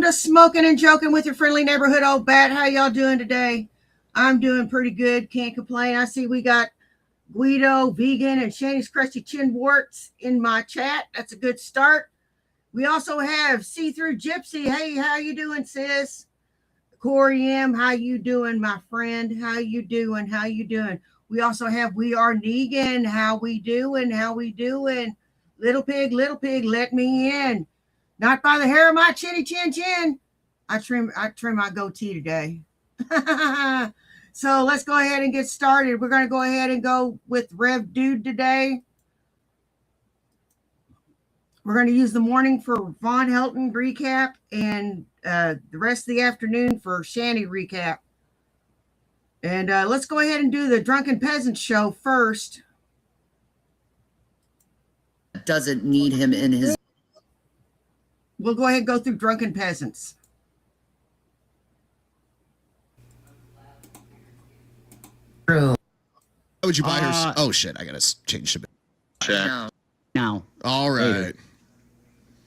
to Smoking and Joking with your friendly neighborhood old bat. How y'all doing today? I'm doing pretty good. Can't complain. I see we got Guido, Vegan, and Shanny's Crusty Chin Warts in my chat. That's a good start. We also have See-Through Gypsy. Hey, how you doing, sis? Corey M, how you doing, my friend? How you doing? How you doing? We also have We Are Negan. How we doing? How we doing? Little pig, let me in. Not by the hair of my chinny chin chin. I trim my goatee today. So let's go ahead and get started. We're going to go ahead and go with Rev Dude today. We're going to use the morning for Vonhelton recap and the rest of the afternoon for Shanny recap. And let's go ahead and do the Drunken Peasant show first. Doesn't need him in his... We'll go ahead and go through Drunken Peasants. Why would you buy her? Oh shit! I gotta change the check. Now. All right.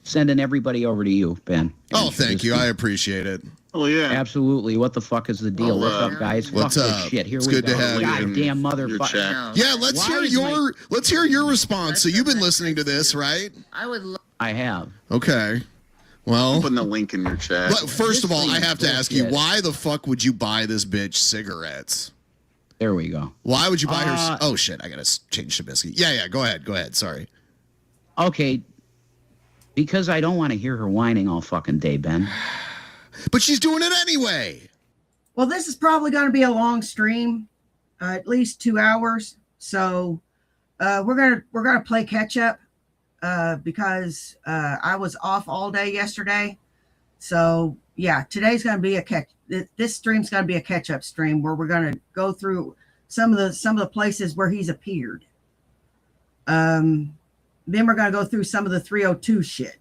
Sending everybody over to you, Ben. Oh, thank you. I appreciate it. Oh yeah. Absolutely. What the fuck is the deal? What's up, guys? What's fuck up? This shit. Here It's we good go. to have you. Goddamn motherfucker. Yeah, let's hear your response. So you've been listening to this, right? I have. Okay. Well, I'm putting the link in your chat. But first of all, I have to ask you, why the fuck would you buy this bitch cigarettes? There we go. Why would you buy her? Oh shit! I gotta change Trubisky. Yeah. Go ahead. Sorry. Okay. Because I don't want to hear her whining all fucking day, Ben. But she's doing it anyway. Well, this is probably going to be a long stream, at least 2 hours. So we're gonna play catch up because I was off all day yesterday. So yeah, today's going to be a catch. This stream's going to be a catch up stream where we're going to go through some of the places where he's appeared. Then we're going to go through some of the 302 shit.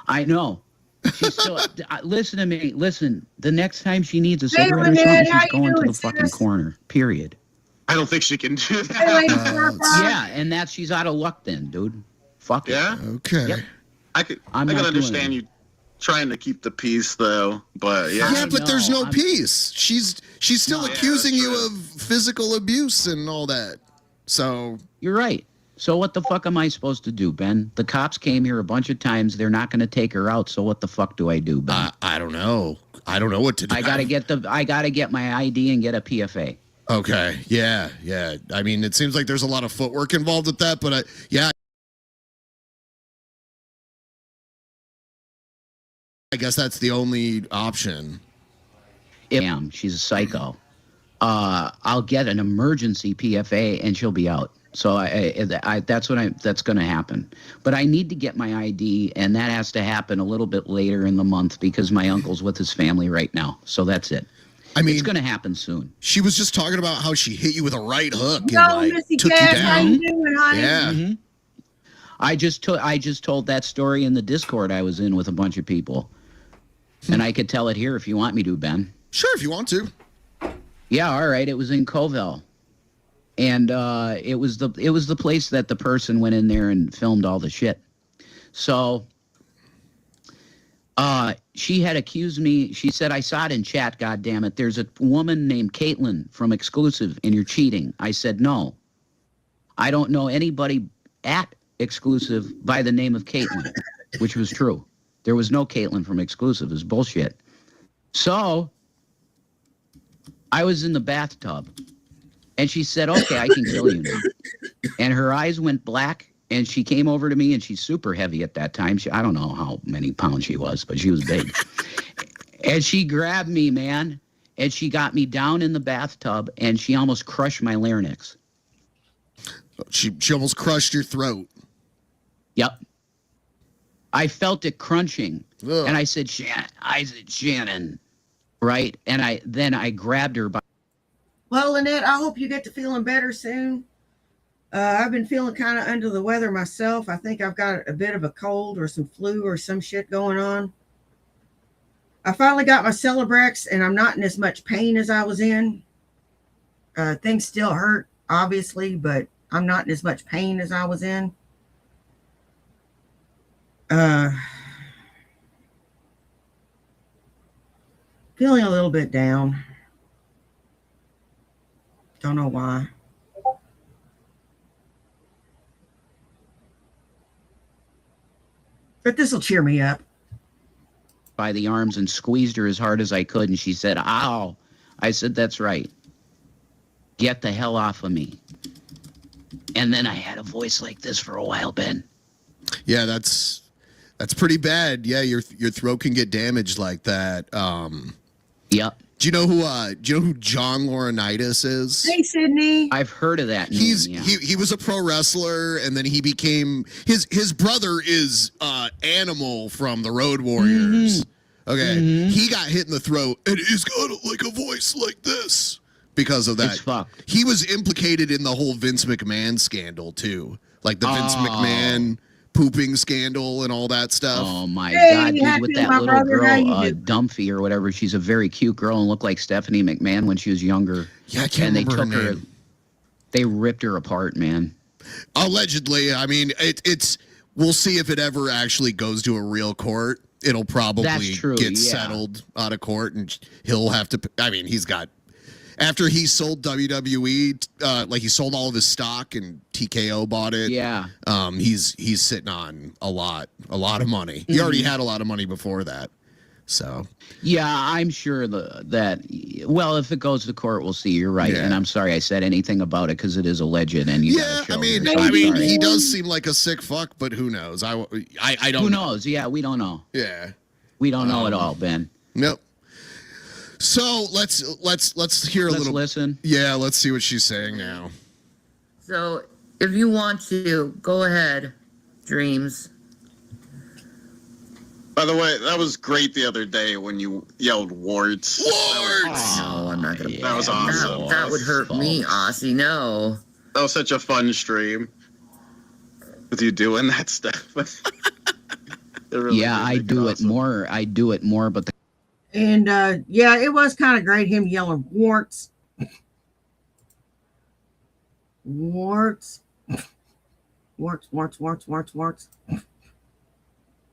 I know. She's still, listen to me. Listen, the next time she needs a cigarette or something, she's going to the fucking corner. Period. I don't think she can do that. Yeah, and she's out of luck then, dude. Fuck yeah? it. Okay. Yep. I can understand you trying to keep the peace though, but yeah. Yeah, but there's no peace. She's still accusing you of physical abuse and all that. So you're right. So what the fuck am I supposed to do, Ben? The cops came here a bunch of times. They're not going to take her out. So what the fuck do I do, Ben? I don't know. I don't know what to do. I gotta get my ID and get a PFA. Okay. Yeah. I mean, it seems like there's a lot of footwork involved with that, but yeah. I guess that's the only option. Damn, she's a psycho. I'll get an emergency PFA and she'll be out. So that's going to happen. But I need to get my ID, and that has to happen a little bit later in the month because my uncle's with his family right now. So that's it. I mean, it's going to happen soon. She was just talking about how she hit you with a right hook and Missy took Cass, you down. how you doing, honey? Yeah. Mm-hmm. I just told that story in the Discord I was in with a bunch of people, and I could tell it here if you want me to, Ben. Sure, if you want to. Yeah, all right. It was in Covell. And it was the place that the person went in there and filmed all the shit. So she had accused me. She said, I saw it in chat, goddammit. There's a woman named Caitlin from Exclusive, and you're cheating. I said, no. I don't know anybody at Exclusive by the name of Caitlin, which was true. There was no Caitlin from Exclusive. It was bullshit. So I was in the bathtub. And she said, okay, I can kill you now. And her eyes went black, and she came over to me, and she's super heavy at that time. I don't know how many pounds she was, but she was big. And she grabbed me, man, and she got me down in the bathtub, and she almost crushed my larynx. She almost crushed your throat. Yep. I felt it crunching. Ugh. And I said, Shannon, right? And I grabbed her by... Well, Lynette, I hope you get to feeling better soon. I've been feeling kind of under the weather myself. I think I've got a bit of a cold or some flu or some shit going on. I finally got my Celebrex, and I'm not in as much pain as I was in. Things still hurt, obviously, but I'm not in as much pain as I was in. Feeling a little bit down. Don't know why. But this will cheer me up. By the arms and squeezed her as hard as I could, and she said, "Ow." I said, "That's right. Get the hell off of me." And then I had a voice like this for a while, Ben. Yeah, that's pretty bad. Yeah, your throat can get damaged like that. Yep. Do you know who John Laurinaitis is? Hey, Sydney. I've heard of that name. Yeah. He was a pro wrestler, and then he became his brother is Animal from the Road Warriors. Okay, he got hit in the throat, and he's got like a voice like this because of that. It's fucked. He was implicated in the whole Vince McMahon scandal too, like the Vince McMahon pooping scandal and all that stuff. Oh my Hey, God, dude, happy with that my little brother, how girl, you doing? Dumphy or whatever. She's a very cute girl and looked like Stephanie McMahon when she was younger. Yeah, I can't And they remember her took her, name. they ripped her apart, man. Allegedly, I mean, it's. We'll see if it ever actually goes to a real court. It'll probably That's true, get yeah. settled out of court, and he'll have to. I mean, he's got. After he sold WWE, like he sold all of his stock, and TKO bought it. Yeah. He's sitting on a lot of money. He already had a lot of money before that. So Yeah, I'm sure that, well, if it goes to court, we'll see. You're right. Yeah. And I'm sorry I said anything about it because it is alleged. And you yeah, gotta show I mean, her, so I'm sorry. he does seem like a sick fuck, but who knows? I don't. Who know. knows? Yeah, we don't know. Yeah. We don't know at all, Ben. Nope. So let's hear a Let's little. listen. Yeah, let's see what she's saying now. So, if you want to, go ahead, Dreams. By the way, that was great the other day when you yelled warts. Warts! No, I'm not gonna. That was awesome. That would hurt me, Aussie. No. That was such a fun stream with you doing that stuff. It really Yeah, did I make it do it awesome. more. I do it more, but the And yeah, it was kind of great him yelling warts. Warts. Warts, warts, warts, warts, warts.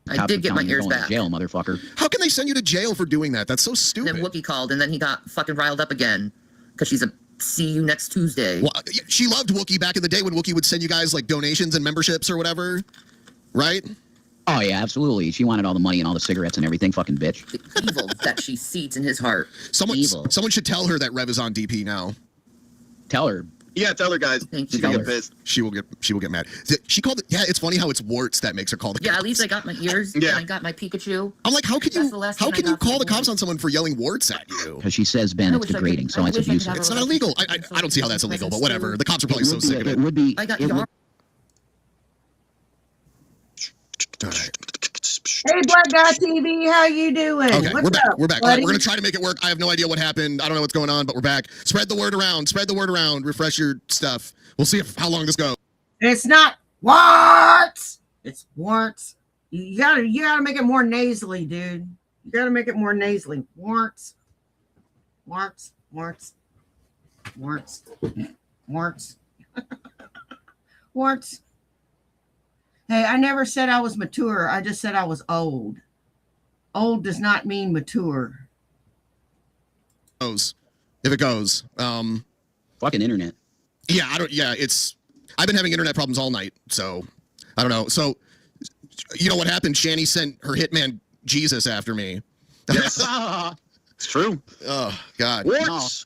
I cops did are get my telling you ears going to back. jail, motherfucker. How can they send you to jail for doing that? That's so And stupid. then Wookie called, and then he got fucking riled up again because she's a see you next Tuesday. Well, she loved Wookie back in the day when Wookie would send you guys like donations and memberships or whatever, right? Oh, yeah, absolutely. She wanted all the money and all the cigarettes and everything, fucking bitch. The evil that she seeds in his heart. Someone Evil. should tell her that Rev is on DP now. Tell her. Yeah, tell her guys. Thank She's you. gonna Tell get her. pissed. She will get mad. She called it. Yeah, it's funny how it's warts that makes her call the cops. Yeah, at least I got my ears. Yeah. And I got my Pikachu. I'm like, how can That's the last thing I got call from the cops Wookie. on someone for yelling warts at you? Because she says, Ben, I it's wish I could- degrading, so I it's wish I could abusive. have It's not illegal. I don't see how that's illegal, but whatever. The cops are probably so sick of it. It would be. I got it your would- All right. Hey, Black Guy TV, how you doing? Okay, What's we're back. up, We're back. All right, buddy? we're gonna try to make it work. I have no idea what happened. I don't know what's going on, but we're back. Spread the word around. Spread the word around. Refresh your stuff. We'll see how long this goes. And it's not warts. It's warts. You gotta make it more nasally, dude. You gotta make it more nasally. Warts. Warts. Warts. Warts. Warts. Warts. Hey, I never said I was mature. I just said I was old. Old does not mean mature. If it goes. Fucking internet. Yeah, I don't. Yeah, I've been having internet problems all night, so I don't know. So, you know what happened? Shanny sent her hitman Jesus after me. Yes, it's true. Oh God. Warts.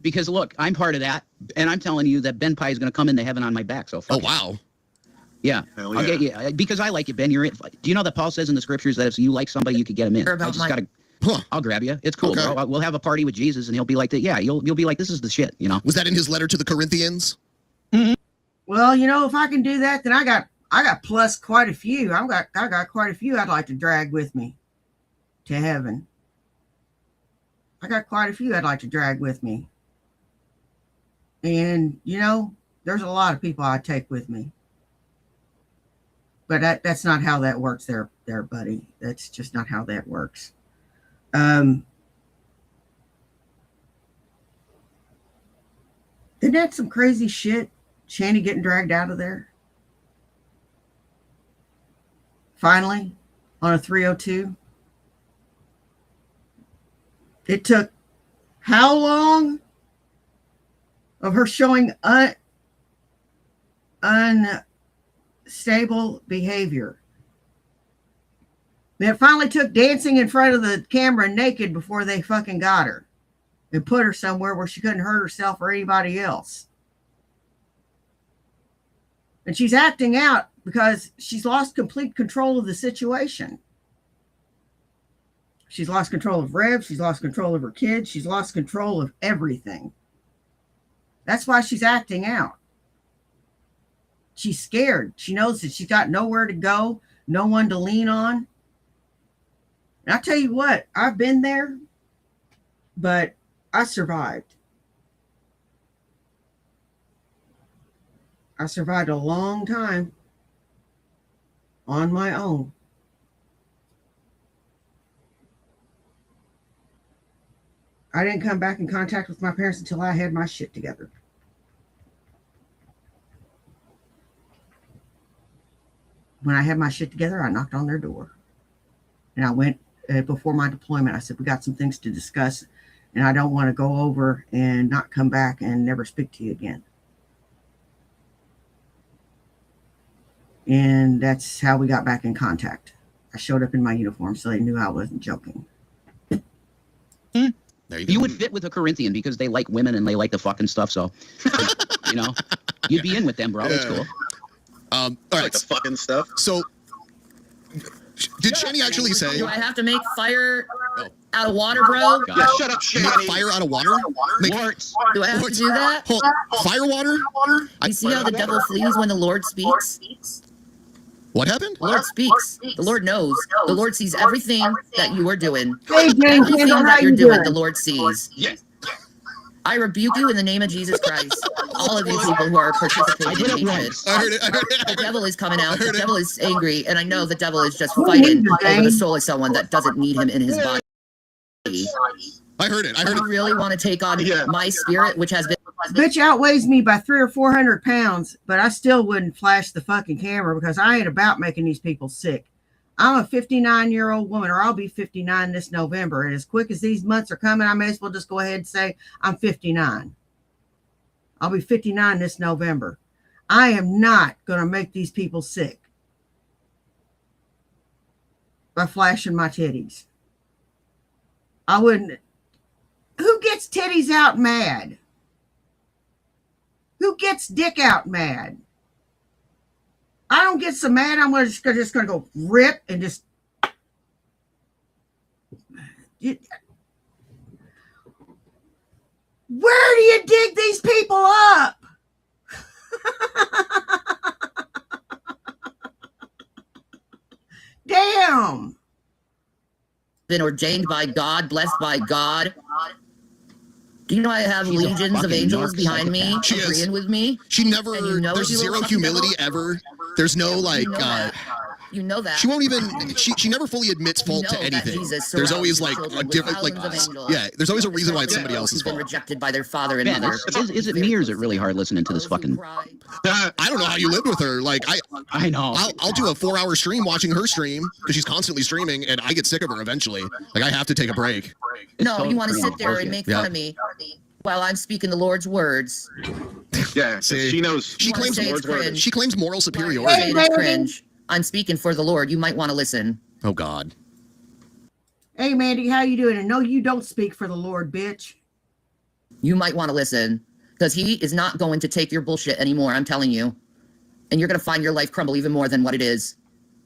Because look, I'm part of that, and I'm telling you that Ben Pye is going to come into heaven on my back. So fuck Oh it. wow. Yeah, Hell I'll yeah. get you because I like you, Ben. You're in. Do you know that Paul says in the scriptures that if you like somebody, you could get him in? Hear I about just my- gotta. Huh. I'll grab you. It's cool, Okay. bro. We'll have a party with Jesus, and he'll be like, that. Yeah, you'll be like, this is the shit, you know. Was that in his letter to the Corinthians? Well, if I can do that, then I got plus quite a few. I got quite a few I'd like to drag with me to heaven. I got quite a few I'd like to drag with me. And there's a lot of people I'd take with me. But that's not how that works there, buddy. That's just not how that works. Isn't that some crazy shit? Shanny getting dragged out of there? Finally, on a 302? It took how long of her showing unstable behavior? It finally took dancing in front of the camera naked before they fucking got her and put her somewhere where she couldn't hurt herself or anybody else. And she's acting out because she's lost complete control of the situation. She's lost control of Rev. She's lost control of her kids. She's lost control of everything. That's why she's acting out. She's scared. She knows that she's got nowhere to go, no one to lean on. And I tell you what, I've been there, but I survived. I survived a long time on my own. I didn't come back in contact with my parents until I had my shit together. When I had my shit together, I knocked on their door. And I went before my deployment. I said, we got some things to discuss, and I don't want to go over and not come back and never speak to you again. And that's how we got back in contact. I showed up in my uniform so they knew I wasn't joking. There you go. You would fit with a Corinthian because they like women and they like the fucking stuff. So, you know, you'd be in with them, bro. It's cool. All right. Like the fucking stuff. So, did Shanny actually say? Do I have to make fire out of water, bro? Yeah, shut up, Make Shanny. fire out of water? Make Lords. Do I have to do that? fire water? You see how the devil flees when the Lord speaks? What happened? The Lord speaks. The Lord knows. The Lord sees everything that you are doing. Hey, Jane Everything Kendall, how that you you're doing, doing? the Lord sees. Yeah. I rebuke you in the name of Jesus Christ. All of you people who are I participating did it in hatred. once. I heard it. I heard The it. devil is coming out. The devil is angry, and I know the devil is just Who fighting needs you, over the Jane? soul of someone that doesn't need him in his body. I heard it. I Do heard you it. really want to take on Yeah. my spirit, which has been Bitch outweighs me by 300 or 400 pounds, but I still wouldn't flash the fucking camera because I ain't about making these people sick. I'm a 59-year-old woman, or I'll be 59 this November. And as quick as these months are coming, I may as well just go ahead and say I'm 59. I'll be 59 this November. I am not going to make these people sick by flashing my titties. I wouldn't. Who gets titties out mad? Who gets dick out mad? I don't get so mad. I'm just going to go rip and just. Where do you dig these people up? Damn. been ordained by God, blessed by God. Do you know I have She's a legions of fucking angels narc behind me, She is. agreeing with me? She never. And you know There's you zero little humility fucking ever. There's no like. You know that. You know that. She won't even. She never fully admits fault know to that anything. Jesus There's always surrounds like children a with different like. thousands of angels. Yeah, there's always a reason why it's somebody else's Who've been fault. rejected by their father and Man, mother. is it me or is it really hard listening to this fucking? I don't know how you lived with her. Like I know. I'll do a 4-hour stream watching her stream because she's constantly streaming, and I get sick of her eventually. Like I have to take a break. No, you want to Korean sit there and bullshit. make Yeah. fun of me while I'm speaking the Lord's words. Yeah, 'cause See, she knows. She wanna claims say it's Lord's word. cringe. she claims moral Say superiority. Hey, it's man. cringe. I'm speaking for the Lord. You might want to listen. Oh God. Hey, Mandy, how you doing? And no, you don't speak for the Lord, bitch. You might want to listen because he is not going to take your bullshit anymore. I'm telling you. And you're going to find your life crumble even more than what it is.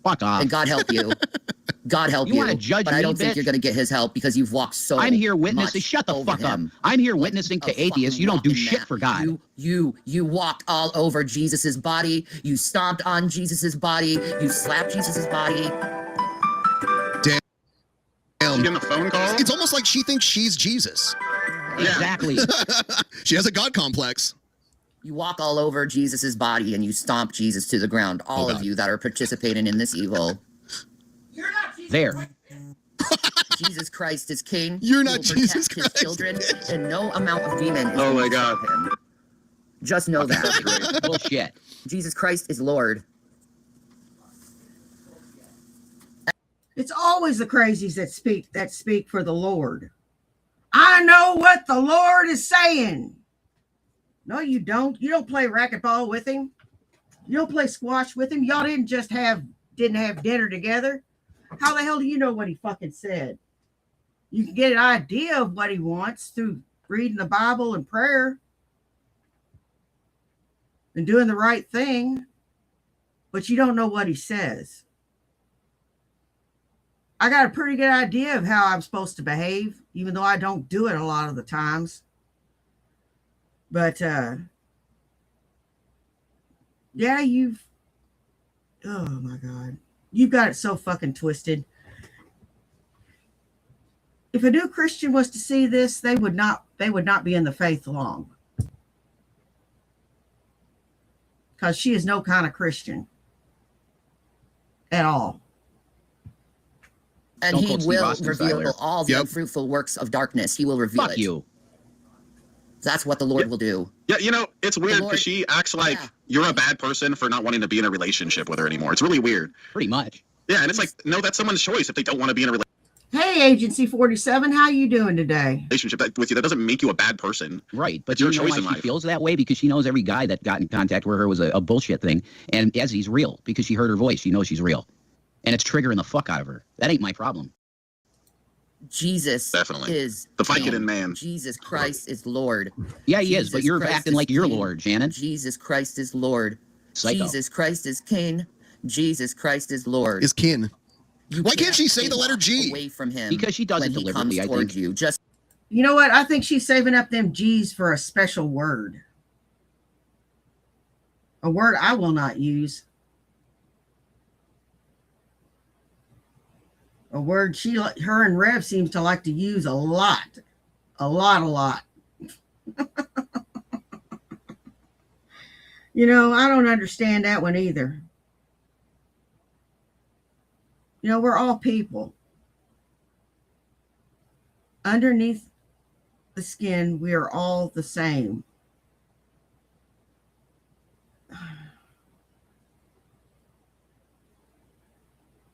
Fuck off. And God help you. God help You you. wanna judge but I me, don't think bitch? you're going to get his help because you've walked so I'm here witnessing. much Shut the over fuck up. him. I'm here Like witnessing a to atheists. fucking You don't do walking shit map. for God. You walked all over Jesus's body. You stomped on Jesus's body. You slapped Jesus's body. She getting a phone call? It's almost like she thinks she's Jesus. Exactly. She has a God complex. You walk all over Jesus's body and you stomp Jesus to the ground. All Oh, of God. you that are participating in this evil. There. Jesus Christ is king. You're He not will Jesus protect his Christ, children, bitch. and no amount of demon is Oh going my to God. stop him. Just know that. Bullshit. Jesus Christ is Lord. It's always the crazies that speak for the Lord. I know what the Lord is saying. No, you don't. You don't play racquetball with him. You don't play squash with him. Y'all didn't have dinner together. How the hell do you know what he fucking said? You can get an idea of what he wants through reading the Bible and prayer and doing the right thing, but you don't know what he says. I got a pretty good idea of how I'm supposed to behave, even though I don't do it a lot of the times. But yeah, oh my God, you've got it so fucking twisted. If a new Christian was to see this, they would not be in the faith long. Because she is no kind of Christian at all. And Stone he Cold Steve will Austin reveal style. all the Yep. unfruitful works of darkness. He will reveal Fuck it. you. That's what the Lord will do. Yeah, you know, it's weird Lord- because she acts like Yeah. you're a bad person for not wanting to be in a relationship with her anymore. It's really weird. Pretty much. Yeah, and it's like, no, that's someone's choice if they don't want to be in a Hey, Agency 47, how you doing today? relationship with you. That doesn't make you a bad person. Right. But It's you your know choice why in she life. feels that way? Because she knows every guy that got in contact with her was a bullshit thing. And Ezzy's real because she heard her voice. She knows she's real. And it's triggering the fuck out of her. That ain't my problem. Jesus Definitely. is The King. Vicodin man. Jesus Christ is Lord. Yeah, he is, Jesus but you're Christ acting is like you're King. Lord, Shannon. Jesus Christ is Lord. Psycho. Jesus Christ is King. Jesus Christ is Lord. Is kin. You Why can't she say the letter walk G? away from him Because she does when it he deliberately, comes I towards think. you. Just You know what? I think she's saving up them G's for a special word. A word I will not use. A word her and Rev seems to like to use a lot. A lot. You know, I don't understand that one either. You know, we're all people. Underneath the skin, we are all the same.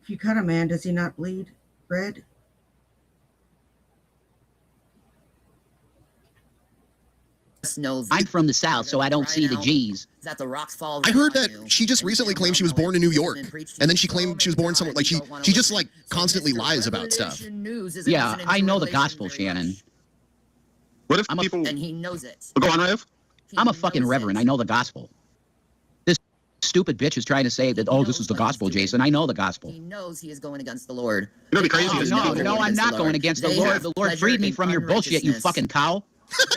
If you cut a man, does he not bleed red? know I'm from the South, so I don't see the G's. that the rocks fall. I heard on that you, she just and you recently can't claimed she was run born in New away York, and preach to and then you. she claimed Oh she was my born God, somewhere you like she don't wanna just listen. like So constantly Mr. lies about stuff. Revelation News isn't Yeah, listening I to know the Revelation gospel, very Shannon. much. What if I'm a- people And he knows it. go on, Rev? He I'm a fucking knows reverend. it. I know the gospel. This stupid bitch is trying to say that, oh, this is the gospel, Jason. I know the gospel. He knows he is going against the Lord. You know, it'd be They crazy all is know people- they're No, going I'm against not the going Lord. against the They Lord. have The Lord pleasure freed me in from your bullshit, you unrighteousness. fucking cow.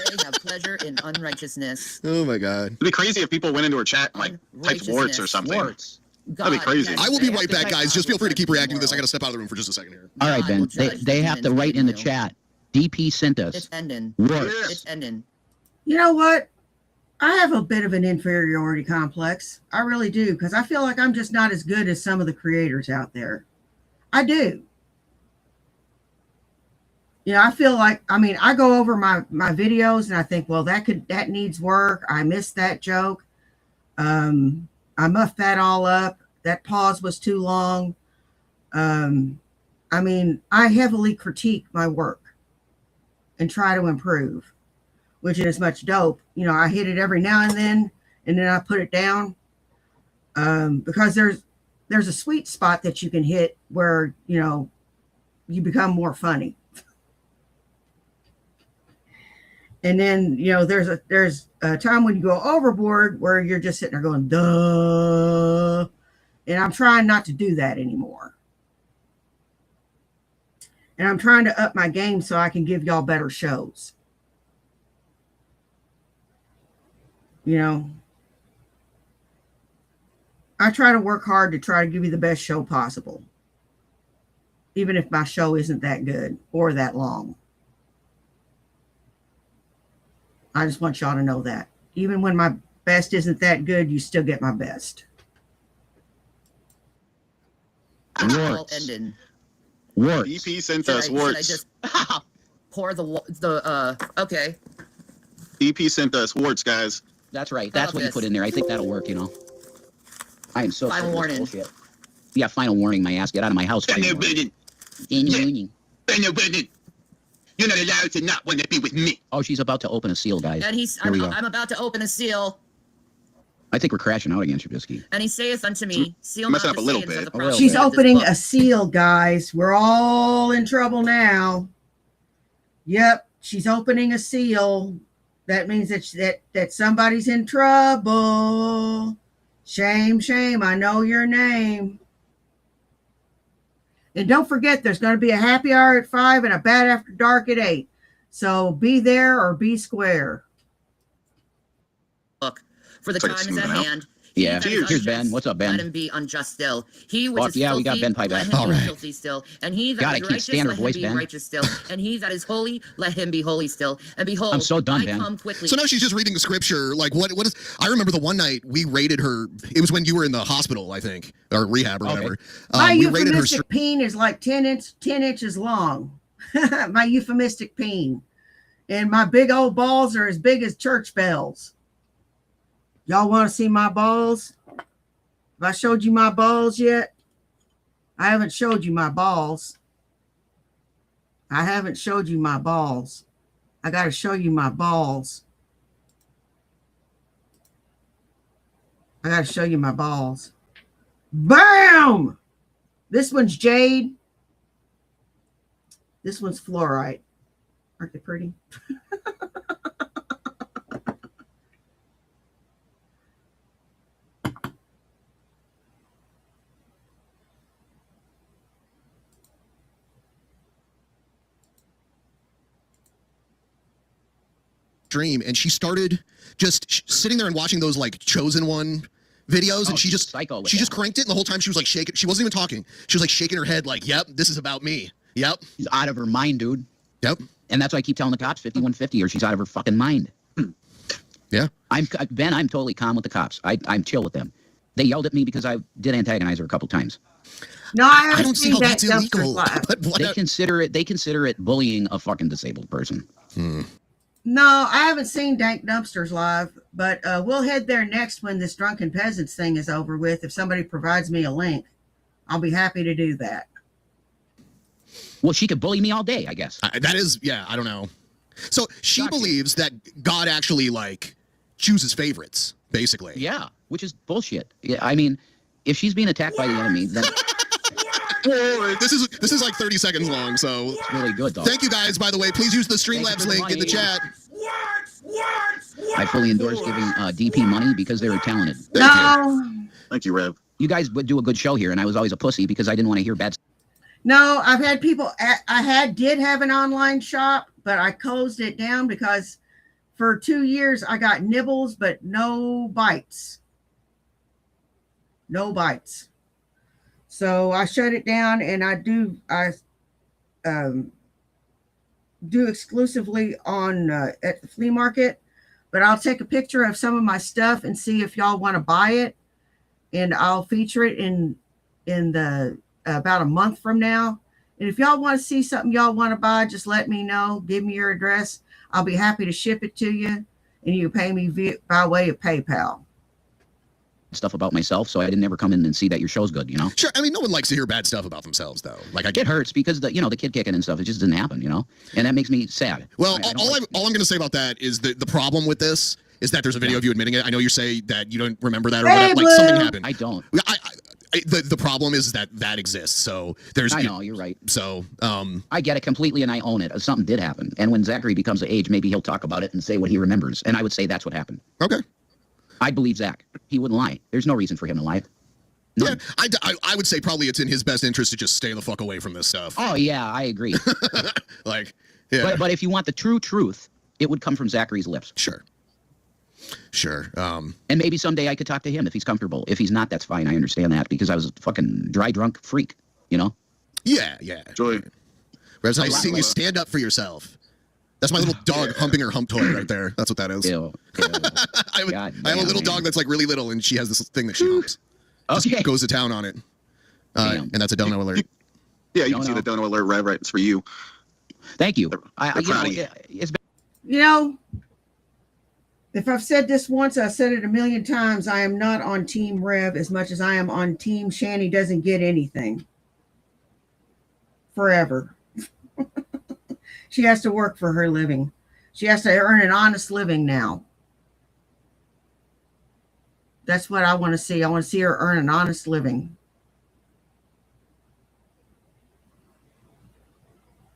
They have pleasure in unrighteousness. Oh my God. It'd be crazy if people went into her chat and like typed warts or something. Warts. That'd be crazy. I will be They have right to back, type guys. God Just feel will free to judge keep the reacting to this. I immoral. gotta step out of the room for just a second here. All right, God Ben. will They, judge the they have to demons write in the within you. chat. DP sent It's us. ending. Warts. It's ending. You know what? I have a bit of an inferiority complex. I really do, because I feel like I'm just not as good as some of the creators out there. I do. You know, I feel like, I mean, I go over my videos and I think, well, that needs work. I missed that joke. I muffed that all up. That pause was too long. I mean, I heavily critique my work and try to improve, which is much dope. You know, I hit it every now and then I put it down, because there's a sweet spot that you can hit where, you know, you become more funny. And then, you know, there's a time when you go overboard where you're just sitting there going, duh. And I'm trying not to do that anymore. And I'm trying to up my game so I can give y'all better shows. You know, I try to work hard to try to give you the best show possible, even if my show isn't that good or that long. I just want y'all to know that. Even when my best isn't that good, you still get my best. All Warts. ending. Warts. EP sent Should us I warts. just pour okay. EP sent us warts, guys. That's right. That's about what you this? put in there. I think that'll work, you know. I am so Final sick of this warning. bullshit. Yeah, final warning, my ass. Get out of my house. Final warning. You You're not allowed to not want to be with me. Oh, she's about to open a seal, guys. And Here we go. I'm about to open a seal. I think we're crashing out again, Trubisky. And he saith unto me, seal Messing not up the a little sayings of bit. the A little prophets She's bit. of this opening book. a seal, guys. We're all in trouble now. Yep, she's opening a seal. That means that somebody's in trouble. Shame, shame. I know your name. And don't forget, there's going to be a happy hour at 5 and a bad after dark at 8. So be there or be square. Book. For the It's like time is smoothing at out. hand. Yeah. He that is Here's unjust, Ben. What's up, Ben? Let him be unjust still. He which Fuck is yeah, filthy, we got Ben Pipe let back. him All be right. filthy still. And he that God, I is can't righteous, stand her let him voice, be Ben. righteous still. And he that is holy, let him be holy still. And behold, I'm so done, I Ben. come quickly. So now she's just reading the scripture. Like, what is? I remember the one night we rated her. It was when you were in the hospital, I think, or rehab or Okay. whatever. My We rated her. euphemistic peen is like 10 inches long. My euphemistic peen. And my big old balls are as big as church bells. Y'all want to see my balls? Have I showed you my balls yet? I haven't showed you my balls. I haven't showed you my balls. I got to show you my balls. I got to show you my balls. Bam! This one's jade. This one's fluorite. Aren't they pretty? Dream, and she started just sitting there and watching those like Chosen One videos, and she she's just psycho with she that. just cranked it, and the whole time she was like shaking. She wasn't even talking. She was like shaking her head, like, "Yep, this is about me. Yep, She's out of her mind, dude. yep, And that's why I keep telling the cops 5150 or she's out of her fucking mind. yeah." I'm totally calm with the cops. I'm chill with them. They yelled at me because I did antagonize her a couple times. No, I I haven't don't see seen how that that's dumpster's illegal. live. But what? They consider it bullying a fucking disabled person. No, I haven't seen Dank Dumpsters live, but we'll head there next when this Drunken Peasants thing is over with. If somebody provides me a link, I'll be happy to do that. Well, she could bully me all day, I guess. That is, yeah, I don't know. So she Gotcha. believes that God actually like chooses favorites, basically. Yeah, which is bullshit. Yeah, I mean, if she's being attacked by the enemy, then This is like 30 seconds long, so it's really good, though. thank you guys. By the way, please use the Thank you Streamlabs for the link in the money. chat. I fully endorse giving DP money because they were talented. No, Thank you, Rev. You guys would do a good show here, and I was always a pussy because I didn't want to hear bad. no, I've had people. Did have an online shop, but I closed it down because for 2 years I got nibbles, but no bites. No bites. So I shut it down, and I do exclusively on at the flea market. But I'll take a picture of some of my stuff and see if y'all want to buy it, and I'll feature it in the about a month from now. And if y'all want to see something y'all want to buy, just let me know. Give me your address. I'll be happy to ship it to you, and you pay me by way of PayPal. Stuff about myself, so I didn't ever come in and see that your show's good, you know? Sure, I mean, no one likes to hear bad stuff about themselves, though. Like, I It get. hurts because the kid kicking and stuff, it just didn't happen, you know? And that makes me sad. Well, I don't all like- I'm going to say about that is the problem with this is that there's a video of you admitting it. I know you say that you don't remember that or Hey, whatever. Like something Blue. happened. I don't. The problem is that exists. So there's. I know, you're right. So I get it completely and I own it. Something did happen. And when Zachary becomes of age, maybe he'll talk about it and say what he remembers. And I would say that's what happened. okay. I believe Zach. He wouldn't lie. There's no reason for him to lie. Yeah, I would say probably it's in his best interest to just stay the fuck away from this stuff. Oh, yeah, I agree. Like, yeah, But if you want the true truth, it would come from Zachary's lips. sure. And maybe someday I could talk to him if he's comfortable. If he's not, that's fine. I understand that because I was a fucking dry drunk freak, you know? Yeah. Joy. Revs, I seen you stand up for yourself. That's my little dog humping her hump toy right there. That's what that is. Ew. I God have a damn, little man. dog that's like really little, and she has this thing that she humps. Just Okay. goes to town on it. Damn. And that's a dono alert. Yeah, you No, can see no. the dono alert, Rev, right? It's for you. Thank you. They're proud of you. It's You know, if I've said this once, I've said it a million times. I am not on Team Rev as much as I am on Team Shanny doesn't get anything. Forever. She has to work for her living. She has to earn an honest living now. That's what I want to see. I want to see her earn an honest living.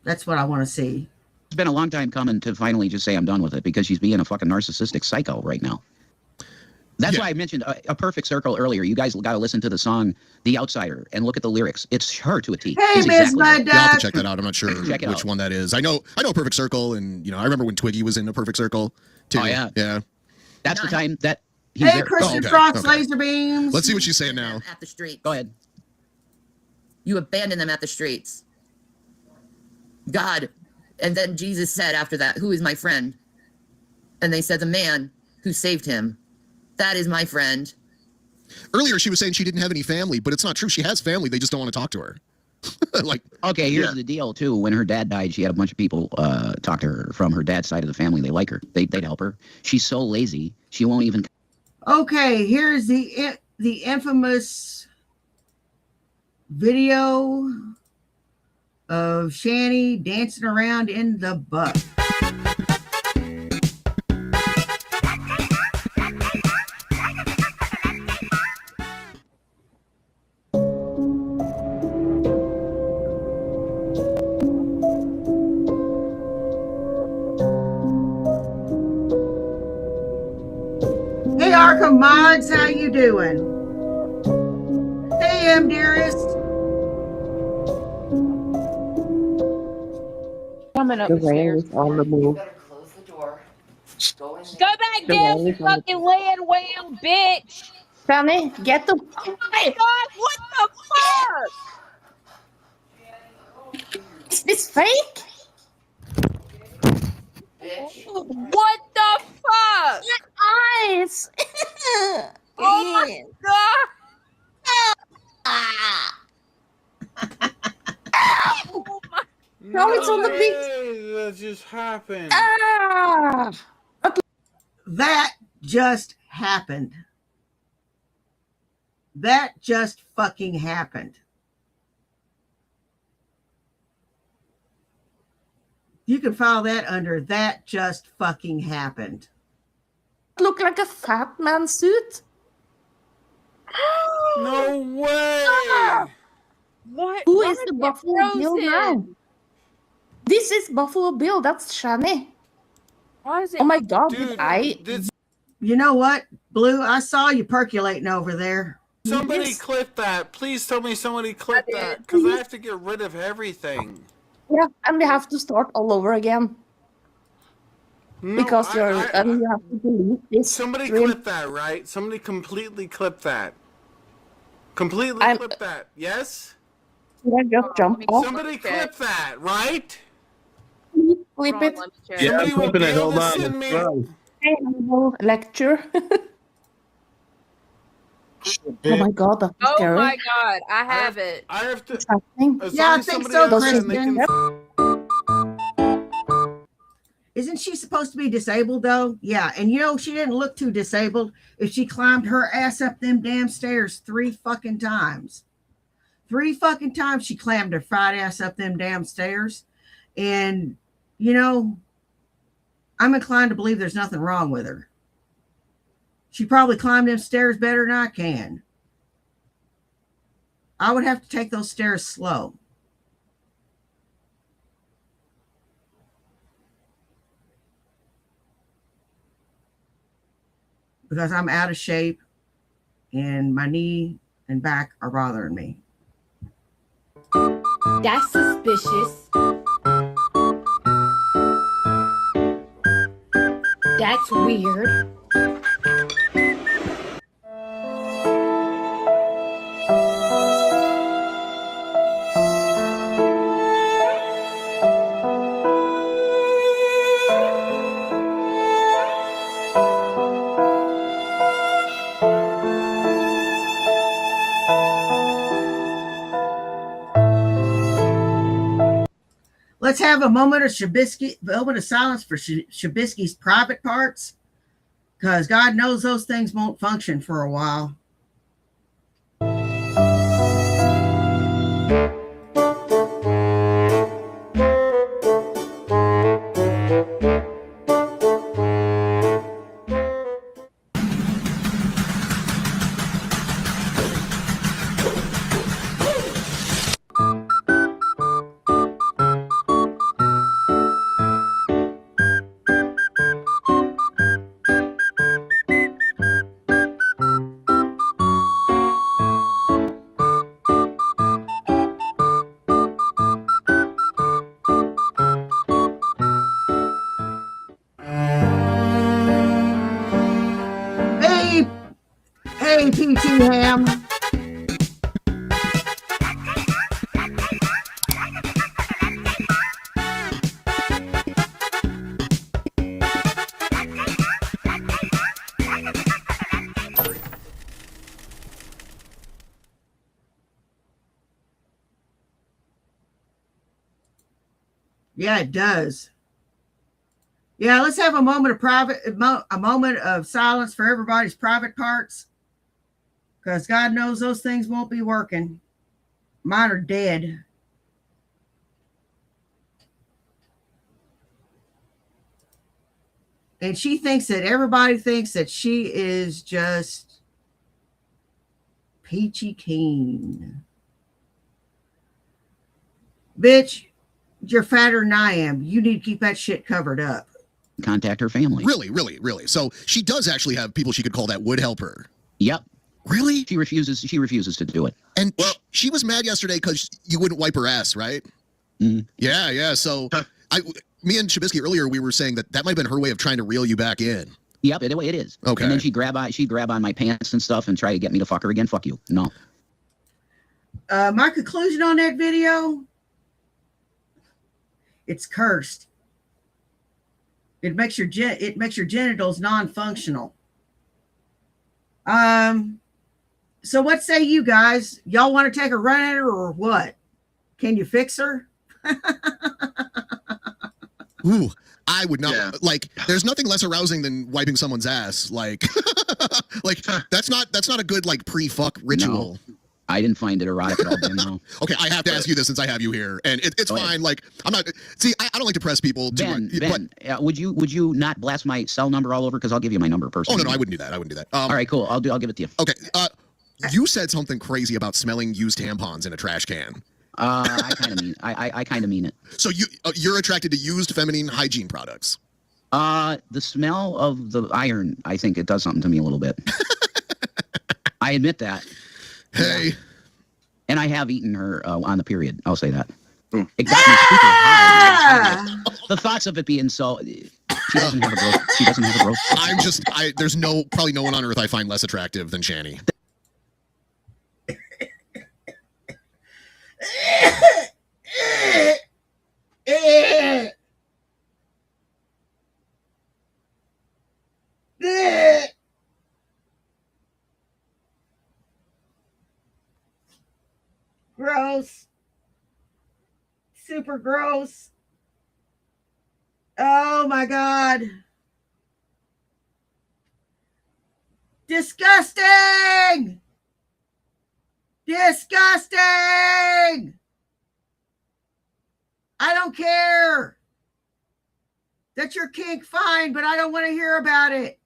That's what I want to see. It's been a long time coming to finally just say I'm done with it because she's being a fucking narcissistic psycho right now. That's why I mentioned a perfect circle earlier. You guys got to listen to the song "The Outsider" and look at the lyrics. It's her to a T. Hey, Miss Bud You'll have to Duck. check that out. I'm not sure which one that is. I know Perfect Circle, and I remember when Twiggy was in a Perfect Circle too. Oh yeah, yeah. That's the time that he's Hey, there. Christian Frost laser beams. Let's see what she's saying now. At the streets. Go ahead. You abandon them at the streets. God, and then Jesus said after that, "Who is my friend?" And they said, "The man who saved him. That is my friend." Earlier, she was saying she didn't have any family, but it's not true. She has family. They just don't want to talk to her. Okay, here's the deal, too. When her dad died, she had a bunch of people talk to her from her dad's side of the family. They like her. They'd help her. She's so lazy, she won't even... Okay, here's the infamous video of Shanny dancing around in the butt. Hey, Arkham Mods, how you doing? Hey, dearest. Coming up The the rain stairs. is on the move. Close the door. Go in. Go back down, you fucking land whale, bitch! Shanny, get the. Oh my god, what the fuck? Is this fake? What the fuck? Eyes. Oh my god! Oh my No, it's on the big. That just happened. Ah! That just happened. That just fucking happened. You can file that under "that just fucking happened." Look like a fat man suit. No way! What? Who Why is did the it Buffalo Bill frozen? now? This is Buffalo Bill. That's Shanny. Why is it? Oh my god! Dude, I did You know what, Blue? I saw you percolating over there. somebody Yes. clip that? Please tell me somebody clip that, because I have to get rid of everything. yeah, and we have to start all over again No, because you have to delete this. somebody stream. clip that, right? Somebody completely clip that. Completely I'm- clip that. Yes? Should I just jump off? Somebody clip that, right? Clip it. Somebody will be able to send me. Hey, lecture. Oh my god, that's Oh scary. my god, I have it. I have to. What's happening? As Yeah, long I as think somebody so, else can- they Kristen. can- Isn't she supposed to be disabled though? Yeah, and she didn't look too disabled if she climbed her ass up them damn stairs 3 fucking times. 3 fucking times she climbed her fat ass up them damn stairs. And, I'm inclined to believe there's nothing wrong with her. She probably climbed them stairs better than I can. I would have to take those stairs slow. Because I'm out of shape and my knee and back are bothering me. That's suspicious. That's weird. Let's have a moment of silence for Shabisky's private parts, because God knows those things won't function for a while. Hey, PT Ham. Yeah, it does. Yeah, let's have a moment of silence for everybody's private parts, because God knows those things won't be working. Mine are dead. And she thinks that everybody thinks that she is just peachy keen. Bitch, you're fatter than I am. You need to keep that shit covered up. Contact her family. Really, really, really. So she does actually have people she could call that would help her. Yep. Really? She refuses to do it. And she was mad yesterday because you wouldn't wipe her ass, right? Mm. Yeah, yeah. So me and Shabisky earlier, we were saying that might have been her way of trying to reel you back in. Yep, it is. Okay. And then she'd grab on my pants and stuff and try to get me to fuck her again. Fuck you. No. My conclusion on that video, it's cursed. It makes your genitals non-functional. So what say you guys? Y'all want to take a run at her or what? Can you fix her? Ooh, I would not like. There's nothing less arousing than wiping someone's ass. Like, that's not a good like pre-fuck ritual. No, I didn't find it erotic at all. No. Okay, I have to ask you this since I have you here, and it's fine. Like, I'm not. See, I don't like to press people. Ben, would you not blast my cell number all over? Because I'll give you my number personally. Oh no, I wouldn't do that. I wouldn't do that. All right, cool. I'll give it to you. Okay. You said something crazy about smelling used tampons in a trash can. I kind of mean it. So you're attracted to used feminine hygiene products? The smell of the iron, I think it does something to me a little bit. I admit that. Hey. Yeah. And I have eaten her on the period. I'll say that. It got me super high. The thoughts of it being so. She doesn't have a growth. There's probably no one on earth I find less attractive than Shanny. Gross. Super gross. Oh my God. Disgusting. Disgusting. I don't care. That's your kink, fine, but I don't want to hear about it.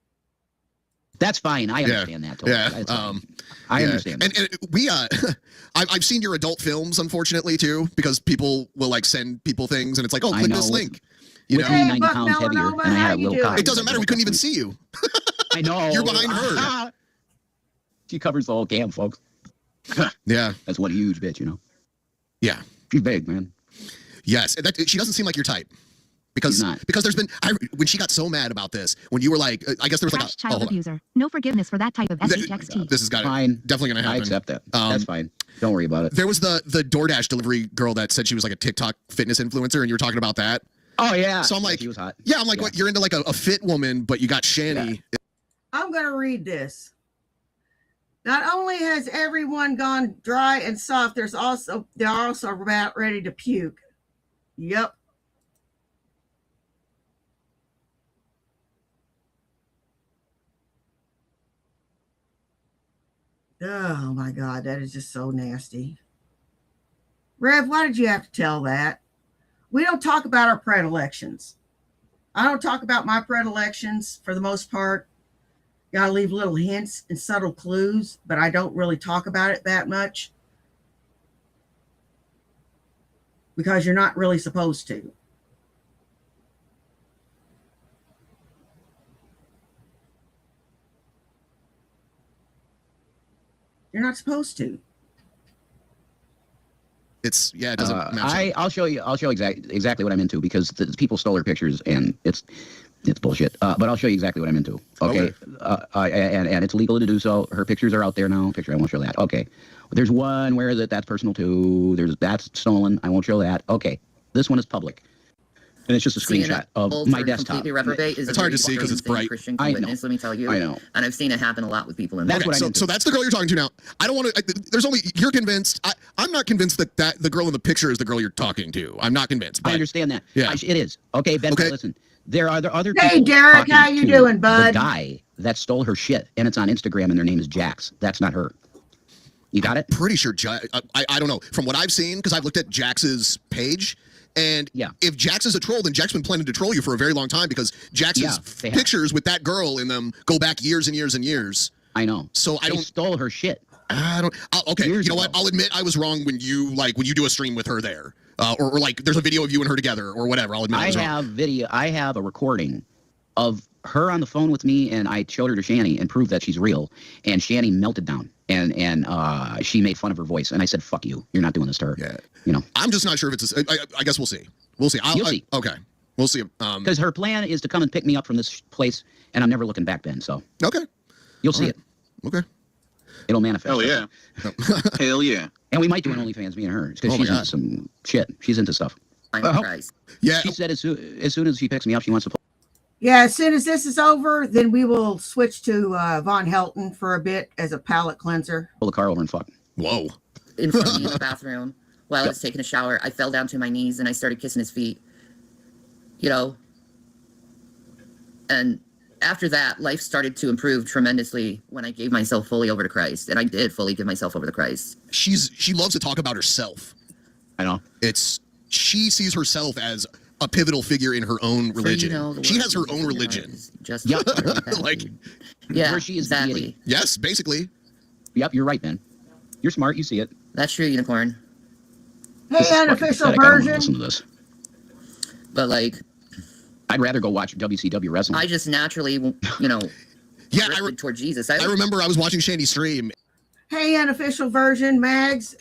That's fine. I understand that. Totally. Yeah. I understand. And we, I've seen your adult films, unfortunately, too, because people will like send people things, and it's like, oh, click this link. You know, me 90 pounds heavier, and I had a little cock. It doesn't matter. We couldn't even see you. I know. You're behind her. She covers the whole cam, folks. Yeah. That's one huge bitch, you know. Yeah. She's big, man. Yes. She doesn't seem like your type. Because there's been when she got so mad about this, when you were like, I guess there was like a child abuser. No forgiveness for that type of SHXT. This is definitely gonna happen. I accept that. That's fine. Don't worry about it. There was the DoorDash delivery girl that said she was like a TikTok fitness influencer, and you were talking about that. Oh yeah. So I'm like, she was hot. Yeah, I'm like, what? You're into like a fit woman, but you got Shanny. Yeah. I'm gonna read this. Not only has everyone gone dry and soft, they're also about ready to puke. Yep. Oh my God, that is just so nasty. Rev, why did you have to tell that? We don't talk about our predilections. I don't talk about my predilections for the most part. Gotta leave little hints and subtle clues, but I don't really talk about it that much because you're not really supposed to. You're not supposed to. It doesn't match. I'll show you exactly what I'm into, because the people stole her pictures, and it's It's bullshit. But I'll show you exactly what I'm into. Okay. And it's legal to do so. Her pictures are out there now. I won't show that. Okay. There's one where that's personal too. That's stolen. I won't show that. Okay. This one is public. And it's just a screenshot of my desktop. It's hard to see because it's bright. I know. Let me tell you. I know. And I've seen it happen a lot with people in That's what so that's the girl you're talking to now. I don't want to. There's only you're convinced. I'm not convinced that the girl in the picture is the girl you're talking to. I'm not convinced. I understand that. Yeah. It is. Okay, Ben. Okay. Listen. There are other Hey, people Derek, talking how you to doing, bud? The guy that stole her shit, and it's on Instagram, and their name is Jax. That's not her. You got it? Pretty sure. I don't know. From what I've seen, because I've looked at Jax's page. And if Jax is a troll, then Jack's been planning to troll you for a very long time because Jax's pictures with that girl in them go back years and years and years. I know. So they stole her shit. I don't. Okay, you know what? I'll admit I was wrong when you do a stream with her there, or like there's a video of you and her together or whatever. I'll admit I was wrong. I have a recording of her on the phone with me, and I showed her to Shanny and proved that she's real. And Shanny melted down, and she made fun of her voice. And I said, "Fuck you! You're not doing this to her." Yeah. You know. I'm just not sure if it's. I guess we'll see. We'll see. You'll see. Okay. We'll see. Because her plan is to come and pick me up from this place, and I'm never looking back, Ben. So. Okay. You'll see it. Okay. It'll manifest. Hell yeah. Hell yeah. And we might do an OnlyFans, me and her, because she's into some shit. She's into stuff. Yeah. She said as soon as she picks me up, she wants to. Yeah, as soon as this is over, then we will switch to Vonhelton for a bit as a palate cleanser. Pull the car over and fuck. Whoa. In front of me in the bathroom while I was taking a shower, I fell down to my knees and I started kissing his feet. You know? And after that, life started to improve tremendously when I gave myself fully over to Christ. And I did fully give myself over to Christ. She loves to talk about herself. I know. She sees herself as a pivotal figure in her own religion. She has her own religion. Just like, yeah, where she is exactly. Yes, basically. Yep, you're right, man. You're smart. You see it. That's true, Unicorn. Hey, unofficial I don't wanna version. listen to this. But like, I'd rather go watch WCW wrestling. I just naturally, you know, drifted toward Jesus. I remember I was watching Shandy's stream. Hey, unofficial version, Mags.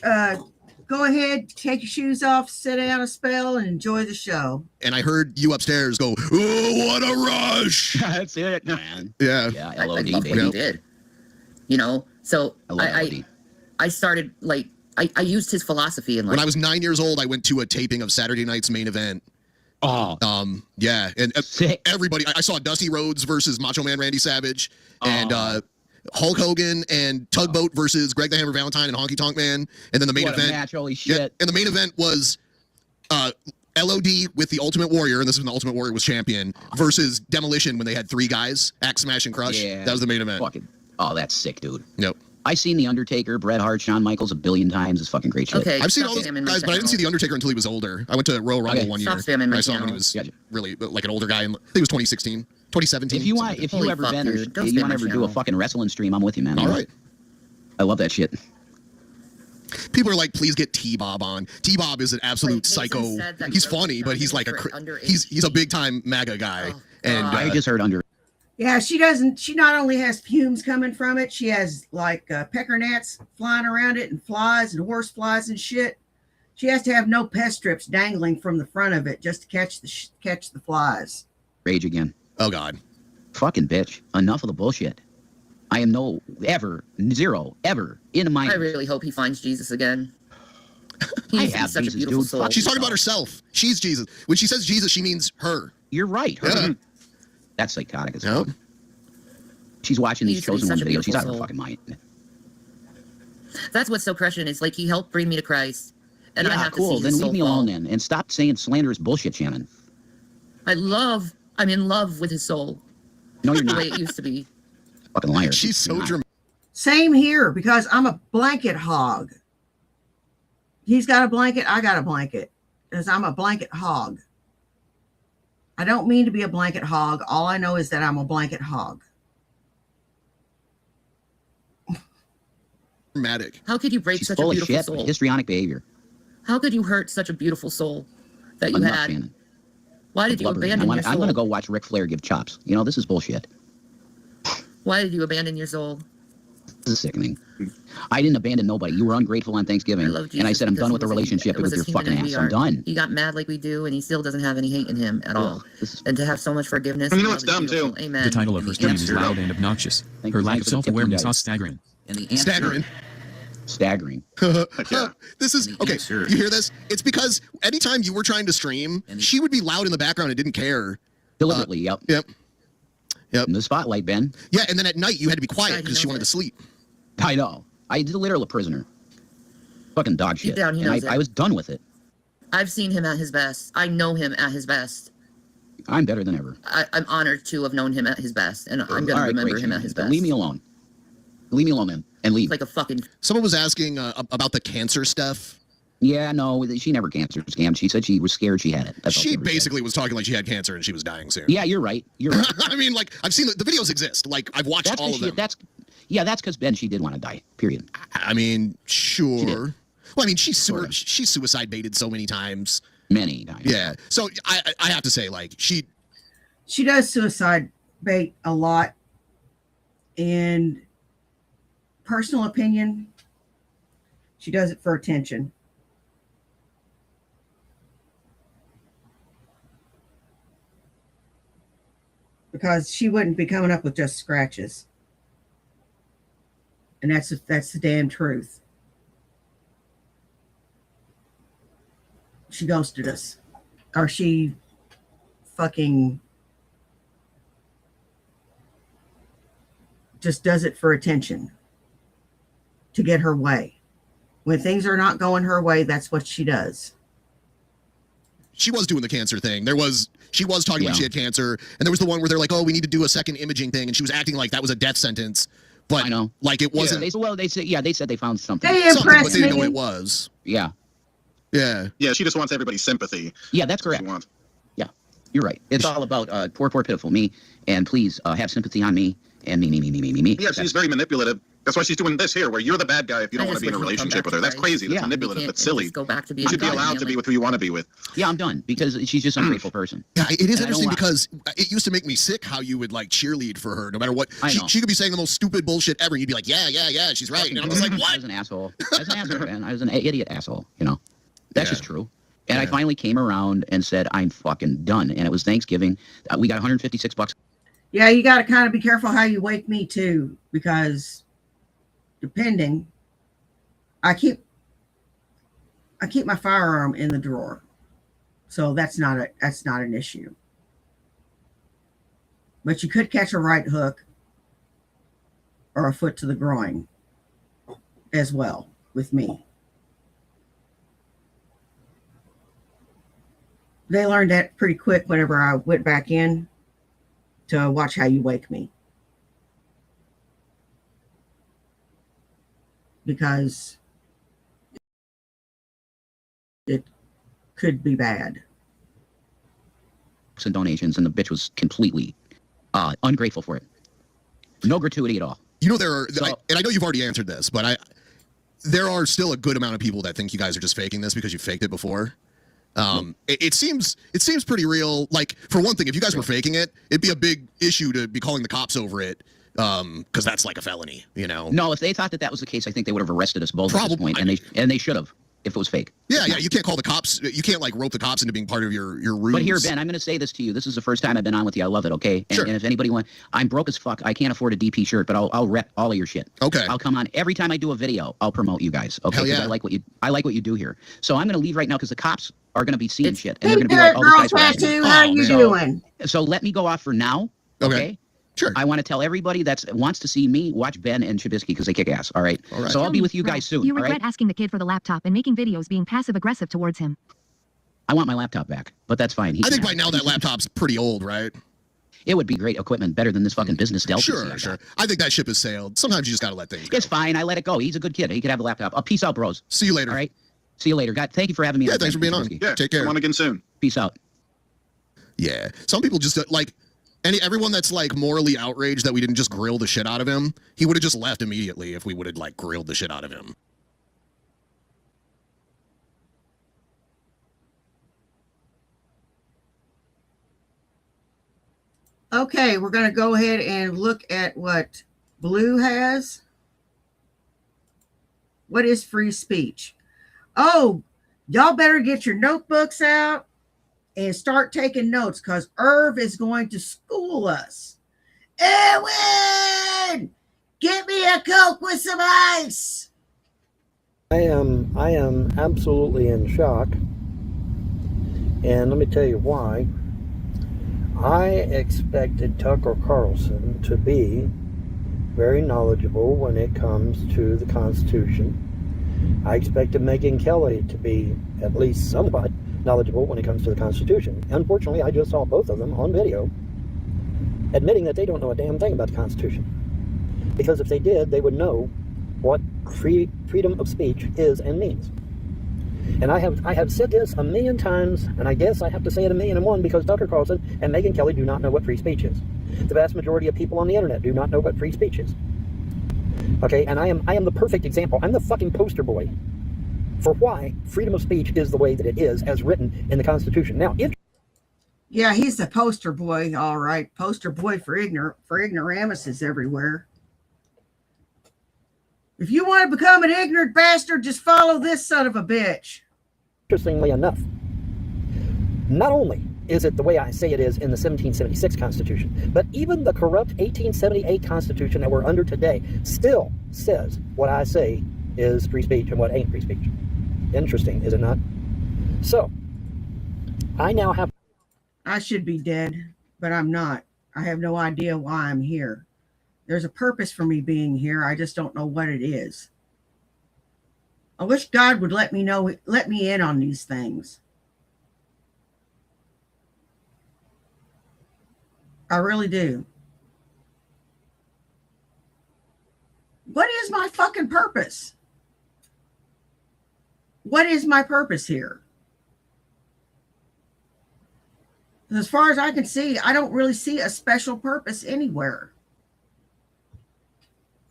Go ahead, take your shoes off, sit down a spell, and enjoy the show. And I heard you upstairs go, "Oh, what a rush!" That's it, man. Yeah. Yeah, I LOD, love what he did. You know, so I started like I used his philosophy in life. When I was 9 years old, I went to a taping of Saturday Night's Main Event. Oh. Yeah, and Sick. everybody. I saw Dusty Rhodes versus Macho Man Randy Savage, and Hulk Hogan and Tugboat versus Greg the Hammer Valentine and Honky Tonk Man, and then the main What a event. match, holy shit. Yeah, and the main event was LOD with the Ultimate Warrior, and this is when the Ultimate Warrior was champion, versus Demolition when they had three guys, Axe, Smash, and Crush. Yeah. That was the main event. Oh, that's sick, dude. Yep. I seen The Undertaker, Bret Hart, Shawn Michaels a billion times. It's fucking great shit. Okay, I've seen all those guys, but I didn't see The Undertaker until he was older. I went to Royal Rumble one year. And I saw him when he was really like an older guy. I think it was 2016, 2017. If you want, if you ever do a fucking wrestling stream, I'm with you, man. All right. I love that shit. People are like, please get T-Bob on. T-Bob is an absolute psycho. He's funny, but he's like he's a big time MAGA guy. And I just heard under. Yeah, she doesn't. She not only has fumes coming from it, she has like pecker gnats flying around it and flies and horse flies and shit. She has to have no pest strips dangling from the front of it just to catch the flies. Rage again. Oh God. Fucking bitch. Enough of the bullshit. I am zero ever in my. I really hope he finds Jesus again. He's such a beautiful soul. She's talking about herself. She's Jesus. When she says Jesus, she means her. You're right. Her. Yeah. That's psychotic as fuck. She's watching these Chosen One videos. She's out of her fucking mind. That's what's so crushing. Is like he helped bring me to Christ, and I have to see his Then soul leave me fall. alone then, and stop saying slanderous bullshit, Shannon. I'm in love with his soul. No, you're not. The way it used to be. Fucking liar. She's so dramatic. Same here, because I'm a blanket hog. He's got a blanket, I got a blanket, because I'm a blanket hog. I don't mean to be a blanket hog. All I know is that I'm a blanket hog. Dramatic. How could you break She's such full a of beautiful shit. soul? Histrionic behavior. How could you hurt such a beautiful soul that you Enough, had? Shannon. Why did you abandon your soul? I'm going to go watch Ric Flair give chops. You know, this is bullshit. Why did you abandon your soul? is sickening. I didn't abandon nobody. You were ungrateful on Thanksgiving. I love Jesus, and I said, I'm because done he with the was a- relationship was with your as human fucking as we ass. I'm are. done. He got mad like we do, and he still doesn't have any hate in him at all. And to have so much forgiveness. And you know love what's dumb, is beautiful. too? Amen. The title of her And stream the is answer- loud and obnoxious. Thank Her you, lack guys, of for the tip, self-awareness you is guys. staggering. And the answer, Staggering. Staggering. Yeah. This is okay. answer- You hear this? It's because anytime you were trying to stream, she would be loud in the background and didn't care. Deliberately, yep. Yep. In the spotlight, Ben. Yeah, and then at night you had to be quiet He because she knows wanted it. to sleep. I know. I did literally a prisoner. Fucking dog shit. down, he and knows it. I was done with it. I've seen him at his best. I know him at his best. I'm better than ever. I'm honored to have known him at his best, and I'm All gonna right, remember great, him at his best. Leave me alone. Leave me alone, then, and leave. Like a fucking. Someone was asking about the cancer stuff. Yeah, no, she never cancer scammed. She said she was scared she had it. That's all She ever said. basically was talking like she had cancer and she was dying soon. Yeah, you're right. You're right. I mean, like, I've seen the videos exist. Like, I've watched That's all of them. that's because Ben, she did want to die. Period. I mean, sure. Well, I mean, she Sorta. suicide baited so many times. Many times. Yeah. So I have to say, like, she does suicide bait a lot. And personal opinion, she does it for attention. Because she wouldn't be coming up with just scratches. And that's the damn truth. She ghosted us. Or she fucking just does it for attention. To get her way. When things are not going her way, that's what she does. She was doing the cancer thing. She was talking Yeah. like she had cancer, and there was the one where they're like, "Oh, we need to do a second imaging thing," and she was acting like that was a death sentence. But I know. like it wasn't. They said they found something. They Something, but impressed they didn't know what me. it was. Yeah. Yeah. Yeah, she just wants everybody's sympathy. Yeah, that's That's what correct. she wants. Yeah, you're right. It's all about poor, pitiful me, and please have sympathy on me and me. Yeah, she's very manipulative. That's why she's doing this here, where you're the bad guy if you don't I want to just be in a wish he'd come relationship back with her. to That's Christ. crazy. That's Yeah, manipulative. We That's can't silly. just go back to being You should be God, allowed man. to be with who you want to be with. Yeah, I'm done because she's just an ungrateful person. Yeah, it is And I don't interesting want- because it used to make me sick how you would like cheerlead for her no matter what. I know. She could be saying the most stupid bullshit ever, and you'd be like, "Yeah, she's right." And I'm just like, I "What?" was an asshole. I was an asshole, man. I was an idiot asshole. You know, that's Yeah. just true. And I Yeah. finally came around and said, I'm fucking done. And it was Thanksgiving. We got $156. Yeah, you got to kind of be careful how you wake me too, because depending, I keep my firearm in the drawer, so that's not an issue. But you could catch a right hook or a foot to the groin as well with me. They learned that pretty quick whenever I went back in to watch how you wake me. Because it could be bad. And donations, and the bitch was completely ungrateful for it. No gratuity at all. You know, and I know you've already answered this, but there are still a good amount of people that think you guys are just faking this because you faked it before. It seems pretty real. Like, for one thing, if you guys were faking it, it'd be a big issue to be calling the cops over it, because that's like a felony, you know. No, if they thought that was the case, I think they would have arrested us both at Probably. this point, and they should have if it was fake. Yeah, you can't call the cops. You can't like rope the cops into being part of your ruse. But here, Ben, I'm going to say this to you. This is the first time I've been on with you. I love it. Okay. And, Sure. and if anybody I'm broke as fuck. I can't afford a DP shirt, but I'll rep all of your shit. Okay. I'll come on every time I do a video. I'll promote you guys. Okay. Hell 'Cause yeah. I like what you do here. So I'm going to leave right now because the cops are going to be seeing shit, and Hey, they're going to be like, Dirt "Oh, Girl this guy's harassing me." Tattoo, how you So- doing? So let me go off for now. Okay. Sure. I want to tell everybody that wants to see me watch Ben and Trubisky because they kick ass. All right. All right. So I'll be with you guys soon. You all regret right. asking the kid for the laptop and making videos being passive aggressive towards him. I want my laptop back, but that's fine. He I can think have by it. now that laptop's pretty old, right? It would be great equipment, better than this fucking business Dell. PC I Sure. got. I think that ship has sailed. Sometimes you just gotta let things go. It's fine. I let it go. He's a good kid. He could have a laptop. Peace out, bros. See you later. All right. See you later. God, thank you for having me. Yeah, on. thanks for being on. Trubisky. Yeah, Take care. Come on again soon. Peace out. Yeah. Some people just like everyone that's like morally outraged that we didn't just grill the shit out of him, he would have just left immediately if we would have like grilled the shit out of him. Okay, we're going to go ahead and look at what Blue has. What is free speech? Oh, y'all better get your notebooks out and start taking notes because Irv is going to school us. Erwin, get me a Coke with some ice. I am absolutely in shock. And let me tell you why. I expected Tucker Carlson to be very knowledgeable when it comes to the Constitution. I expected Megyn Kelly to be at least somewhat knowledgeable when it comes to the Constitution. Unfortunately, I just saw both of them on video admitting that they don't know a damn thing about the Constitution. Because if they did, they would know what freedom of speech is and means. And I have said this a million times, and I guess I have to say it 1,000,001 because Tucker Carlson and Megyn Kelly do not know what free speech is. The vast majority of people on the internet do not know what free speech is. Okay, and I am the perfect example. I'm the fucking poster boy for why freedom of speech is the way that it is as written in the Constitution. Now, if yeah, he's the poster boy, all right. Poster boy for ignoramuses everywhere. If you want to become an ignorant bastard, just follow this son of a bitch. Interestingly enough, not only is it the way I say it is in the 1776 Constitution, but even the corrupt 1878 Constitution that we're under today still says what I say is free speech and what ain't free speech. Interesting, is it not? So, I now have... I should be dead, but I'm not. I have no idea why I'm here. There's a purpose for me being here. I just don't know what it is. I wish God would let me in on these things. I really do. What is my fucking purpose? What is my purpose here? As far as I can see, I don't really see a special purpose anywhere.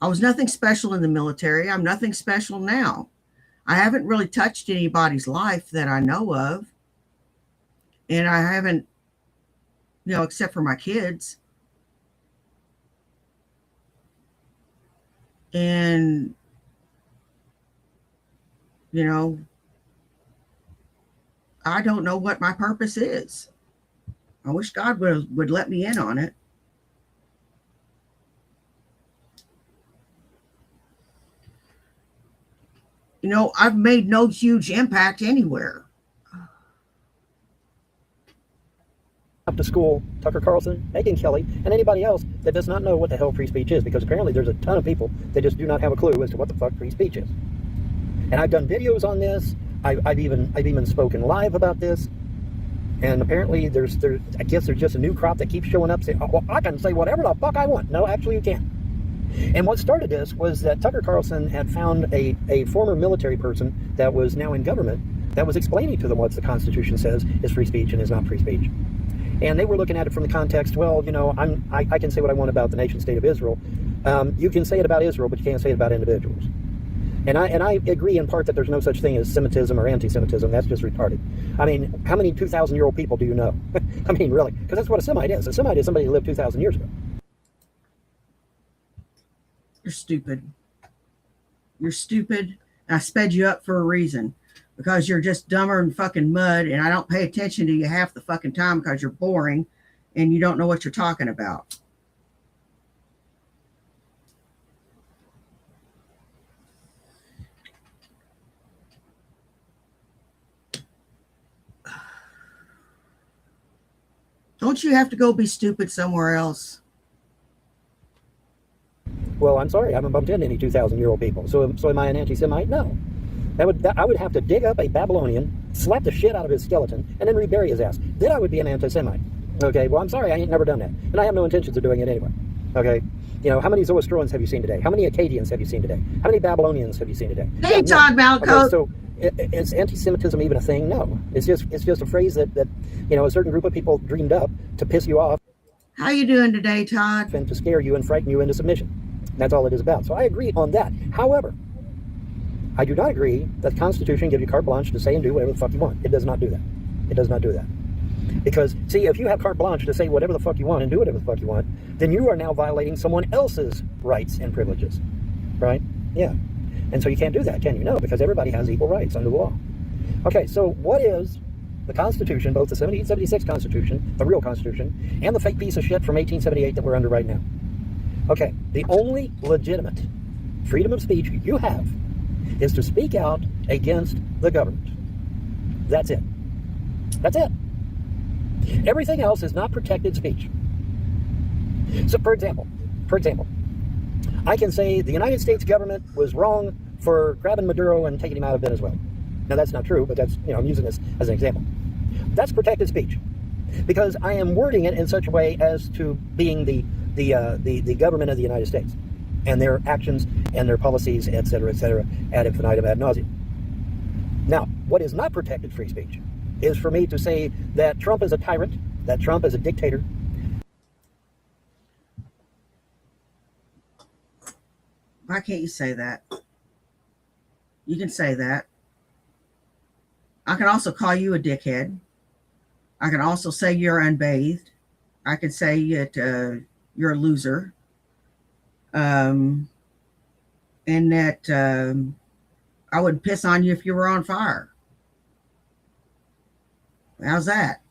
I was nothing special in the military. I'm nothing special now. I haven't really touched anybody's life that I know of. And I haven't, except for my kids. And, I don't know what my purpose is. I wish God would let me in on it. I've made no huge impact anywhere. Up to school, Tucker Carlson, Megyn Kelly, and anybody else that does not know what the hell free speech is, because apparently there's a ton of people that just do not have a clue as to what the fuck free speech is. And I've done videos on this. I've even spoken live about this. And apparently I guess there's just a new crop that keeps showing up saying, oh, well, I can say whatever the fuck I want. No, actually you can't. And what started this was that Tucker Carlson had found a former military person that was now in government that was explaining to them what the Constitution says is free speech and is not free speech. And they were looking at it from the context, well, I can say what I want about the nation state of Israel. You can say it about Israel, but you can't say it about individuals. And I agree in part that there's no such thing as Semitism or anti-Semitism. That's just retarded. I mean, how many 2,000-year-old people do you know? I mean, really? Because that's what a Semite is. A Semite is somebody who lived 2,000 years ago. You're stupid. You're stupid. I sped you up for a reason. Because you're just dumber than fucking mud, and I don't pay attention to you half the fucking time because you're boring and you don't know what you're talking about. Don't you have to go be stupid somewhere else? Well, I'm sorry, I haven't bumped into any 2,000-year-old people. So am I an anti-Semite? No. I would have to dig up a Babylonian, slap the shit out of his skeleton, and then rebury his ass. Then I would be an anti-Semite. Okay, well, I'm sorry, I ain't never done that. And I have no intentions of doing it anyway. Okay? How many Zoroastrians have you seen today? How many Akkadians have you seen today? How many Babylonians have you seen today? Hey, Todd Malco. Okay, so is anti-Semitism even a thing? No. It's just a phrase that a certain group of people dreamed up to piss you off. How you doing today, Todd? And to scare you and frighten you into submission. That's all it is about. So I agree on that. However, I do not agree that the Constitution gives you carte blanche to say and do whatever the fuck you want. It does not do that. It does not do that. Because, see, if you have carte blanche to say whatever the fuck you want and do whatever the fuck you want, then you are now violating someone else's rights and privileges. Right? Yeah. And so you can't do that, can you? No, because everybody has equal rights under the law. Okay, so what is the Constitution, both the 1776 Constitution, the real Constitution, and the fake piece of shit from 1878 that we're under right now? Okay, the only legitimate freedom of speech you have is to speak out against the government. That's it. That's it. Everything else is not protected speech. So, for example, I can say the United States government was wrong for grabbing Maduro and taking him out of Venezuela. Now, that's not true, but that's, I'm using this as an example. That's protected speech because I am wording it in such a way as to being the government of the United States and their actions and their policies, et cetera, ad infinitum, ad nauseum. Now, what is not protected free speech is for me to say that Trump is a tyrant, that Trump is a dictator. Why can't you say that? You can say that. I can also call you a dickhead. I can also say you're unbathed. I can say that you're a loser. And that I would piss on you if you were on fire. How's that?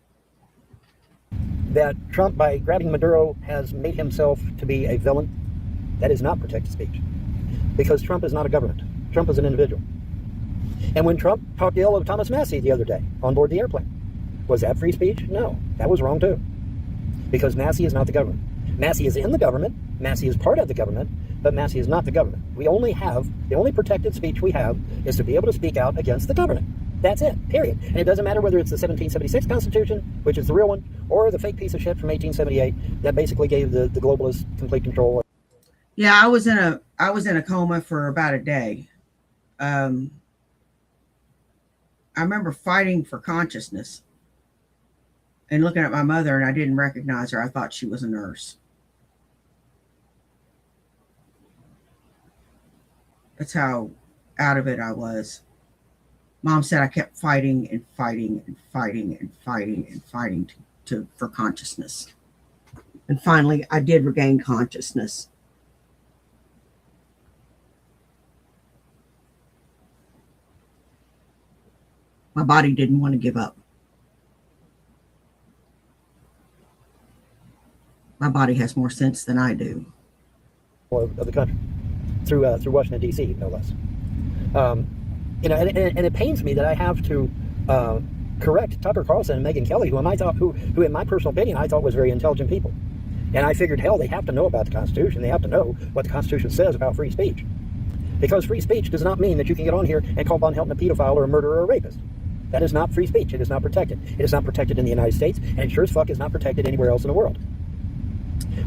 That Trump, by grabbing Maduro, has made himself to be a villain. That is not protected speech. Because Trump is not a government. Trump is an individual. And when Trump talked ill of Thomas Massey the other day on board the airplane, was that free speech? No, that was wrong too. Because Massey is not the government. Massey is in the government. Massey is part of the government, but Massey is not the government. The only protected speech we have is to be able to speak out against the government. That's it, period. And it doesn't matter whether it's the 1776 Constitution, which is the real one, or the fake piece of shit from 1878 that basically gave the globalists complete control. Yeah, I was in a coma for about a day. I remember fighting for consciousness and looking at my mother, and I didn't recognize her. I thought she was a nurse. That's how out of it I was. Mom said I kept fighting and fighting and fighting and fighting and fighting for consciousness. And finally, I did regain consciousness. My body didn't want to give up. My body has more sense than I do. Of the country, through Washington, D.C., no less. And it pains me that I have to correct Tucker Carlson and Megyn Kelly, who in my personal opinion, I thought was very intelligent people. And I figured, hell, they have to know about the Constitution. They have to know what the Constitution says about free speech. Because free speech does not mean that you can get on here and call Vonhelton a pedophile or a murderer or a rapist. That is not free speech. It is not protected. It is not protected in the United States, and it sure as fuck is not protected anywhere else in the world.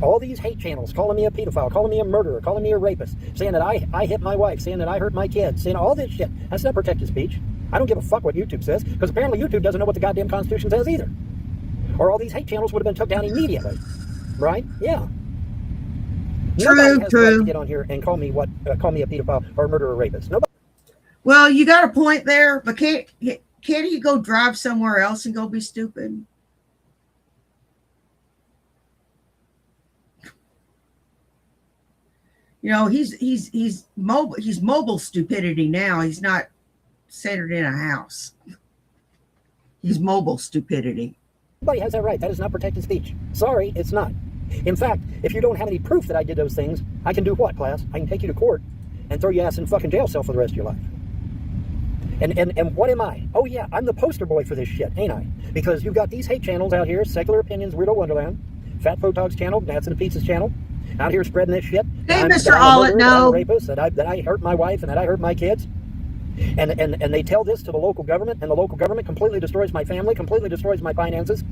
All these hate channels calling me a pedophile, calling me a murderer, calling me a rapist, saying that I hit my wife, saying that I hurt my kids, saying all this shit. That's not protected speech. I don't give a fuck what YouTube says, because apparently YouTube doesn't know what the goddamn Constitution says either. Or all these hate channels would have been took down immediately. Right? Yeah. Nobody has the right to get on here and call me a pedophile or a murderer or a rapist. Nobody. Well, you got a point there, but can't you go drive somewhere else and go be stupid? You know, he's mobile stupidity now. He's not centered in a house. He's mobile stupidity. Nobody has that right. That is not protected speech. Sorry, it's not. In fact, if you don't have any proof that I did those things, I can do what, class? I can take you to court and throw your ass in fucking jail cell for the rest of your life. And what am I? Oh yeah, I'm the poster boy for this shit, ain't I? Because you've got these hate channels out here, Secular Opinions, Weirdo Wonderland, Fat Photog's channel, Nats and the Pizzas channel, out here spreading this shit. Hey, Mr. Ollett, no. Rapist, that I hurt my wife and that I hurt my kids. And they tell this to the local government, and the local government completely destroys my family, completely destroys my finances,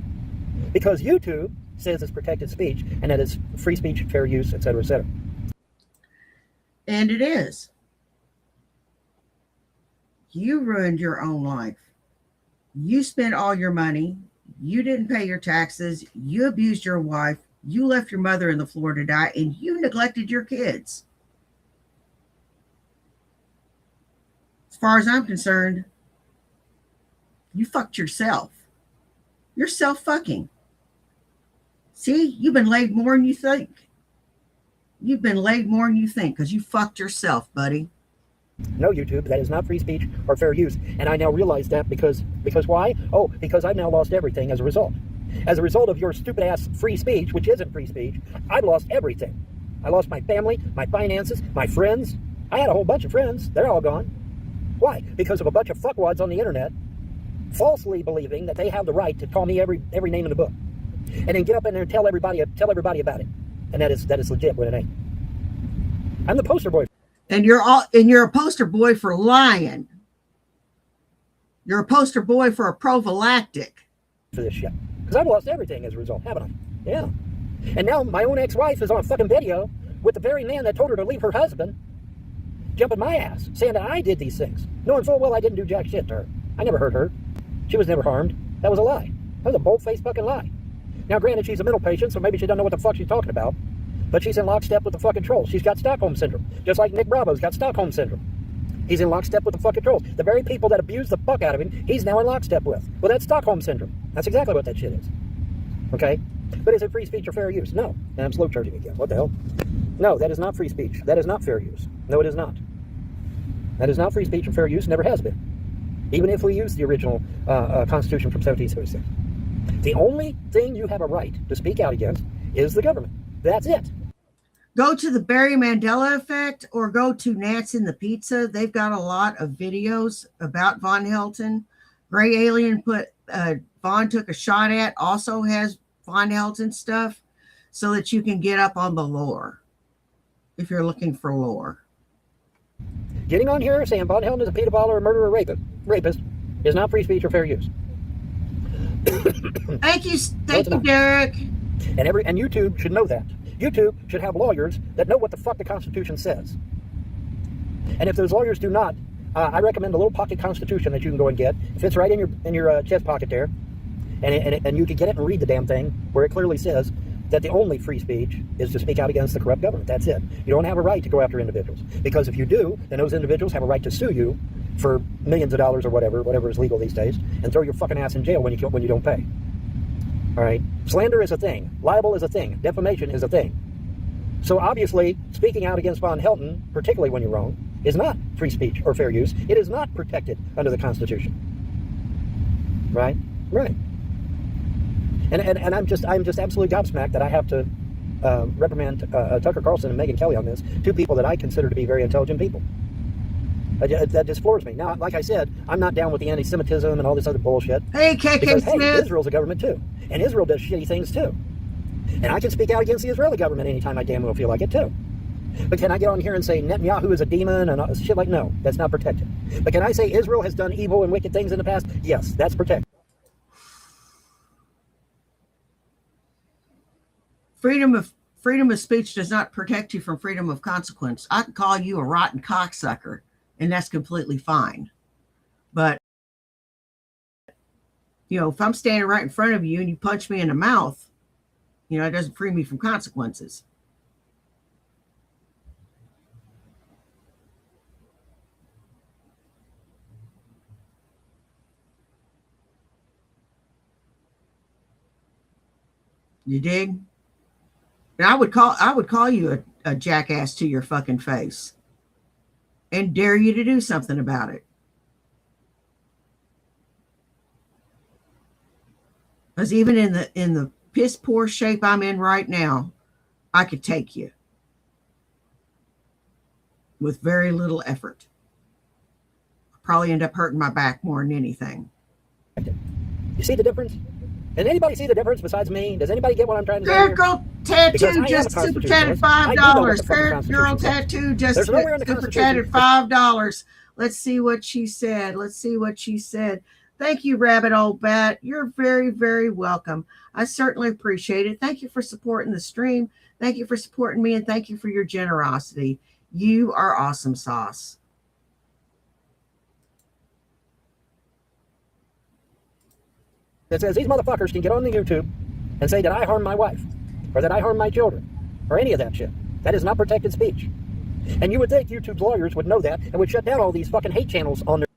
because YouTube says it's protected speech and that it's free speech, fair use, et cetera, et cetera. And it is. You ruined your own life. You spent all your money. You didn't pay your taxes. You abused your wife. You left your mother on the floor to die, and you neglected your kids. As far as I'm concerned, you fucked yourself. You're self-fucking. See, you've been laid more than you think. You've been laid more than you think because you fucked yourself, buddy. No, YouTube, that is not free speech or fair use. And I now realize that because why? Oh, because I've now lost everything as a result. As a result of your stupid ass free speech, which isn't free speech, I've lost everything. I lost my family, my finances, my friends. I had a whole bunch of friends. They're all gone. Why? Because of a bunch of fuckwads on the internet falsely believing that they have the right to call me every name in the book. And then get up in there and tell everybody about it. And that is legit when it ain't. I'm the poster boy. And you're a poster boy for lying. You're a poster boy for a prophylactic. For this shit. Because I've lost everything as a result, haven't I? Yeah. And now my own ex-wife is on a fucking video with the very man that told her to leave her husband jumping my ass, saying that I did these things, knowing full well I didn't do jack shit to her. I never hurt her. She was never harmed. That was a lie. That was a bold-faced fucking lie. Now, granted, she's a mental patient, so maybe she doesn't know what the fuck she's talking about, but she's in lockstep with the fucking trolls. She's got Stockholm Syndrome, just like Nick Bravo's got Stockholm Syndrome. He's in lockstep with the fucking trolls. The very people that abuse the fuck out of him, he's now in lockstep with. Well, that's Stockholm Syndrome. That's exactly what that shit is. Okay? But is it free speech or fair use? No. And I'm slow charging again. What the hell? No, that is not free speech. That is not fair use. No, it is not. That is not free speech or fair use. Never has been. Even if we use the original Constitution from 1776. The only thing you have a right to speak out against is the government. That's it. Go to the Barry Mandela Effect or go to Nats in the Pizza. They've got a lot of videos about Vonhelton. Gray Alien Vaughn took a shot at, also has Vonhelton stuff so that you can get up on the lore if you're looking for lore. Getting on here saying Vonhelton is a pedophile or a murderer or rapist is not free speech or fair use. Thank you, Derek. And YouTube should know that. YouTube should have lawyers that know what the fuck the Constitution says. And if those lawyers do not, I recommend a little pocket Constitution that you can go and get. It fits right in your chest pocket there, and you can get it and read the damn thing where it clearly says that the only free speech is to speak out against the corrupt government. That's it. You don't have a right to go after individuals, because if you do, then those individuals have a right to sue you for millions of dollars or whatever is legal these days, and throw your fucking ass in jail when you don't pay. All right. Slander is a thing. Libel is a thing. Defamation is a thing. So obviously, speaking out against Vonhelton, particularly when you're wrong, is not free speech or fair use. It is not protected under the Constitution. Right? Right. And I'm just absolutely gobsmacked that I have to reprimand Tucker Carlson and Megyn Kelly on this, two people that I consider to be very intelligent people. That just floors me. Now, like I said, I'm not down with the anti-Semitism and all this other bullshit. Hey, KK because, Smith. Hey, Israel's a government too. And Israel does shitty things too. And I can speak out against the Israeli government anytime I damn well feel like it too. But can I get on here and say Netanyahu is a demon and shit like, no, that's not protected. But can I say Israel has done evil and wicked things in the past? Yes, that's protected. Freedom of speech does not protect you from freedom of consequence. I can call you a rotten cocksucker, and that's completely fine. But, if I'm standing right in front of you and you punch me in the mouth, it doesn't free me from consequences. You dig? And I would call you a jackass to your fucking face and dare you to do something about it. Because even in the piss poor shape I'm in right now, I could take you with very little effort. I'll probably end up hurting my back more than anything. You see the difference? Does anybody see the difference besides me? Does anybody get what I'm trying to say? Fair Girl Tattoo just super chatted $5. Fair Girl Tattoo just super chatted $5. Let's see what she said. Thank you, Rabbit Old Bat. You're very, very welcome. I certainly appreciate it. Thank you for supporting the stream. Thank you for supporting me, and thank you for your generosity. You are awesome sauce. That says these motherfuckers can get on the YouTube and say that I harmed my wife or that I harmed my children or any of that shit. That is not protected speech. And you would think YouTube's lawyers would know that and would shut down all these fucking hate channels on their...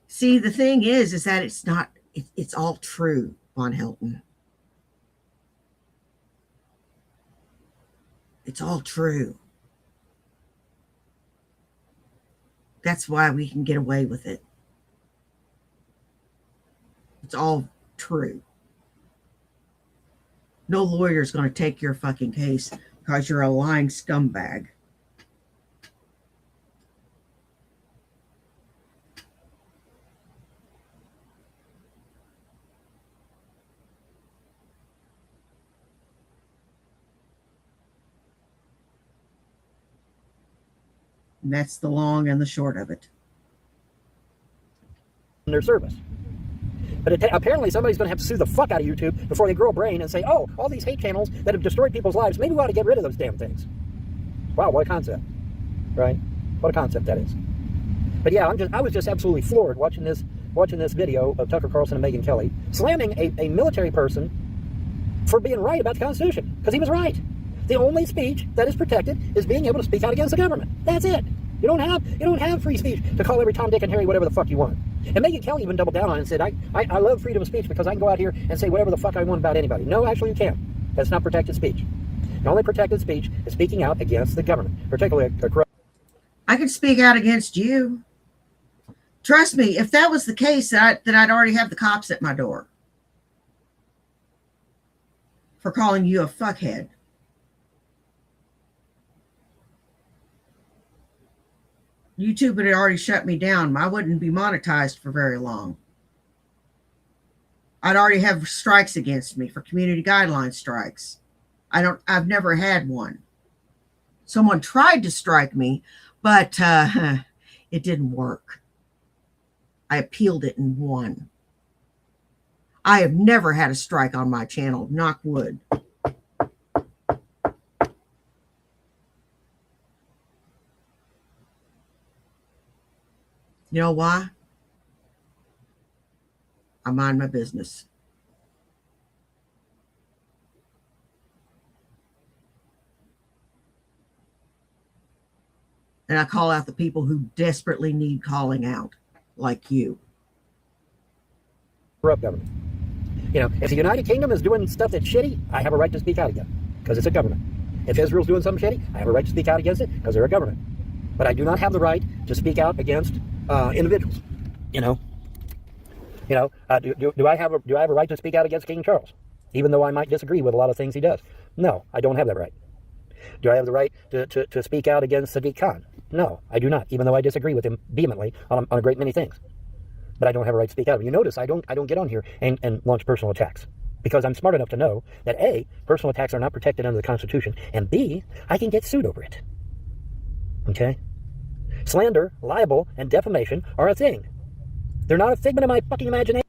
See, the thing is that it's not, it's all true, Vonhelton. It's all true. That's why we can get away with it. It's all true. No lawyer is going to take your fucking case because you're a lying scumbag. And that's the long and the short of it. In their service. But apparently somebody's going to have to sue the fuck out of YouTube before they grow a brain and say, oh, all these hate channels that have destroyed people's lives, maybe we ought to get rid of those damn things. Wow, what a concept. Right? What a concept that is. But yeah, I was just absolutely floored watching this video of Tucker Carlson and Megan Kelly slamming a military person for being right about the Constitution. Because he was right. The only speech that is protected is being able to speak out against the government. That's it. You don't have free speech to call every Tom, Dick, and Harry whatever the fuck you want. And Megan Kelly even doubled down on it and said, I love freedom of speech because I can go out here and say whatever the fuck I want about anybody. No, actually you can't. That's not protected speech. The only protected speech is speaking out against the government, particularly a corrupt. I can speak out against you. Trust me, if that was the case, then I'd already have the cops at my door for calling you a fuckhead. YouTube had already shut me down. I wouldn't be monetized for very long. I'd already have strikes against me for community guideline strikes. I've never had one. Someone tried to strike me, but it didn't work. I appealed it and won. I have never had a strike on my channel, knock wood. You know why? I mind my business. And I call out the people who desperately need calling out, like you. Corrupt government. You know, if the United Kingdom is doing stuff that's shitty, I have a right to speak out against it because it's a government. If Israel's doing something shitty, I have a right to speak out against it because they're a government. But I do not have the right to speak out against individuals. Do I have a right to speak out against King Charles, even though I might disagree with a lot of things he does? No, I don't have that right. Do I have the right to speak out against Sadiq Khan? No, I do not, even though I disagree with him vehemently on a great many things. But I don't have a right to speak out. You notice I don't get on here and launch personal attacks because I'm smart enough to know that A, personal attacks are not protected under the Constitution, and B, I can get sued over it. Okay? Slander, libel, and defamation are a thing. They're not a figment of my fucking imagination.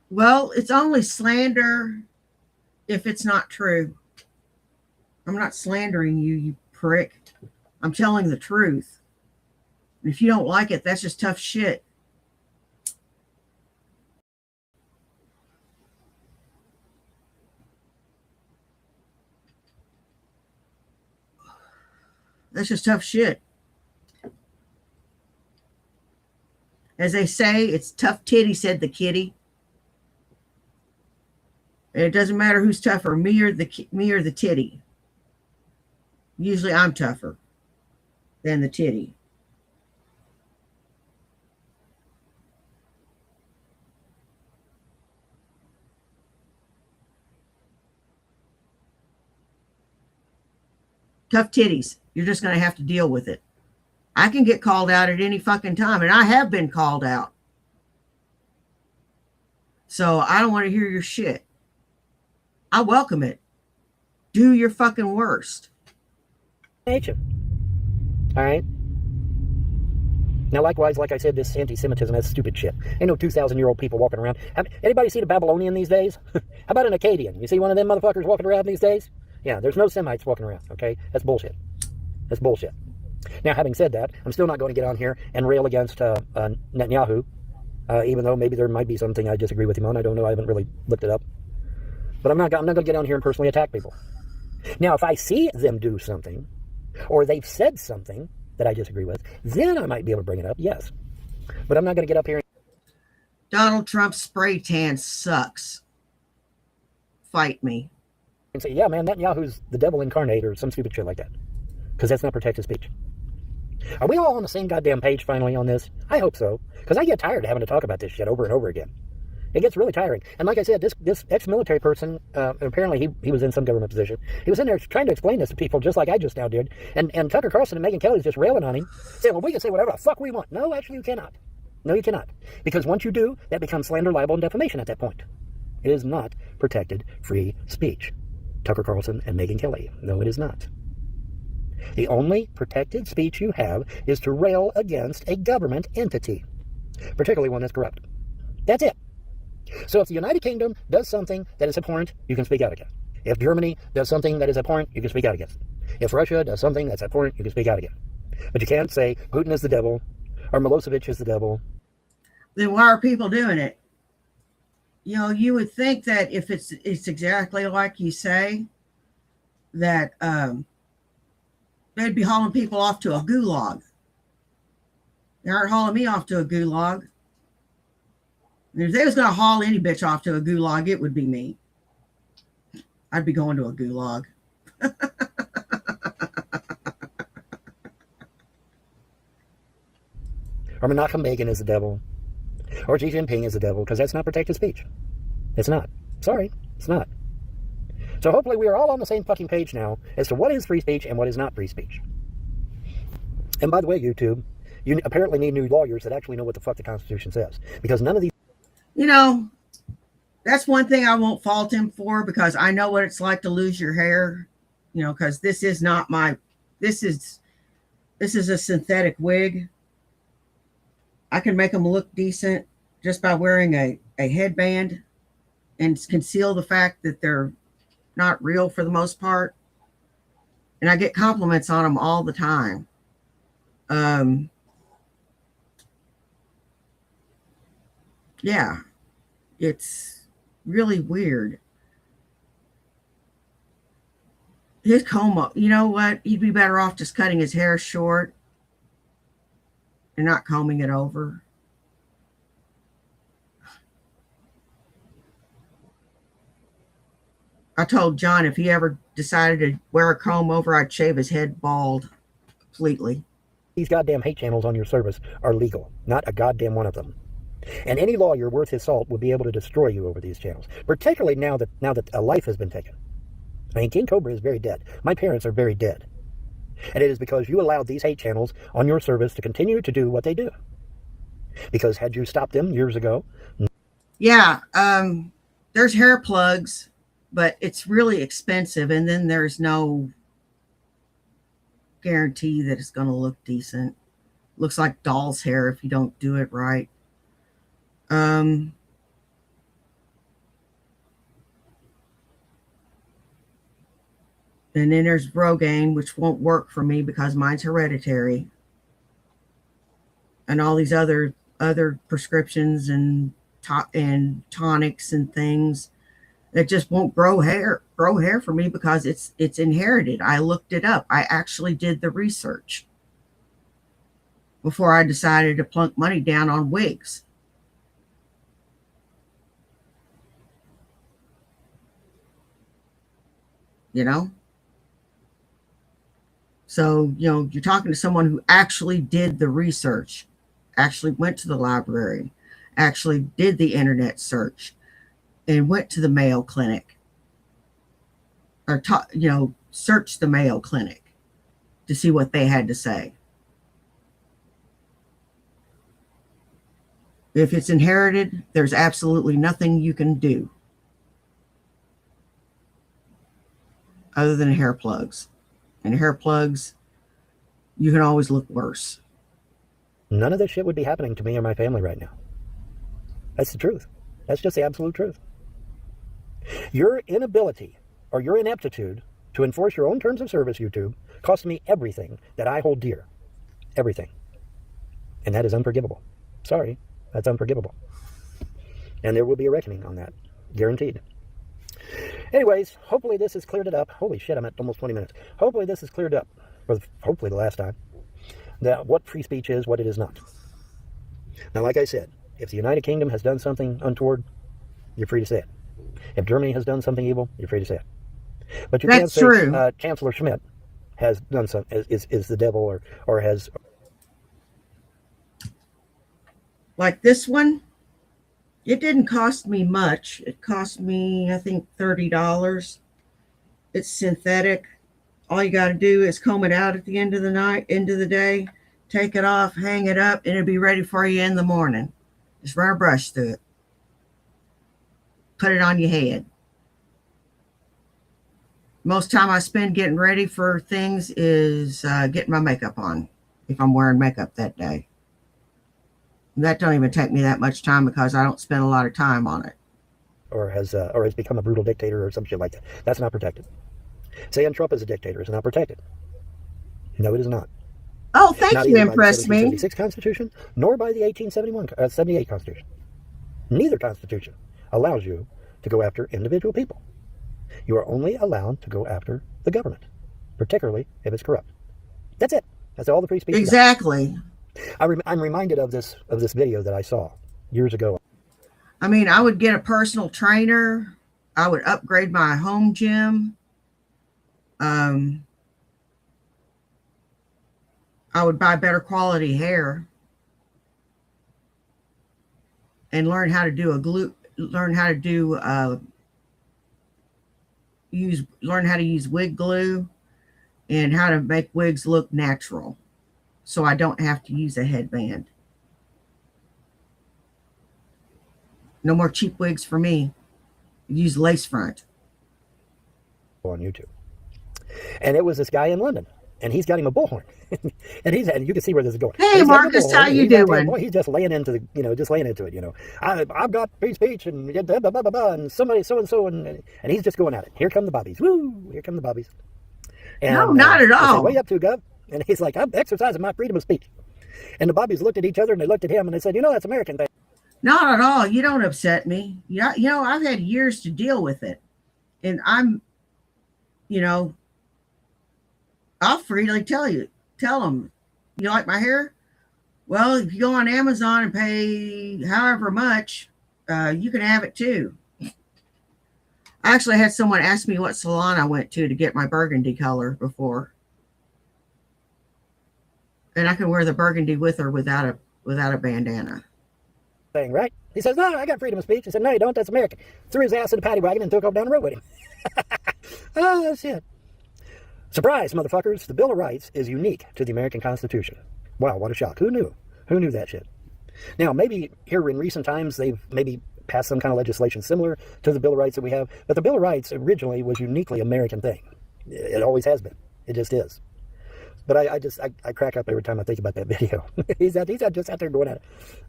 Well, it's only slander if it's not true. I'm not slandering you, you prick. I'm telling the truth. And if you don't like it, that's just tough shit. That's just tough shit. As they say, it's tough titty, said the kitty. And it doesn't matter who's tougher, me or the titty. Usually I'm tougher than the titty. Tough titties. You're just going to have to deal with it. I can get called out at any fucking time, and I have been called out. So I don't want to hear your shit. I welcome it. Do your fucking worst. All right? Now, likewise, like I said, this anti-Semitism, that's stupid shit. Ain't no 2,000-year-old people walking around. Anybody see the Babylonian these days? How about an Akkadian? You see one of them motherfuckers walking around these days? Yeah, there's no Semites walking around, okay? That's bullshit. That's bullshit. Now, having said that, I'm still not going to get on here and rail against Netanyahu, even though maybe there might be something I disagree with him on. I don't know. I haven't really looked it up. But I'm not going to get on here and personally attack people. Now, if I see them do something, or they've said something that I disagree with, then I might be able to bring it up, yes. But I'm not going to get up here. Donald Trump's spray tan sucks. Fight me. And say, yeah, man, Netanyahu's the devil incarnate or some stupid shit like that. Because that's not protected speech. Are we all on the same goddamn page finally on this? I hope so, because I get tired of having to talk about this shit over and over again. It gets really tiring. And like I said, this ex-military person, apparently he was in some government position. He was in there trying to explain this to people just like I just now did. And Tucker Carlson and Megyn Kelly's just railing on him, saying, well, we can say whatever the fuck we want. No, actually you cannot. No, you cannot. Because once you do, that becomes slander, libel, and defamation at that point. It is not protected free speech. Tucker Carlson and Megyn Kelly. No, it is not. The only protected speech you have is to rail against a government entity, particularly one that's corrupt. That's it. So if the United Kingdom does something that is abhorrent, you can speak out against. If Germany does something that is abhorrent, you can speak out against. If Russia does something that's abhorrent, you can speak out against. But you can't say Putin is the devil or Milosevic is the devil. Then why are people doing it? You know, you would think that if it's exactly like you say, that they'd be hauling people off to a gulag. They aren't hauling me off to a gulag. And if they was going to haul any bitch off to a gulag, it would be me. I'd be going to a gulag. Or Menachem Begin is the devil. Or Xi Jinping is the devil, because that's not protected speech. It's not. Sorry, it's not. So hopefully we are all on the same fucking page now as to what is free speech and what is not free speech. And by the way, YouTube, you apparently need new lawyers that actually know what the fuck the Constitution says. Because none of these... You know, that's one thing I won't fault him for, because I know what it's like to lose your hair, you know, because this is not my... This is a synthetic wig. I can make them look decent just by wearing a headband and conceal the fact that they're not real for the most part. And I get compliments on them all the time. Yeah, it's really weird. His comb, you know what? He'd be better off just cutting his hair short and not combing it over. I told John if he ever decided to wear a comb over, I'd shave his head bald completely. These goddamn hate channels on your service are legal. Not a goddamn one of them. And any lawyer worth his salt would be able to destroy you over these channels. Particularly now that a life has been taken. I mean, King Cobra is very dead. My parents are very dead. And it is because you allowed these hate channels on your service to continue to do what they do. Because had you stopped them years ago... Yeah, there's hair plugs, but it's really expensive. And then there's no guarantee that it's going to look decent. Looks like doll's hair if you don't do it right. And then there's Rogaine, which won't work for me because mine's hereditary. And all these other prescriptions and tonics and things that just won't grow hair for me because it's inherited. I looked it up. I actually did the research before I decided to plunk money down on wigs. You know? So, you know, you're talking to someone who actually did the research, actually went to the library, actually did the internet search, and went to the Mayo Clinic, or searched the Mayo Clinic to see what they had to say. If it's inherited, there's absolutely nothing you can do other than hair plugs. And hair plugs, you can always look worse. None of this shit would be happening to me or my family right now. That's the truth. That's just the absolute truth. Your inability or your ineptitude to enforce your own terms of service, YouTube, cost me everything that I hold dear. Everything. And that is unforgivable. Sorry, that's unforgivable. And there will be a reckoning on that. Guaranteed. Anyways, hopefully this has cleared it up. Holy shit, I'm at almost 20 minutes. Hopefully this has cleared up, for hopefully the last time, that what free speech is, what it is not. Now, like I said, if the United Kingdom has done something untoward, you're free to say it. If Germany has done something evil, you're free to say it. But you can't say Chancellor Schmidt has done something, is the devil or has Like this one, it didn't cost me much. It cost me, I think, $30. It's synthetic. All you got to do is comb it out at the end of the night, end of the day, take it off, hang it up, and it'll be ready for you in the morning. Just run a brush through it. Put it on your head. Most time I spend getting ready for things is getting my makeup on, if I'm wearing makeup that day. That don't even take me that much time because I don't spend a lot of time on it. Or has become a brutal dictator or some shit like that. That's not protected. Saying Trump is a dictator is not protected. No, it is not. Oh, thank not you, either impressed by the me. 1776 Constitution, nor by the 78 Constitution. Neither Constitution allows you to go after individual people. You are only allowed to go after the government, particularly if it's corrupt. That's it. That's all the free speech. Exactly. I'm reminded of this video that I saw years ago. I mean, I would get a personal trainer. I would upgrade my home gym. I would buy better quality hair and learn how to do learn how to use wig glue and how to make wigs look natural, so I don't have to use a headband. No more cheap wigs for me. Use lace front. On YouTube. And it was this guy in London, and he's got him a bullhorn. and you can see where this is going. Hey Marcus, how you doing? He's just laying into it, I've got free speech and blah, blah, blah, blah, blah, and somebody so and so, and he's just going at it. Here come the bobbies. Woo! Here come the bobbies. And, no, not at all. What are you up to, Gov? And he's like, I'm exercising my freedom of speech. And the bobbies looked at each other and they looked at him and they said, that's American thing. Not at all. You don't upset me. I've had years to deal with it. And I'm, I'll freely tell them, you like my hair? Well, if you go on Amazon and pay however much, you can have it too. I actually had someone ask me what salon I went to get my burgundy color before. And I can wear the burgundy with or without a bandana. Thing, right? He says, no, I got freedom of speech. He said, no, you don't. That's American. Threw his ass in a paddy wagon and took off down the road with him. Oh, shit. Surprise, motherfuckers. The Bill of Rights is unique to the American Constitution. Wow, what a shock. Who knew? Who knew that shit? Now, maybe here in recent times, they've maybe passed some kind of legislation similar to the Bill of Rights that we have. But the Bill of Rights originally was uniquely American thing. It always has been. It just is. But I crack up every time I think about that video. he's just out there going at it.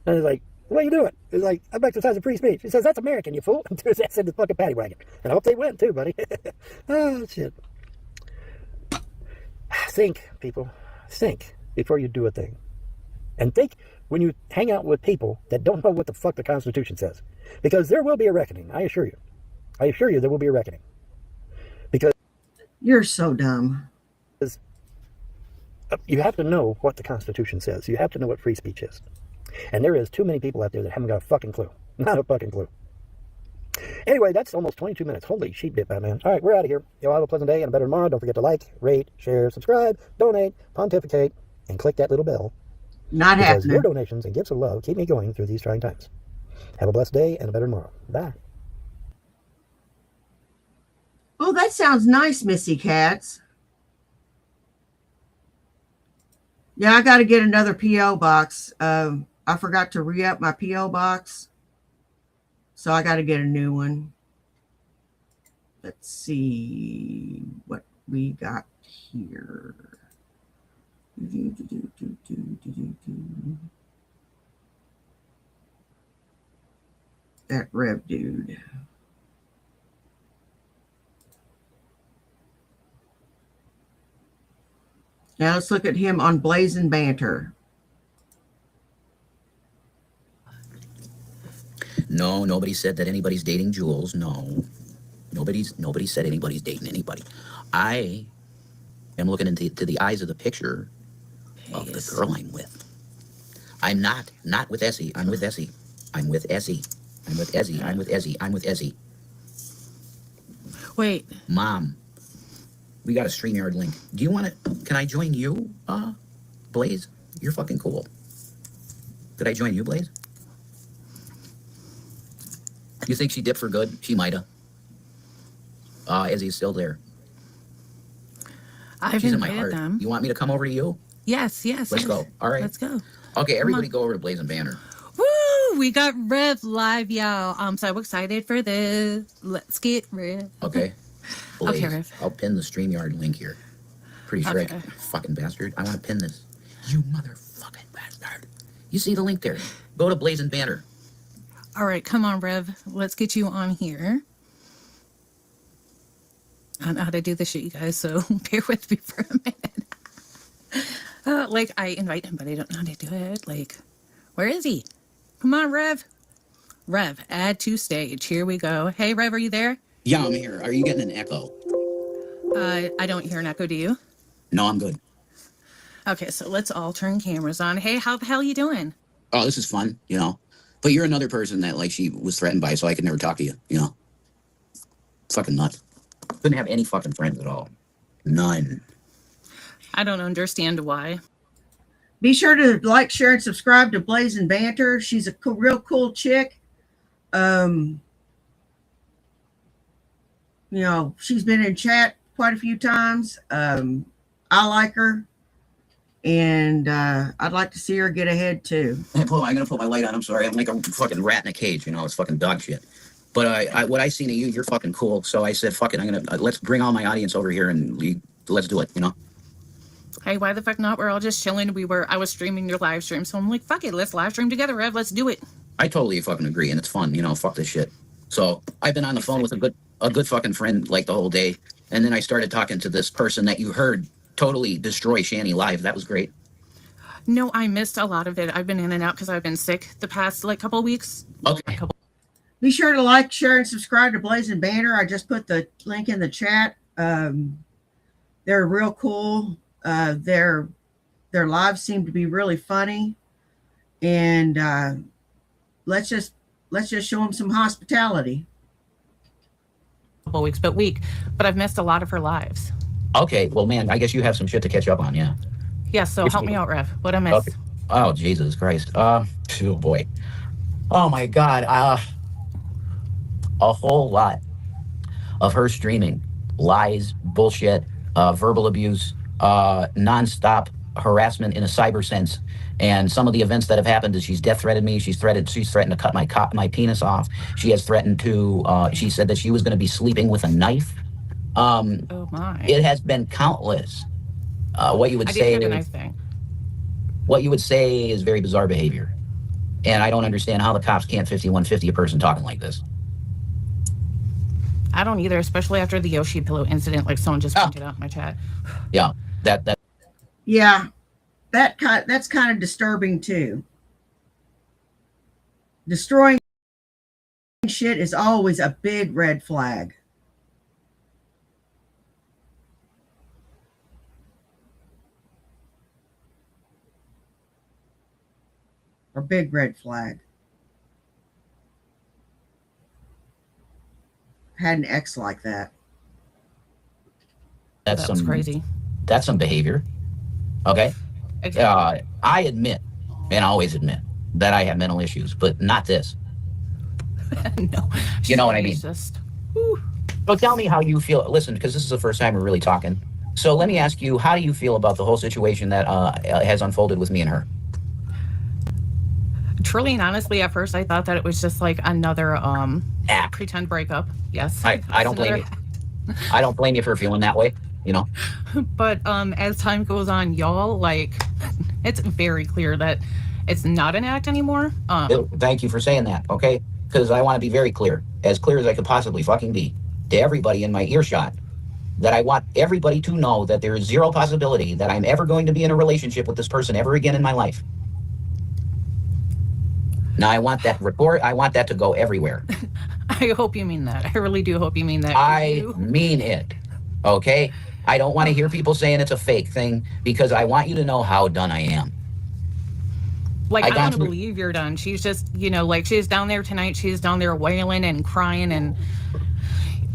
And he's like, what are you doing? He's like, I'm exercising free speech. He says, that's American, you fool. And threw his ass in the fucking paddy wagon. And I hope they win too, buddy. Oh, shit. Think, people. Think before you do a thing. And think when you hang out with people that don't know what the fuck the Constitution says. Because there will be a reckoning, I assure you. I assure you there will be a reckoning. Because you're so dumb. You have to know what the Constitution says. You have to know what free speech is. And there is too many people out there that haven't got a fucking clue. Not a fucking clue. Anyway, that's almost 22 minutes. Holy sheep dip, man. All right, we're out of here. Y'all have a pleasant day and a better tomorrow. Don't forget to like, rate, share, subscribe, donate, pontificate, and click that little bell. Not happening. Because your donations and gifts of love keep me going through these trying times. Have a blessed day and a better tomorrow. Bye. Oh, that sounds nice, Missy Cats. Yeah, I got to get another P.O. box. I forgot to re-up my P.O. box. So I got to get a new one. Let's see what we got here. That Rev dude. Now let's look at him on Blazing Banter. No, nobody said that anybody's dating Jules. No. Nobody said anybody's dating anybody. I am looking into the eyes of the picture of the girl I'm with. I'm not with Essie. I'm with Essie. I'm with Essie. I'm with Essie. I'm with Essie. I'm with Essie. Wait. Mom, we got a StreamYard link. Do you want to, can I join you, Blaze? You're fucking cool. Could I join you, Blaze? You think she dipped for good? She might have. Is he still there? I've She's in my invited heart. them. You want me to come over to you? Yes, yes. Let's yes. go. All right. Let's go. Okay, everybody go over to Blazing Banner. Woo! We got Rev live, y'all. I'm so excited for this. Let's get Rev. Okay. Blaze. Okay, Rev. I'll pin the StreamYard link here. Pretty sure Okay. fucking bastard. I want to pin this. You motherfucking bastard. You see the link there? Go to Blazing Banner. All right, come on, Rev. Let's get you on here. I don't know how to do this shit, you guys, so bear with me for a minute. Like, I invite him, but I don't know how to do it. Like, where is he? Come on, Rev. Rev, add to stage. Here we go. Hey, Rev, are you there? Yeah, I'm here. Are you getting an echo? I don't hear an echo, do you? No, I'm good. Okay, so let's all turn cameras on. Hey, how the hell you doing? Oh, this is fun, you know. But you're another person that, like, she was threatened by, so I could never talk to you, you know. Fucking nuts. Couldn't have any fucking friends at all. None. I don't understand why. Be sure to like, share, and subscribe to Blazing Banter. She's a real cool chick. You know, she's been in chat quite a few times. I like her, and I'd like to see her get ahead too. I'm gonna put my light on. I'm sorry. I'm like a fucking rat in a cage. You know, it's fucking dog shit. But what I seen of you, you're fucking cool. So I said, fuck it. I'm gonna let's bring all my audience over here and let's do it. You know. Hey, why the fuck not? We're all just chilling. I was streaming your live stream, so I'm like, fuck it, let's live stream together, Rev. Let's do it. I totally fucking agree, and it's fun. You know, fuck this shit. So I've been on the phone with a good fucking friend like the whole day, and then I started talking to this person that you heard totally destroy Shanny live. That was great. No, I missed a lot of it. I've been in and out because I've been sick the past like couple of weeks. Okay. Be sure to like, share, and subscribe to Blazing Banner. I just put the link in the chat. They're real cool. Their lives seem to be really funny, and let's just show them some hospitality. Couple weeks, but I've missed a lot of her lives. Okay, well, man, I guess you have some shit to catch up on, yeah. Yeah, so help me out, Rev. What I miss? Okay. Oh, Jesus Christ. Oh, boy. Oh, my God. A whole lot of her streaming. Lies, bullshit, verbal abuse, nonstop harassment in a cyber sense. And some of the events that have happened is she's death threatened me. She's threatened to cut my penis off. She has threatened to, she said that she was going to be sleeping with a knife. Oh, my. It has been countless. What you would say, I did hear the knife thing. What you would say is very bizarre behavior. And I don't understand how the cops can't 5150 a person talking like this. I don't either, especially after the Yoshi pillow incident, like someone just pointed out in my chat. Yeah, Yeah, that's kind of disturbing too. Destroying shit is always a big red flag. A big red flag. Had an ex like that. That's crazy. That's some behavior. Okay. Exactly. I admit, and I always admit, that I have mental issues, but not this. No. You know what I mean? Just, so tell me how you feel. Listen, because this is the first time we're really talking. So let me ask you, how do you feel about the whole situation that has unfolded with me and her? Truly and honestly, at first I thought that it was just like another pretend breakup. Yes. I don't blame you. I don't blame you for feeling that way, you know. But as time goes on, y'all, like, it's very clear that it's not an act anymore. Thank you for saying that, okay? Because I want to be very clear as I could possibly fucking be, to everybody in my earshot, that I want everybody to know that there is zero possibility that I'm ever going to be in a relationship with this person ever again in my life. Now, I want that report. I want that to go everywhere. I hope you mean that. I really do hope you mean that. I mean it, okay? I don't want to hear people saying it's a fake thing, because I want you to know how done I am. Like, I want to believe you're done. She's just, you know, like, she's down there tonight. She's down there wailing and crying and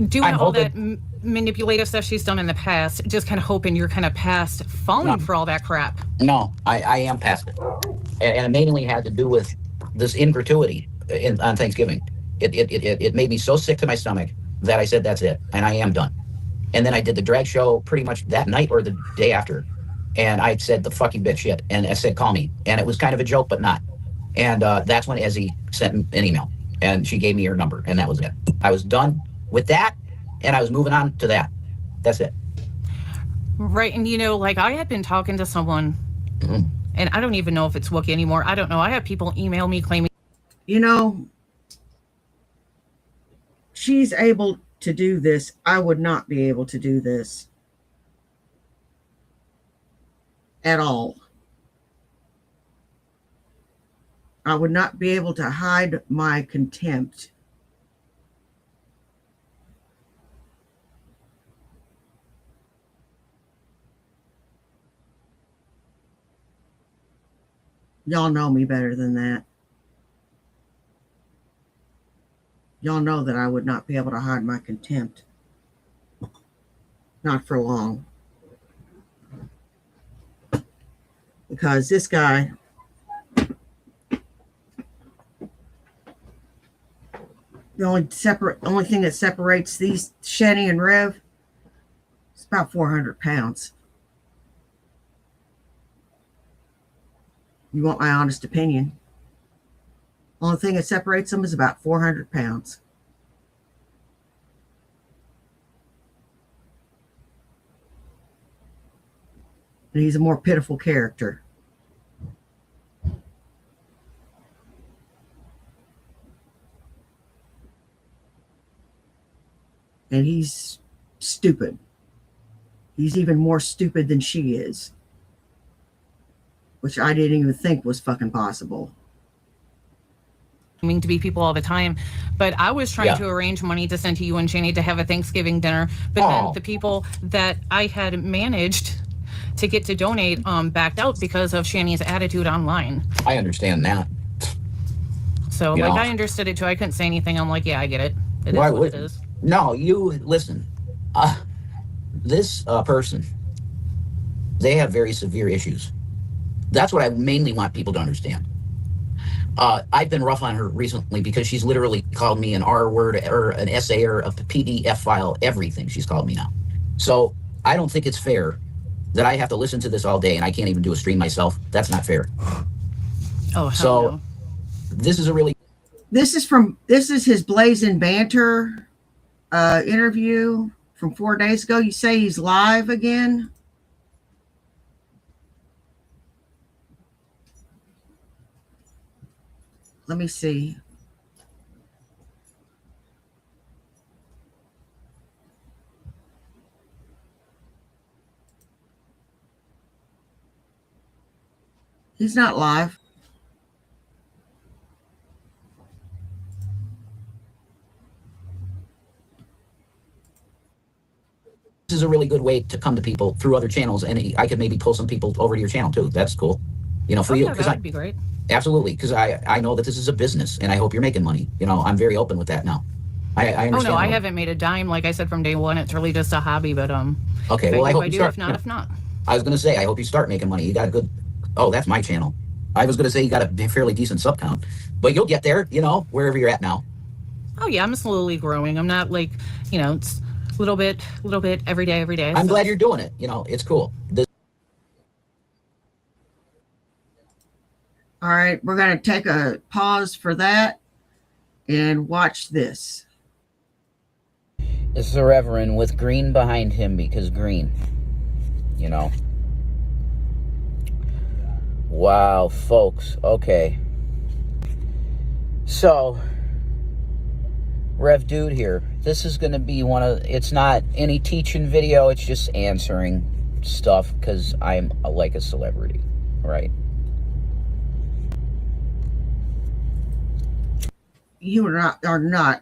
doing all that manipulative stuff she's done in the past, just kind of hoping you're kind of past falling for all that crap. No, I am past it. And it mainly had to do with this ingratuity on Thanksgiving. It made me so sick to my stomach that I said, that's it. And I am done. And then I did the drag show pretty much that night or the day after. And I said the fucking bitch shit. And I said, call me. And it was kind of a joke, but not. And that's when Ezzy sent an email. And she gave me her number. And that was it. I was done with that. And I was moving on to that. That's it. Right. And, you know, like I had been talking to someone, and I don't even know if it's Wookie anymore. I don't know. I have people email me claiming. You know, she's able to do this. I would not be able to do this at all. I would not be able to hide my contempt. Y'all know me better than that. Y'all know that I would not be able to hide my contempt. Not for long. Because this guy, the only thing that separates these Shanny and Rev is about 400 pounds. You want my honest opinion? Only thing that separates them is about 400 pounds. And he's a more pitiful character. And he's stupid. He's even more stupid than she is. Which I didn't even think was fucking possible. To be people all the time, but I was trying to arrange money to send to you and Shanny to have a Thanksgiving dinner, but then the people that I had managed to get to donate backed out because of Shanny's attitude online. I understand that. So You like know. I understood it too. I couldn't say anything. I'm like, yeah, I get it. It is what it is. No, you listen. This person, they have very severe issues. That's what I mainly want people to understand. I've been rough on her recently because she's literally called me an R word or an essay or a PDF file, everything she's called me now. So I don't think it's fair that I have to listen to this all day and I can't even do a stream myself. That's not fair. Oh, hell so no. This is his Blazing Banter interview from 4 days ago. You say he's live again? Let me see. He's not live. This is a really good way to come to people through other channels, and I could maybe pull some people over to your channel too. That's cool. You know, for you, because that'd be great. Absolutely, because I know that this is a business, and I hope you're making money. You know, I'm very open with that now. I understand. Oh no, I haven't made a dime. Like I said from day one, it's really just a hobby. But okay, well, I hope I you do. start. If not. I was gonna say, I hope you start making money. You got a good. Oh, that's my channel. I was gonna say you got a fairly decent sub count, but you'll get there. You know, wherever you're at now. Oh yeah, I'm slowly growing. I'm not like, you know, it's a little bit every day. I'm glad you're doing it. You know, it's cool. All right, we're going to take a pause for that and watch this. This is the Reverend with green behind him because green, you know. Wow, folks. Okay. So, Rev Dude here. This is going to be it's not any teaching video. It's just answering stuff because I'm like a celebrity, right? You are not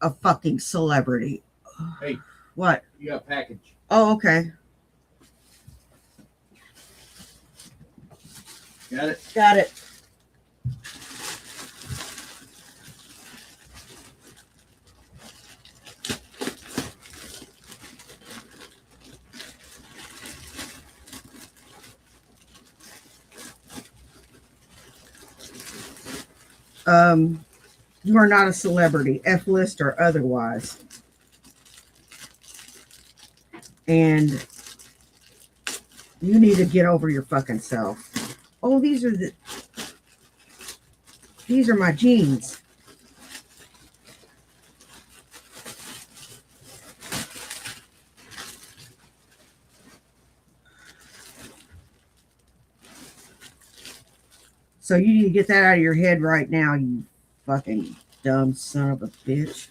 a fucking celebrity. Hey. What? You got a package. Oh, okay. Got it? Got it. You are not a celebrity, F-list or otherwise. And you need to get over your fucking self. Oh, these are my jeans. So you need to get that out of your head right now, you fucking dumb son of a bitch.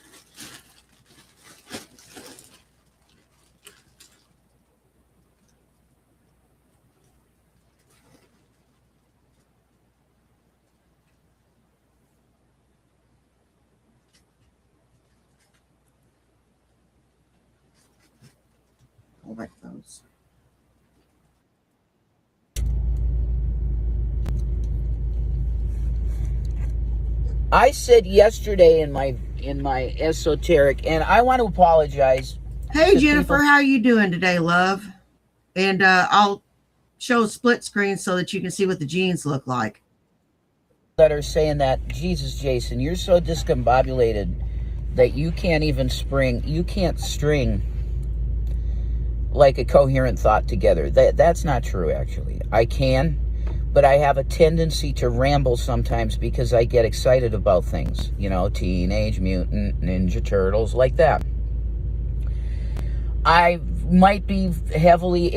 I like those. I said yesterday in my esoteric, and I want to apologize. Hey Jennifer, how you doing today, love? And I'll show split screen so that you can see what the jeans look like. That are saying that, Jesus, Jason, you're so discombobulated that you can't even string like a coherent thought together. That's not true, actually. I can, but I have a tendency to ramble sometimes because I get excited about things, you know, Teenage Mutant Ninja Turtles, like that. I might be heavily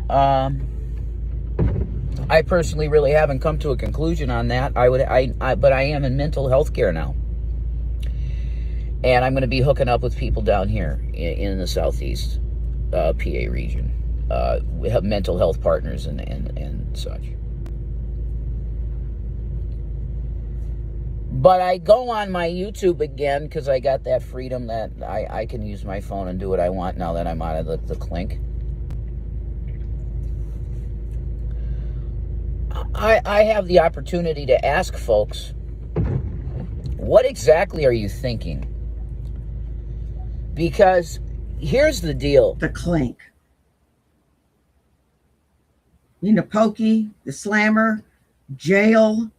ADD. I personally really haven't come to a conclusion on that. But I am in mental health care now. And I'm going to be hooking up with people down here in the Southeast PA region. We have mental health partners and such. But I go on my YouTube again because I got that freedom that I can use my phone and do what I want now that I'm out of the clink. I have the opportunity to ask folks, what exactly are you thinking? Because here's the deal. The clink. You know, Pokey, the Slammer, Jail.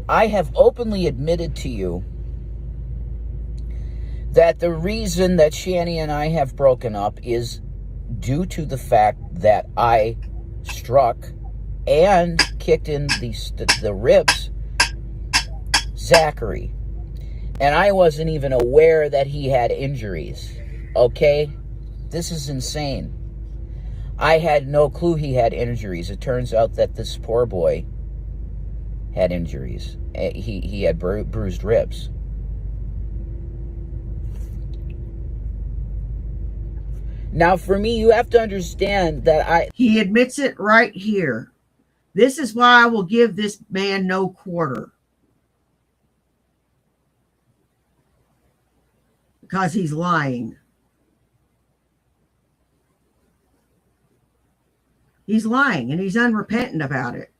I have openly admitted to you that the reason that Shanny and I have broken up is due to the fact that I struck and kicked in the ribs Zachary. And I wasn't even aware that he had injuries. Okay? This is insane. I had no clue he had injuries. It turns out that this poor boy had injuries. He had bruised ribs. Now, for me, you have to understand that He admits it right here. This is why I will give this man no quarter. Because he's lying. He's lying, and he's unrepentant about it.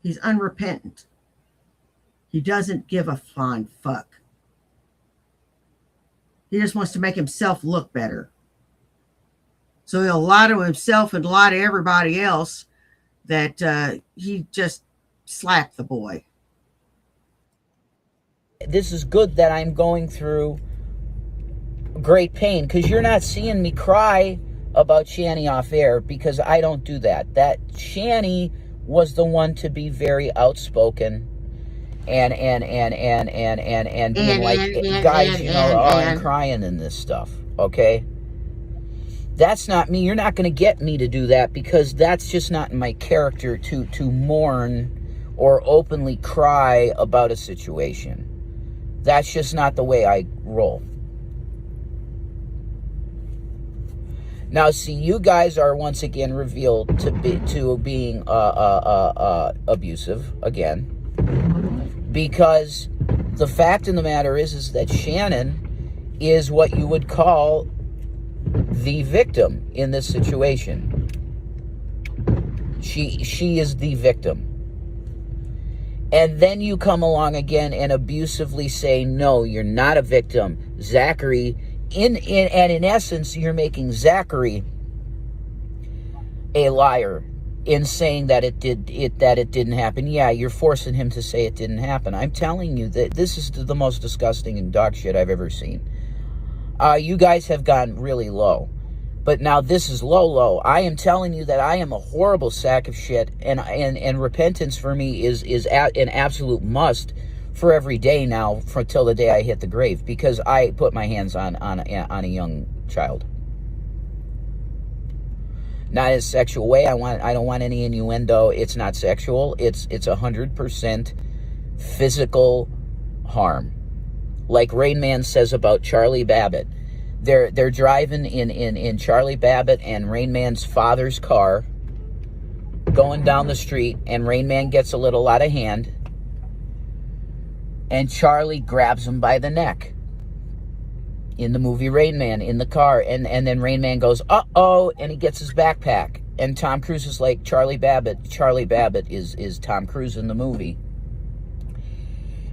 He's unrepentant. He doesn't give a flying fuck. He just wants to make himself look better. So he'll lie to himself and lie to everybody else that he just slapped the boy. This is good that I'm going through great pain, because you're not seeing me cry about Shanny off air, because I don't do that. That Shanny was the one to be very outspoken and being like, guys, you know, I'm crying in this stuff, okay? That's not me. You're not going to get me to do that, because that's just not in my character to mourn or openly cry about a situation. That's just not the way I roll. Now, see, you guys are once again revealed to being abusive again, because the fact of the matter is that Shannon is what you would call the victim in this situation. She is the victim. And then you come along again and abusively say, no, you're not a victim. Zachary in essence, you're making Zachary a liar in saying that it didn't happen. Yeah, you're forcing him to say it didn't happen. I'm telling you that this is the most disgusting and dog shit I've ever seen. You guys have gone really low, but now this is low. I am telling you that I am a horrible sack of shit, and repentance for me is an absolute must for every day now, for till the day I hit the grave, because I put my hands on a young child. Not in a sexual way. I don't want any innuendo. It's not sexual. It's 100% physical harm. Like Rain Man says about Charlie Babbitt. They're driving in Charlie Babbitt and Rain Man's father's car, going down the street, and Rain Man gets a little out of hand, and Charlie grabs him by the neck. In the movie Rain Man, in the car, and then Rain Man goes, uh-oh, and he gets his backpack. And Tom Cruise is like, Charlie Babbitt. Charlie Babbitt is Tom Cruise in the movie.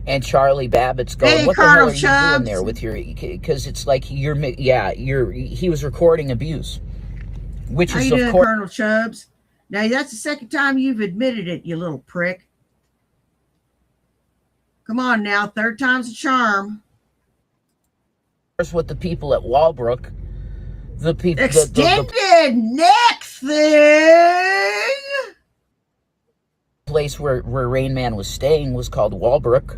And Charlie Babbitt's going, what the hell are you doing there with your, because it's like he was recording abuse. Which How is, you of doing, course, Colonel Chubbs? Now, that's the second time you've admitted it, you little prick. Come on now, third time's a charm. with the people at Walbrook, the people, Extended neck thing. place where Rain Man was staying was called Walbrook.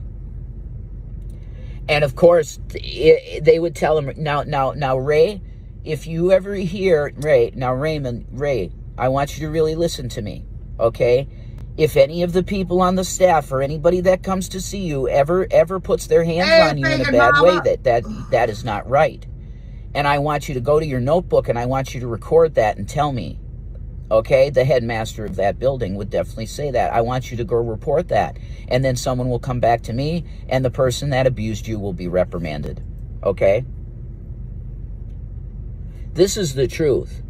And of course, they would tell him, now, Ray, if you ever hear, Ray, I want you to really listen to me, okay? If any of the people on the staff or anybody that comes to see you ever puts their hands on you in a bad way, that is not right. And I want you to go to your notebook and I want you to record that and tell me, okay? The headmaster of that building would definitely say that. I want you to go report that. And then someone will come back to me and the person that abused you will be reprimanded, okay? This is the truth.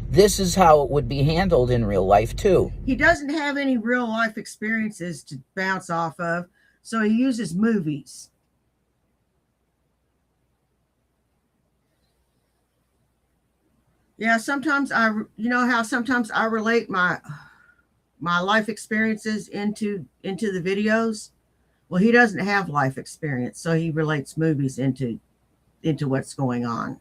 This is how it would be handled in real life, too. He doesn't have any real life experiences to bounce off of, so he uses movies. Yeah, sometimes sometimes I relate my life experiences into the videos. Well, he doesn't have life experience, so he relates movies into what's going on.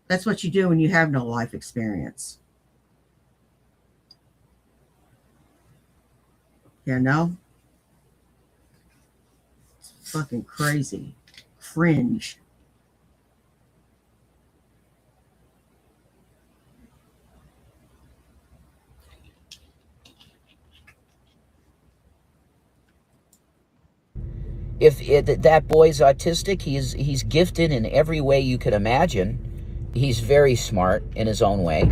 That's what you do when you have no life experience. Yeah, no? It's fucking crazy. Cringe. If that boy's autistic, he's gifted in every way you could imagine. He's very smart in his own way,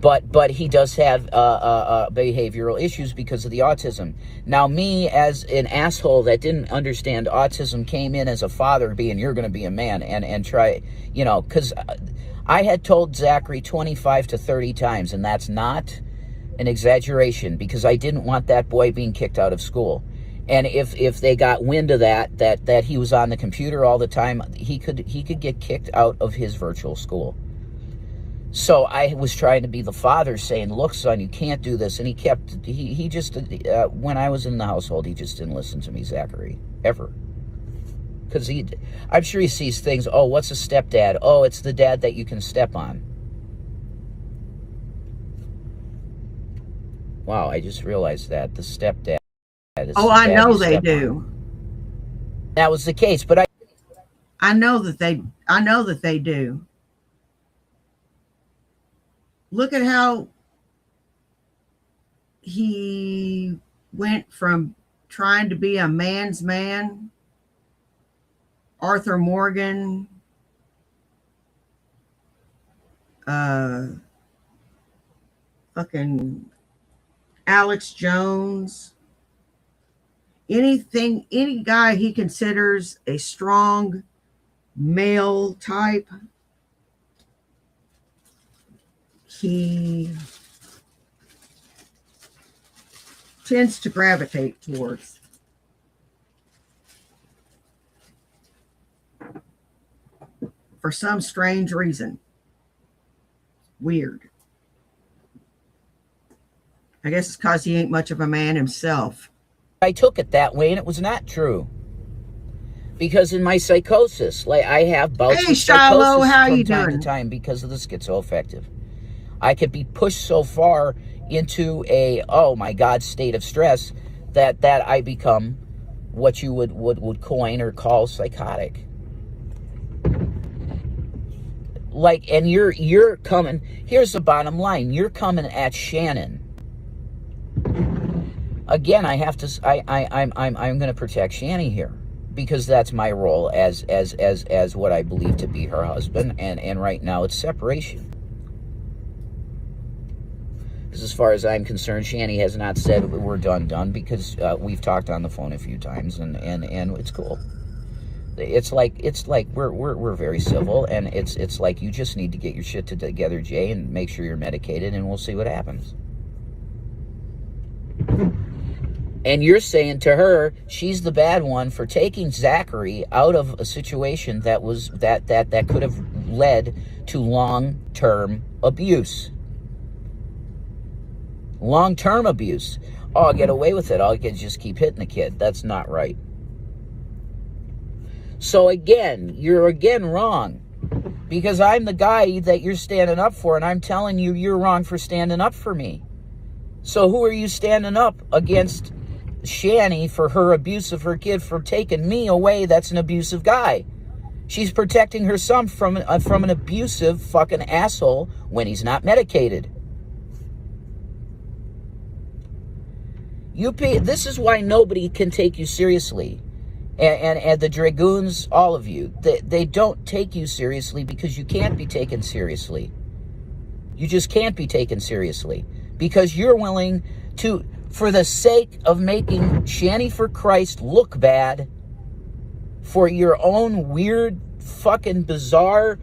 but he does have behavioral issues because of the autism. Now, me as an asshole that didn't understand autism came in as a father, being you're going to be a man and try, because I had told Zachary 25 to 30 times, and that's not an exaggeration, because I didn't want that boy being kicked out of school. And if they got wind of that he was on the computer all the time, he could get kicked out of his virtual school. So I was trying to be the father, saying, "Look, son, you can't do this." And he just when I was in the household, he just didn't listen to me, Zachary, ever. Because I'm sure he sees things. Oh, what's a stepdad? Oh, it's the dad that you can step on. Wow, I just realized that the stepdad. Oh, I know they do. That was the case, but I know that they do. Look at how he went from trying to be a man's man, Arthur Morgan, fucking Alex Jones. Any guy he considers a strong male type, he tends to gravitate towards. for some strange reason. Weird. I guess it's because he ain't much of a man himself. I took it that way, and it was not true. Because in my psychosis, like I have bouts Hey, of Shiloh, psychosis how from you time doing? to time because of the schizoaffective. I could be pushed so far into a, oh my God, state of stress that I become what you would coin or call psychotic. Like, and you're coming, here's the bottom line, you're coming at Shannon. Again, I have to, I'm going to protect Shanny here because that's my role as what I believe to be her husband, and right now it's separation. Because as far as I'm concerned, Shanny has not said we're done because we've talked on the phone a few times, and it's cool. It's like we're very civil, and it's like you just need to get your shit together, Jay, and make sure you're medicated, and we'll see what happens. And you're saying to her, she's the bad one for taking Zachary out of a situation that was that could have led to long-term abuse. Long-term abuse. Oh, I'll get away with it. I'll just keep hitting the kid. That's not right. So again, you're again wrong. Because I'm the guy that you're standing up for, and I'm telling you you're wrong for standing up for me. So who are you standing up against Shanny for her abuse of her kid, for taking me away? That's an abusive guy. She's protecting her son from an abusive fucking asshole when he's not medicated. This is why nobody can take you seriously. And the Dragoons, all of you, they don't take you seriously because you can't be taken seriously. You just can't be taken seriously because you're willing to, for the sake of making Shanny for Christ look bad, for your own weird, fucking bizarre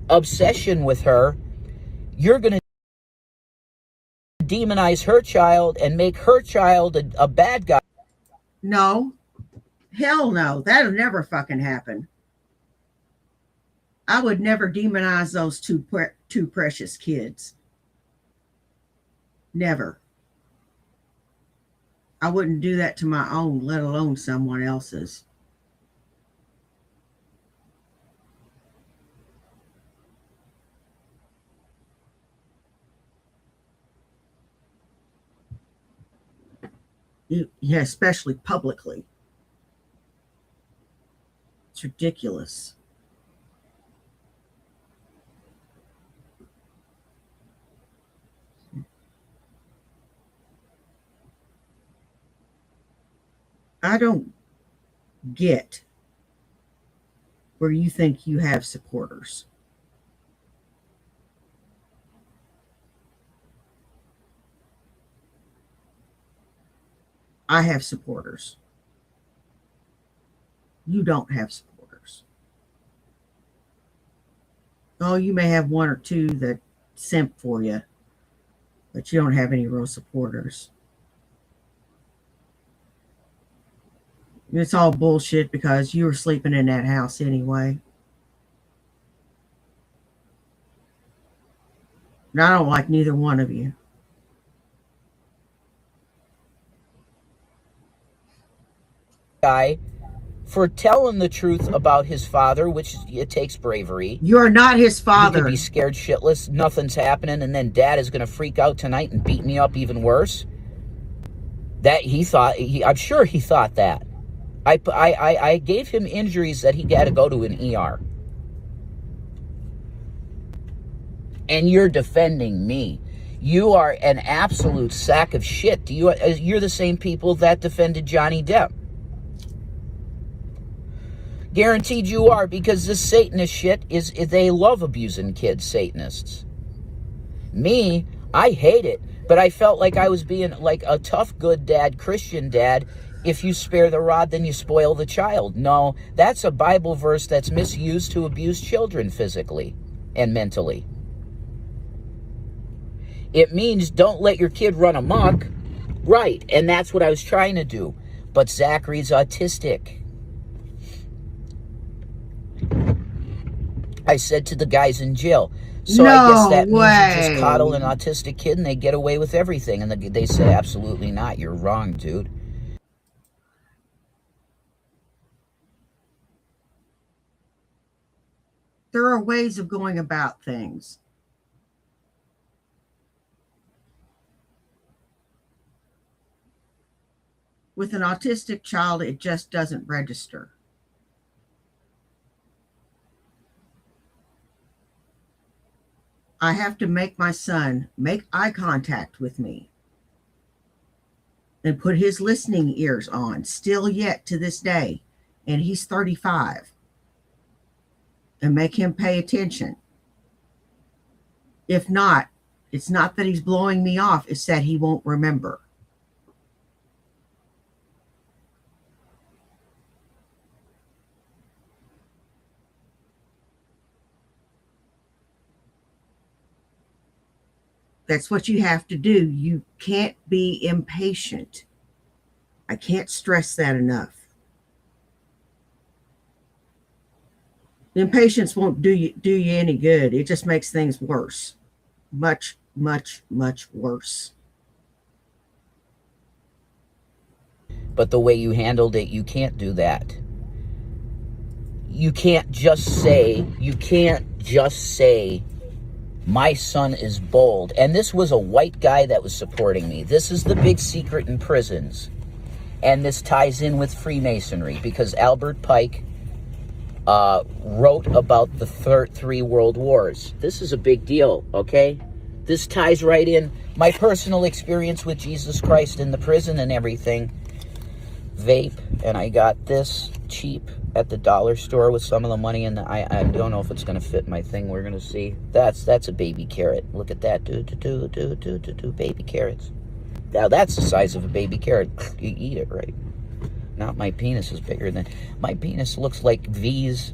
obsession with her, you're going to demonize her child and make her child a bad guy. No. Hell no. That'll never fucking happen. I would never demonize those two precious kids. Never. I wouldn't do that to my own, let alone someone else's. Yeah, especially publicly. It's ridiculous. I don't get where you think you have supporters. I have supporters. You don't have supporters. Oh, you may have one or two that simp for you, but you don't have any real supporters. It's all bullshit because you were sleeping in that house anyway. And I don't like neither one of you. Guy for telling the truth about his father, which it takes bravery. You're not his father. He could be scared shitless, nothing's happening, and then Dad is going to freak out tonight and beat me up even worse. That he thought, I'm sure he thought that. I gave him injuries that he had to go to an ER. And you're defending me. You are an absolute sack of shit. You're the same people that defended Johnny Depp. Guaranteed you are, because this Satanist shit they love abusing kids, Satanists. Me, I hate it, but I felt like I was being like a tough, good dad, Christian dad. If you spare the rod, then you spoil the child. No, that's a Bible verse that's misused to abuse children physically and mentally. It means don't let your kid run amok. Right, and that's what I was trying to do. But Zachary's autistic. I said to the guys in jail. So I guess that No means you just coddle way. an autistic kid and they get away with everything. And they say, absolutely not. You're wrong, dude. There are ways of going about things. With an autistic child, it just doesn't register. I have to make my son make eye contact with me and put his listening ears on, still yet to this day. And he's 35. And make him pay attention. If not, it's not that he's blowing me off, it's that he won't remember. That's what you have to do. You can't be impatient. I can't stress that enough. Impatience won't do you any good. It just makes things worse. Much, much, much worse. But the way you handled it, you can't do that. You can't just say, my son is bold. And this was a white guy that was supporting me. This is the big secret in prisons. And this ties in with Freemasonry because Albert Pike wrote about the three world wars. This is a big deal, okay? This ties right in. My personal experience with Jesus Christ in the prison and everything. Vape, and I got this cheap at the dollar store with some of the money in the, I don't know if it's going to fit my thing. We're going to see. That's a baby carrot. Look at that. Baby carrots. Now that's the size of a baby carrot. You eat it, right? Not my penis is bigger than, my penis looks like V's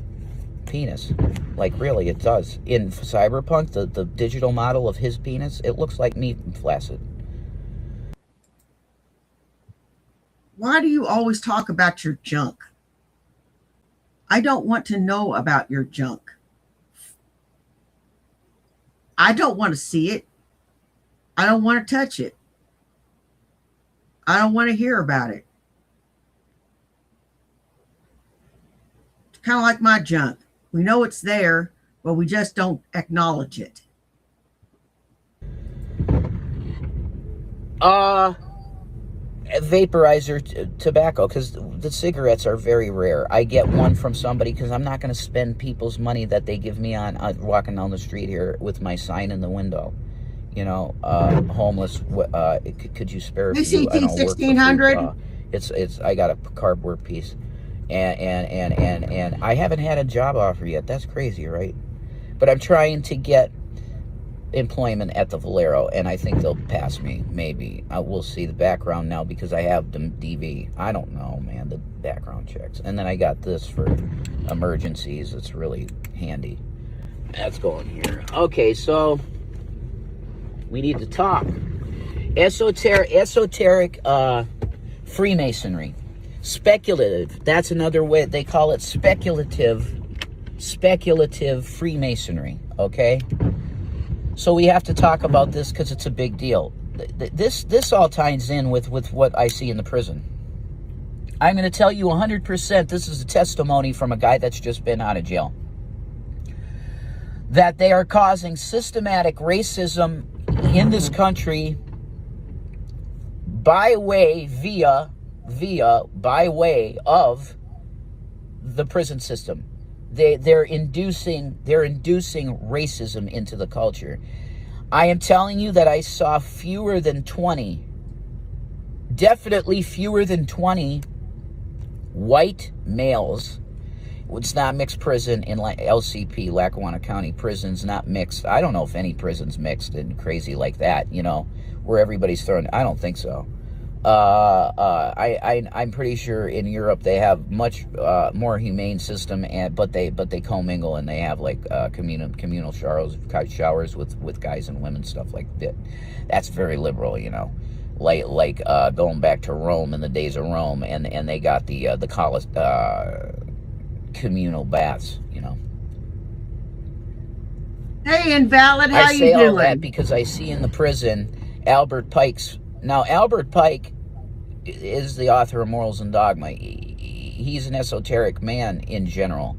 penis. Like really, it does. In Cyberpunk, the digital model of his penis, it looks like me flaccid. Why do you always talk about your junk? I don't want to know about your junk. I don't want to see it. I don't want to touch it. I don't want to hear about it. It's kind of like my junk. We know it's there, but we just don't acknowledge it. Vaporizer tobacco, because the cigarettes are very rare. I get one from somebody because I'm not going to spend people's money that they give me on walking down the street here with my sign in the window. You know, homeless. Could you spare a few? I don't work for 1600. It's. I got a cardboard piece, and I haven't had a job offer yet. That's crazy, right? But I'm trying to get employment at the Valero, and I think they'll pass me. Maybe we'll see the background now because I have the DV. I don't know, man, the background checks. And then I got this for emergencies. It's really handy. That's going here. Okay, so we need to talk esoteric Freemasonry, speculative. That's another way they call it, speculative Freemasonry. Okay. So we have to talk about this because it's a big deal. This all ties in with what I see in the prison. I'm going to tell you 100%, this is a testimony from a guy that's just been out of jail, that they are causing systematic racism in this country by way of the prison system. They're inducing racism into the culture. I am telling you that I saw fewer than 20, definitely fewer than 20 white males. It's not mixed prison in LCP, Lackawanna County prisons, not mixed. I don't know if any prison's mixed and crazy like that, you know, where everybody's thrown. I don't think so. I'm pretty sure in Europe they have much more humane system, but they commingle and they have like communal showers with guys and women, stuff like that. That's very liberal, you know, like going back to Rome in the days of Rome, and they got the communal baths, you know. Hey, Invalid, I how say you all that doing? because I see in the prison Albert Pike's. Now, Albert Pike is the author of Morals and Dogma. He's an esoteric man in general,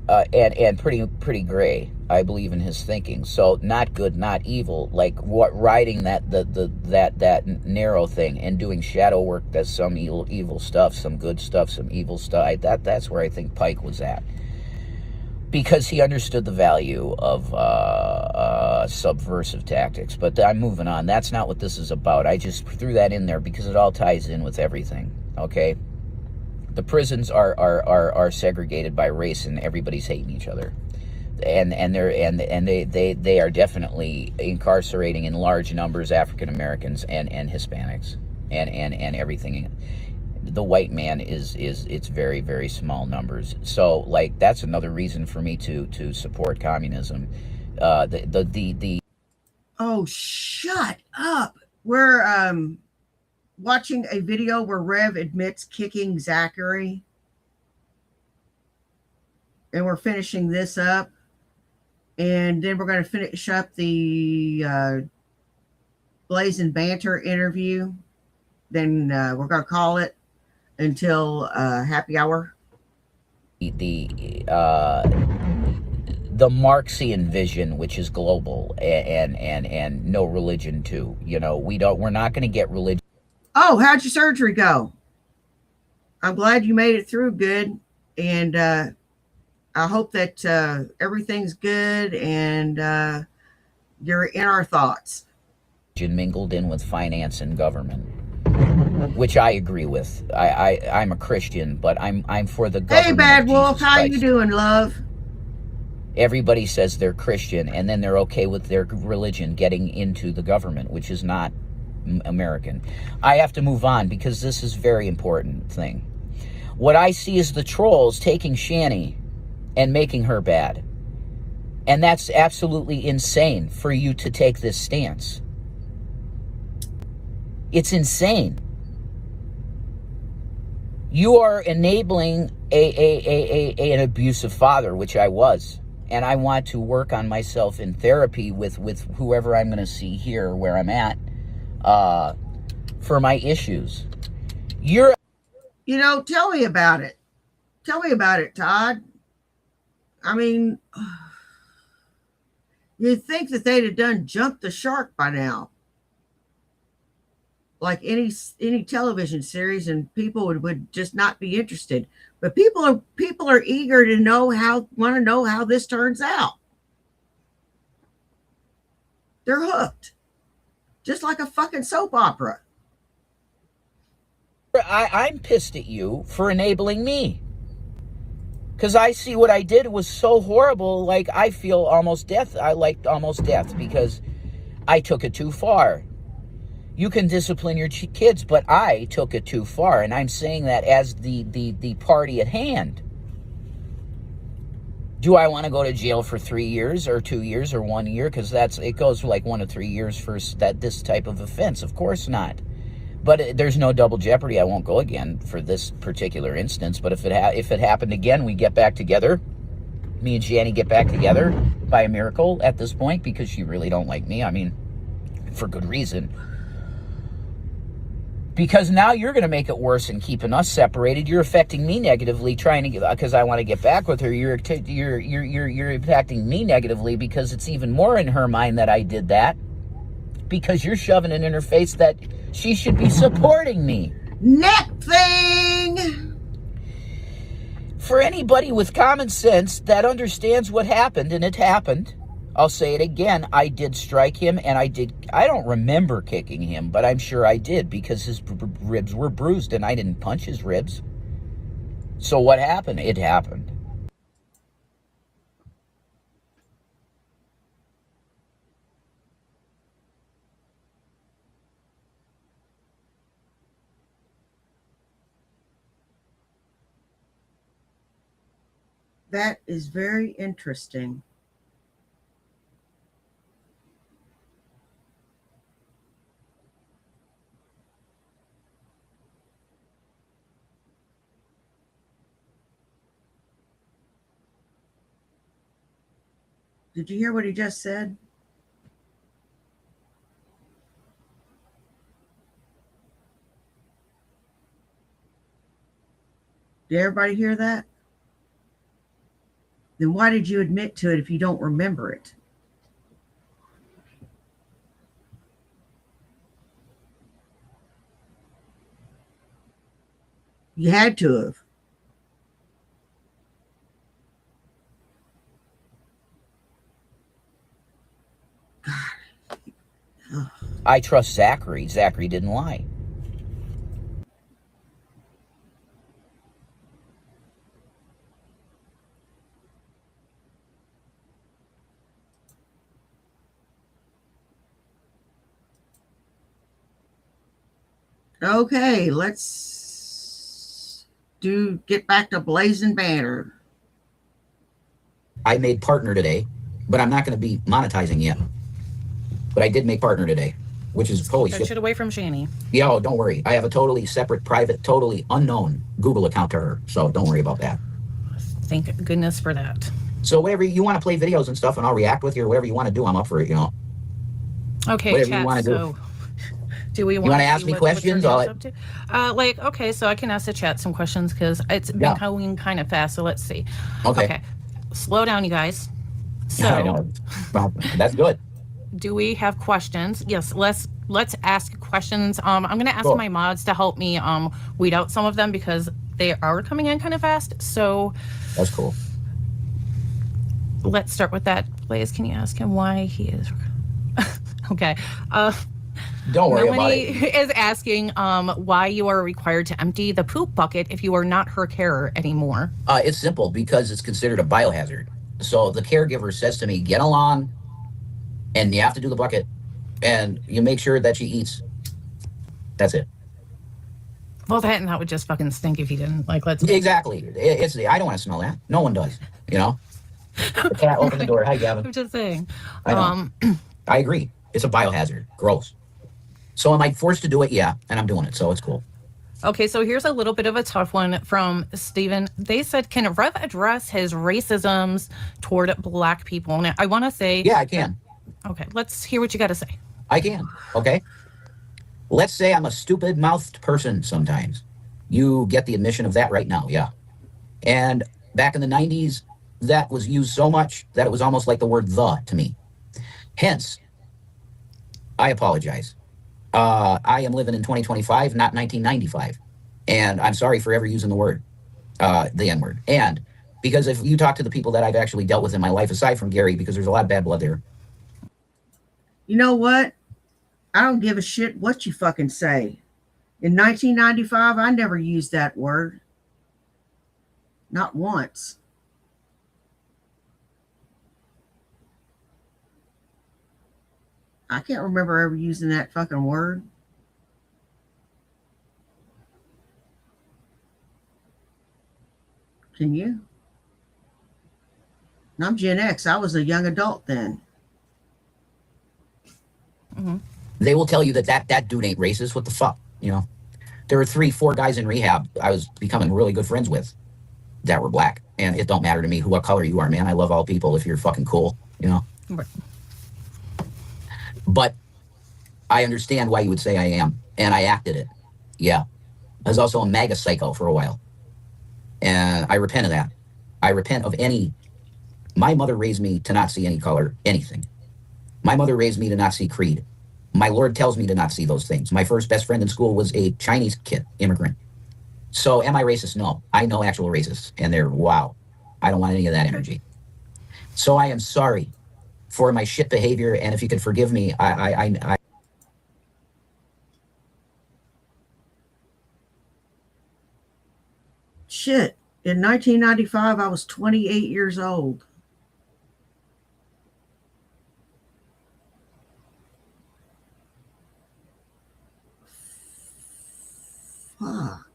and pretty gray. I believe in his thinking. So not good, not evil. Like what riding that narrow thing and doing shadow work. That's some evil stuff, some good stuff, some evil stuff. That's where I think Pike was at, because he understood the value of subversive tactics. But I'm moving on. That's not what this is about. I just threw that in there because it all ties in with everything. Okay, the prisons are segregated by race, and everybody's hating each other, and they are definitely incarcerating in large numbers African Americans and Hispanics and everything. The white man is it's very, very small numbers. So like that's another reason for me to support communism. Oh, shut up. We're watching a video where Rev admits kicking Zachary. And we're finishing this up. And then we're going to finish up the Blaze and Banter interview. Then we're going to call it until happy hour. The Marxian vision, which is global and no religion too. You know, we're not going to get religion. Oh, how'd your surgery go? I'm glad you made it through good, and I hope that everything's good, and you're in our thoughts. Mingled in with finance and government, which I agree with. I'm a Christian, but I'm for the government. Hey, Bad of Wolf, Jesus how Christ. you doing, love? Everybody says they're Christian, and then they're okay with their religion getting into the government, which is not American. I have to move on because this is a very important thing. What I see is the trolls taking Shanny and making her bad. And that's absolutely insane for you to take this stance. It's insane. You are enabling an abusive father, which I was. And I want to work on myself in therapy with whoever I'm going to see here, where I'm at, for my issues. You know, tell me about it. Tell me about it, Todd. I mean, you'd think that they'd have done jumped the shark by now. Like any television series, and people would just not be interested. But people are eager to want to know how this turns out. They're hooked. Just like a fucking soap opera. I'm pissed at you for enabling me. Because I see what I did was so horrible, like I feel almost death. I like almost death because I took it too far. You can discipline your kids, but I took it too far. And I'm saying that as the party at hand. Do I want to go to jail for 3 years or 2 years or 1 year? Because it goes for like 1 to 3 years for this type of offense. Of course not. But there's no double jeopardy. I won't go again for this particular instance. But if it happened again, we get back together. Me and Shanny get back together by a miracle at this point because she really don't like me. I mean, for good reason. Because now you're going to make it worse and keeping us separated. You're affecting me negatively, because I want to get back with her. You're impacting me negatively because it's even more in her mind that I did that. Because you're shoving it in her face that she should be supporting me. Neck thing! For anybody with common sense that understands what happened, and it happened, I'll say it again, I did strike him, and I don't remember kicking him, but I'm sure I did because his ribs were bruised, and I didn't punch his ribs. So what happened? It happened. That is very interesting. Did you hear what he just said? Did everybody hear that? Then why did you admit to it if you don't remember it? You had to have. I trust Zachary. Zachary didn't lie. Okay, let's get back to Blazing Banner. I made partner today, but I'm not going to be monetizing yet. But I did make partner today, which is holy That shit. shit away from Shanny. Yeah, oh, don't worry. I have a totally separate, private, totally unknown Google account to her, so don't worry about that. Thank goodness for that. So whatever you want to play videos and stuff, and I'll react with you, or whatever you want to do, I'm up for it, you know. Okay, whatever chat, you want to so do we You want want to to ask me questions? Like, okay, so I can ask the chat some questions because it's been going kind of fast, so let's see. Okay. Slow down, you guys. So I know. Well, that's good. do we have questions? Yes, let's ask questions. I'm gonna ask Cool. my mods to help me weed out some of them because they are coming in kind of fast. So that's cool. Let's start with that. Blaze, can you ask him why he is okay? Don't worry Melanie about it. is asking why you are required to empty the poop bucket if you are not her carer anymore. It's simple because it's considered a biohazard. So the caregiver says to me, get along, and you have to do the bucket, and you make sure that she eats. That's it. Well, that would just fucking stink if you didn't. Like, let's exactly. I don't want to smell that. No one does. You know. The cat opened the door. Hi, Gavin. I'm just saying. I know. I agree. It's a biohazard. Gross. So am I forced to do it? Yeah, and I'm doing it, so it's cool. Okay, so here's a little bit of a tough one from Steven. They said, can Rev address his racisms toward black people? Now, I want to say... Yeah, I can. Okay, let's hear what you got to say. I can, okay? Let's say I'm a stupid-mouthed person sometimes. You get the admission of that right now, yeah. And back in the 90s, that was used so much that it was almost like the word the to me. Hence, I apologize. I am living in 2025, not 1995. And I'm sorry for ever using the word, the N-word. And because if you talk to the people that I've actually dealt with in my life, aside from Gary, because there's a lot of bad blood there. You know what? I don't give a shit what you fucking say. In 1995, I never used that word. Not once. I can't remember ever using that fucking word. Can you? I'm Gen X. I was a young adult then. Mm-hmm. They will tell you that dude ain't racist. What the fuck? You know? There were 3-4 guys in rehab I was becoming really good friends with that were black. And it don't matter to me what color you are, man. I love all people if you're fucking cool, you know? Right. But I understand why you would say I am. And I acted it. Yeah. I was also a MAGA psycho for a while. And I repent of that. I repent of any... My mother raised me to not see any color, anything. My mother raised me to not see creed. My Lord tells me to not see those things. My first best friend in school was a Chinese kid, immigrant. So am I racist? No. I know actual racists. And they're, wow. I don't want any of that energy. So I am sorry for my shit behavior. And if you could forgive me, I Shit. In 1995, I was 28 years old. Fuck.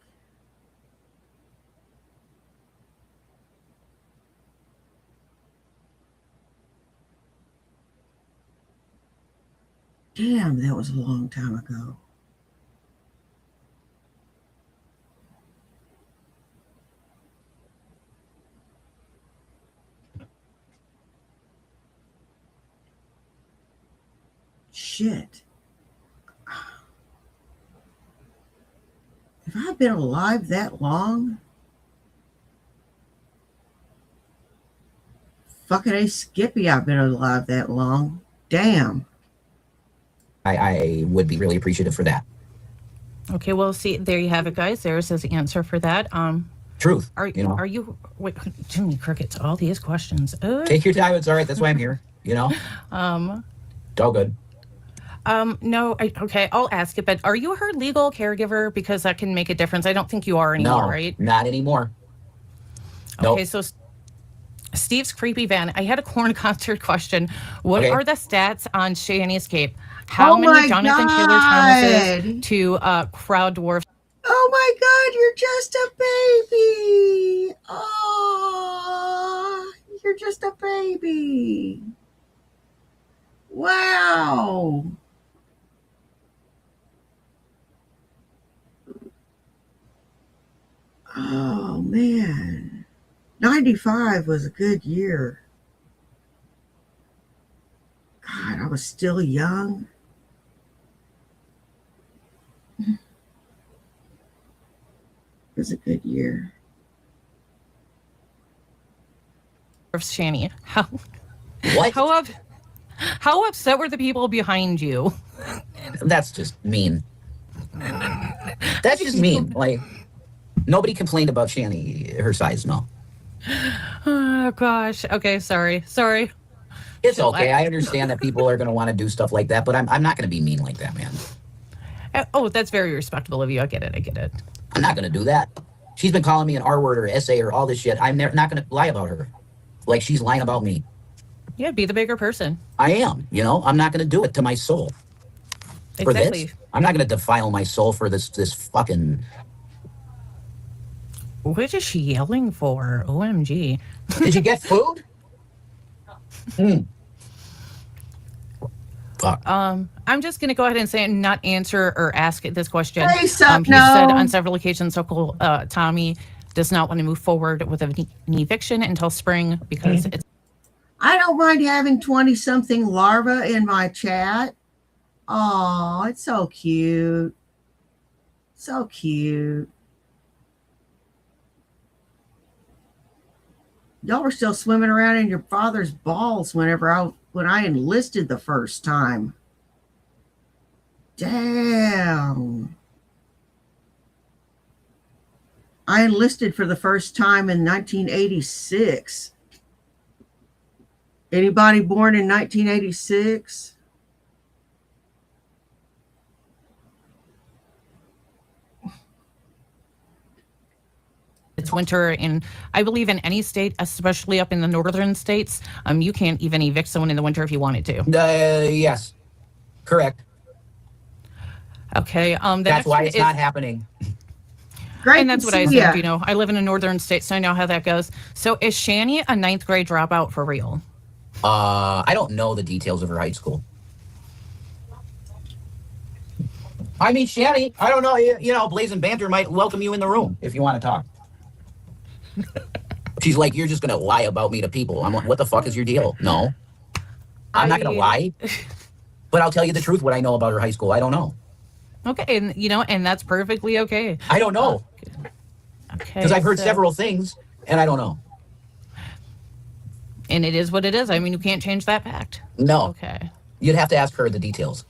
Damn, that was a long time ago. shit. Have I been alive that long? Fucking A Skippy, I've been alive that long. Damn. I would be really appreciative for that. Okay, well, see, there you have it, guys. There's his answer for that. Truth. Are you? Wait, too many crickets. All these questions. Take your time. It's all right. That's why I'm here. You know. It's all good. No. Okay, I'll ask it. But are you her legal caregiver? Because that can make a difference. I don't think you are anymore, right? Not anymore. Okay, Nope. so Steve's creepy van. I had a corn concert question. What are the stats on Shanny's Cape? How many Jonathan Taylor Thomases to crowd dwarfs? Oh my God, you're just a baby. Oh, you're just a baby. Wow. Oh man. 95 was a good year. God, I was still young. It was a good year. Shanny. How What? How upset were the people behind you? That's just mean. That's just mean. Like, nobody complained about Shanny, her size, no. Oh gosh. Okay, sorry. It's okay. I understand that people are going to want to do stuff like that, but I'm not going to be mean like that, man. Oh, that's very respectable of you. I get it. I'm not going to do that. She's been calling me an R word or essay or all this shit. I'm not going to lie about her. Like she's lying about me. Yeah, be the bigger person. I am, you know. I'm not going to do it to my soul. For Exactly. this. I'm not going to defile my soul for this fucking... What is she yelling for? OMG. Did you get food? Fuck. I'm just going to go ahead and say not answer or ask this question. Hey, sup, He no. said on several occasions, Uncle Tommy does not want to move forward with an eviction until spring because it's... I don't mind having 20-something larvae in my chat. Oh, it's so cute. So cute. Y'all were still swimming around in your father's balls when I enlisted the first time. Damn. I enlisted for the first time in 1986. Anybody born in 1986? It's winter in, I believe, in any state, especially up in the northern states. You can't even evict someone in the winter if you wanted to. Yes. Correct. Okay. That's why it's not happening. Great. And that's what I said. You know, I live in a northern state, so I know how that goes. So is Shanny a ninth grade dropout for real? I don't know the details of her high school. I mean, Shanny, I don't know. You know, Blazing Banter might welcome you in the room if you want to talk. She's like, you're just going to lie about me to people. I'm like, what the fuck is your deal? No. I'm not going to lie. But I'll tell you the truth, what I know about her high school. I don't know. Okay, and you know, and that's perfectly okay. I don't know. Okay. Because I've heard several things, and I don't know. And it is what it is. I mean, you can't change that fact. No. Okay. You'd have to ask her the details.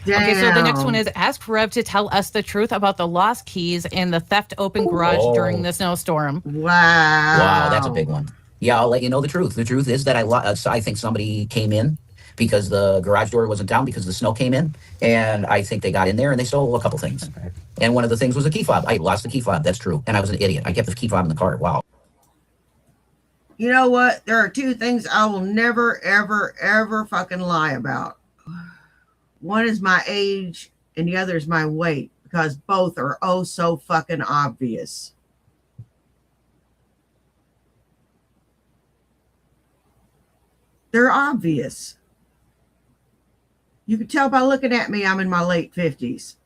Damn. Okay, so the next one is ask Rev to tell us the truth about the lost keys and the theft open garage during the snowstorm. Wow. Wow, that's a big one. Yeah, I'll let you know the truth. The truth is that I think somebody came in because the garage door wasn't down because the snow came in, and I think they got in there and they stole a couple things. And one of the things was a key fob. I lost the key fob. That's true. And I was an idiot. I kept the key fob in the car. Wow. You know what? There are two things I will never, ever, ever fucking lie about. One is my age and the other is my weight, because both are oh so fucking obvious. They're obvious. You can tell by looking at me, I'm in my late 50s.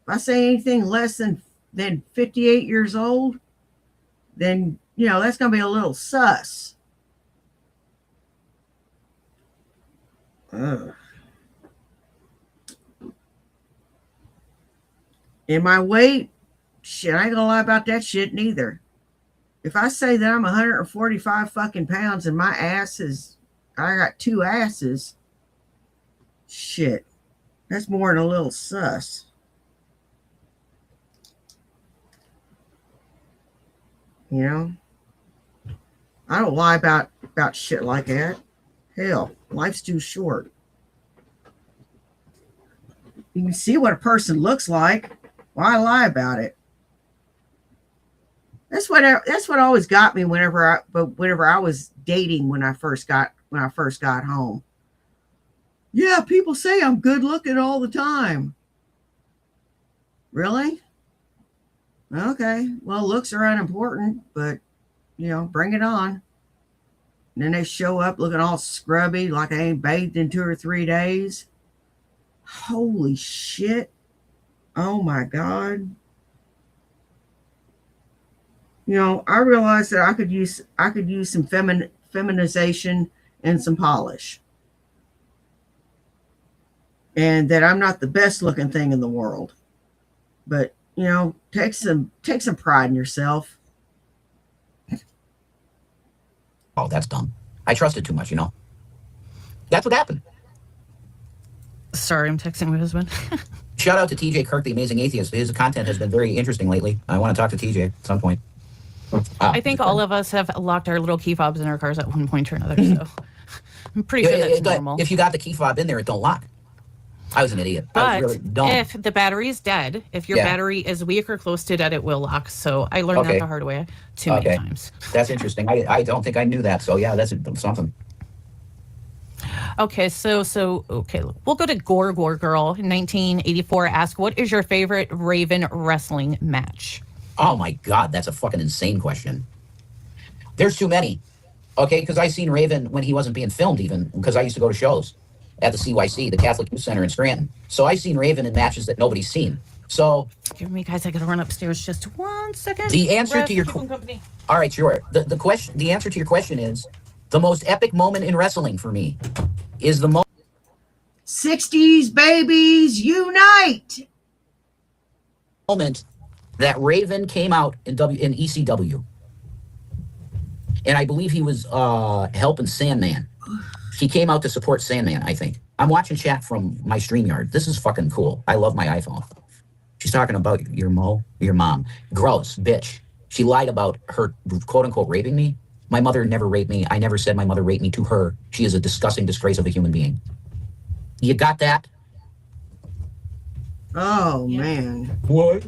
If I say anything less than 58 years old, then, you know, that's going to be a little sus. Ugh. And my weight, shit, I ain't gonna lie about that shit neither. If I say that I'm 145 fucking pounds and my ass is, I got 2 asses, shit, that's more than a little sus. You know? I don't lie about shit like that. Hell, life's too short. You can see what a person looks like. Why lie about it? That's what always got me whenever I was dating when I first got home. Yeah, people say I'm good looking all the time. Really? Okay. Well, looks are unimportant, but bring it on. And then they show up looking all scrubby, like I ain't bathed in 2 or 3 days. Holy shit. Oh my God. I realized that I could use some feminization and some polish. And that I'm not the best looking thing in the world. But, take some pride in yourself. Oh, that's dumb. I trusted too much, That's what happened. Sorry, I'm texting my husband. Shout out to TJ Kirk, the amazing atheist. His content has been very interesting lately. I want to talk to TJ at some point. I think all of us have locked our little key fobs in our cars at one point or another, so I'm pretty sure that's normal. If you got the key fob in there, it don't lock. I was an idiot. But I was really dumb. if the battery is dead, if your battery is weak or close to dead, it will lock. So I learned that the hard way too many times. That's interesting. I don't think I knew that. So yeah, that's something. Okay, so we'll go to Gore Girl in 1984. Ask, what is your favorite Raven wrestling match? Oh my God, that's a fucking insane question. There's too many. Okay, because I seen Raven when he wasn't being filmed, even because I used to go to shows at the CYC, the Catholic Youth Center in Scranton. So I seen Raven in matches that nobody's seen. So give me, guys, I gotta run upstairs just 1 second. The answer to your all right, sure. The answer to your question is the most epic moment in wrestling for me is the 60s babies unite moment that Raven came out in ECW, and I believe he was helping Sandman. He came out to support Sandman, I think. I'm watching chat from my StreamYard. This is fucking cool. I love my iPhone. She's talking about your mom. Gross, bitch. She lied about her, quote-unquote, raping me. My mother never raped me. I never said my mother raped me to her. She is a disgusting disgrace of a human being. You got that? Oh, man. What?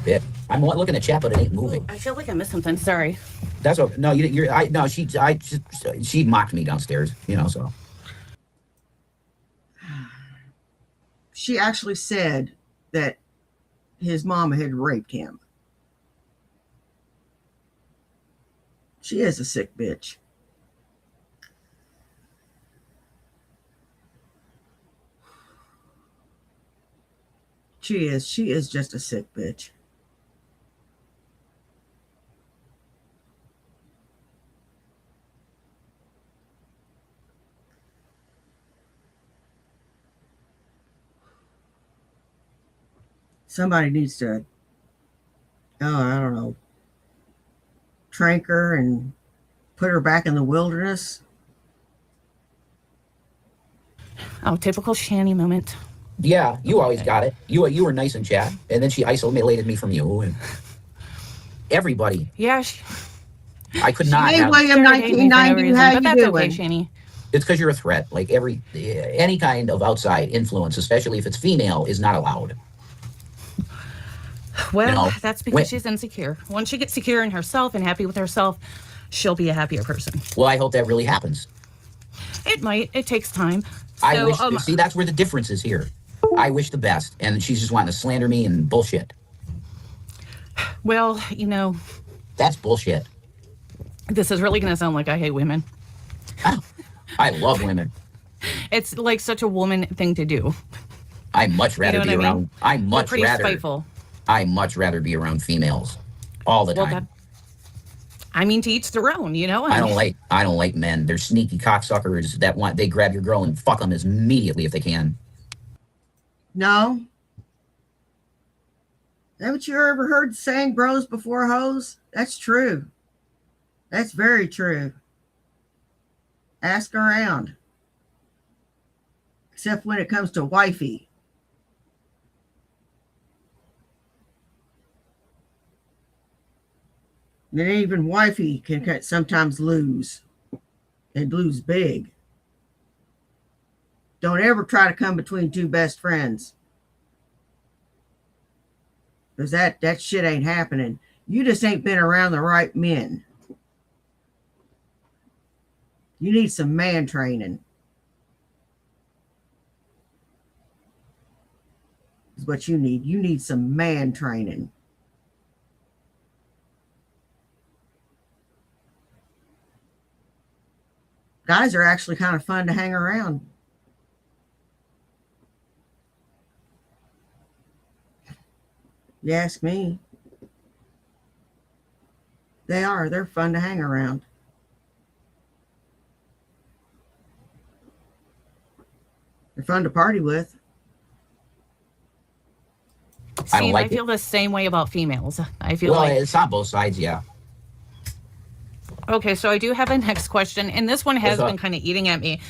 Bit. I'm looking at chat, but it ain't moving. I feel like I missed something. Sorry. That's okay. No, she mocked me downstairs, so. She actually said that his mama had raped him. She is a sick bitch. She is just a sick bitch. Somebody needs to, I don't know, trank her and put her back in the wilderness. Oh, typical Shanny moment. Yeah, you always got it. You were nice in chat, and then she isolated me from you and everybody. Yeah, I could not. Hey, William, 1990. How you doing? Okay, Shanny. It's because you're a threat. Like any kind of outside influence, especially if it's female, is not allowed. Well, that's because she's insecure. Once she gets secure in herself and happy with herself, she'll be a happier person. Well, I hope that really happens. It might. It takes time. So, I wish. See, that's where the difference is here. I wish the best, and she's just wanting to slander me and bullshit. Well, that's bullshit. This is really going to sound like I hate women. I love women. It's like such a woman thing to do. I much rather be around. I much pretty rather. Spiteful. I much rather be around females all the time. I mean, to each their own, I don't like men. They're sneaky cocksuckers that they grab your girl and fuck them immediately if they can. No. Haven't you ever heard the saying, bros before hoes? That's true. That's very true. Ask around. Except when it comes to wifey. And even wifey can sometimes lose. And lose big. Don't ever try to come between two best friends. Because that shit ain't happening. You just ain't been around the right men. You need some man training. Is what you need. You need some man training. Guys are actually kind of fun to hang around. You ask me. They are. They're fun to hang around. They're fun to party with. Steve, like I feel the same way about females. I feel Well, like it's on both sides, yeah. Okay, so I do have a next question, and this one has been kind of eating at me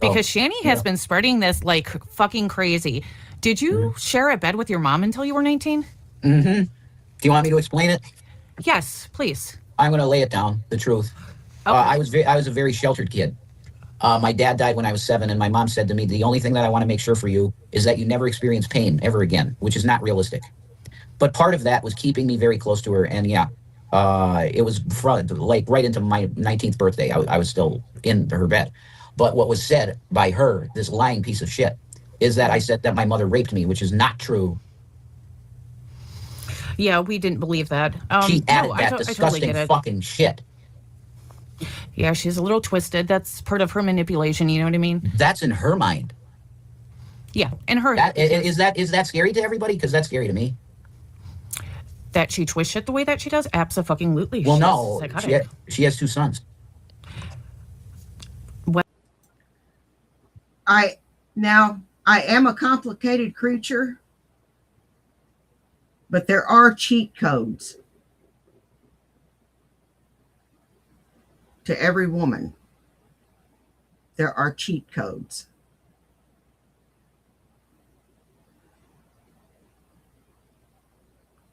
because Shanny has been spreading this like fucking crazy. Did you share a bed with your mom until you were 19? Mm-hmm. Do you want me to explain it? Yes, please. I'm going to lay it down, the truth. Okay. I was a very sheltered kid. My dad died when I was 7, and my mom said to me, the only thing that I want to make sure for you is that you never experience pain ever again, which is not realistic. But part of that was keeping me very close to her, and yeah, it was like right into my 19th birthday. I was still in her bed. But what was said by her, this lying piece of shit, is that I said that my mother raped me, which is not true. Yeah, we didn't believe that. She added no, that I disgusting totally get it. fucking shit. Yeah, she's a little twisted. That's part of her manipulation. You know what I mean? That's in her mind. Yeah, in her. Is that scary to everybody? Because that's scary to me. That she twists shit the way that she does? Absolutely. Well, no, she has 2 sons. Well, I am a complicated creature, but there are cheat codes to every woman. There are cheat codes.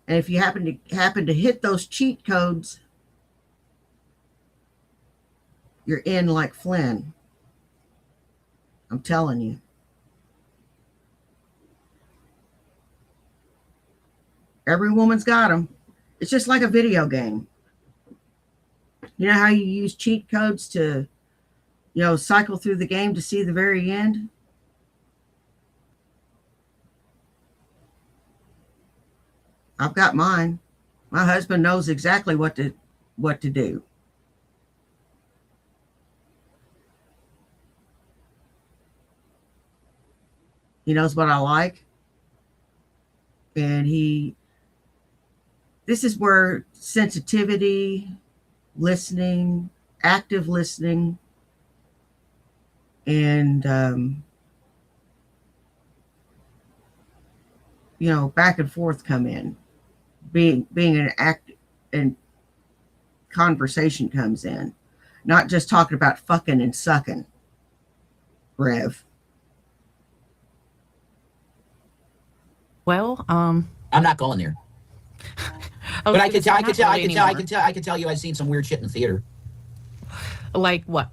And if you happen to hit those cheat codes, you're in like Flynn. I'm telling you. Every woman's got them. It's just like a video game. You know how you use cheat codes to, cycle through the game to see the very end? I've got mine. My husband knows exactly what to do. He knows what I like. And this is where sensitivity, listening, active listening, and, back and forth come in. Being an act and conversation comes in. Not just talking about fucking and sucking. Rev. well, I'm not going there. But I can tell you I've seen some weird shit in the theater. Like what?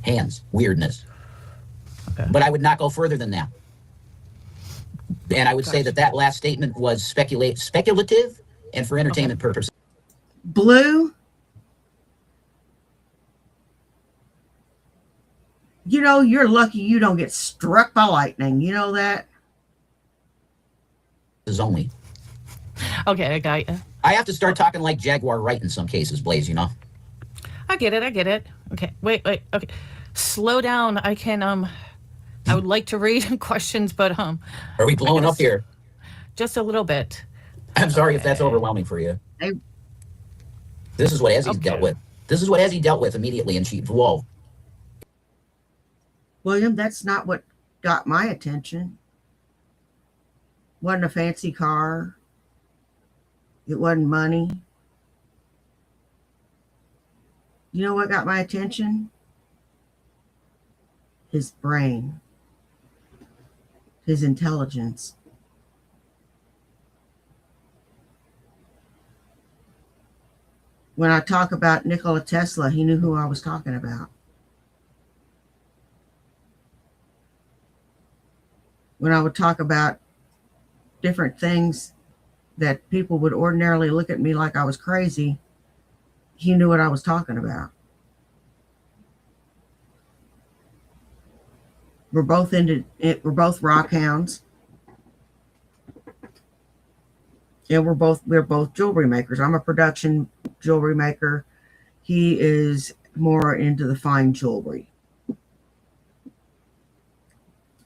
Hands, weirdness. Okay. But I would not go further than that. And I would say that last statement was speculative and for entertainment purposes. Blue, you're lucky you don't get struck by lightning. You know that? Is only. Okay, I got you. I have to start talking like Jaguar Wright in some cases, Blaze, I get it. Okay, wait. Okay, slow down. I can, I would like to read questions, but, Are we blowing up here? Just a little bit. I'm sorry if that's overwhelming for you. This is what Ezzy's dealt with. This is what Ezzy dealt with immediately, and whoa. William, that's not what got my attention. Wasn't a fancy car. It wasn't money. You know what got my attention? His brain, his intelligence. When I talk about Nikola Tesla, he knew who I was talking about. When I would talk about different things that people would ordinarily look at me like I was crazy, he knew what I was talking about. We're both rock hounds. And we're both jewelry makers. I'm a production jewelry maker. He is more into the fine jewelry.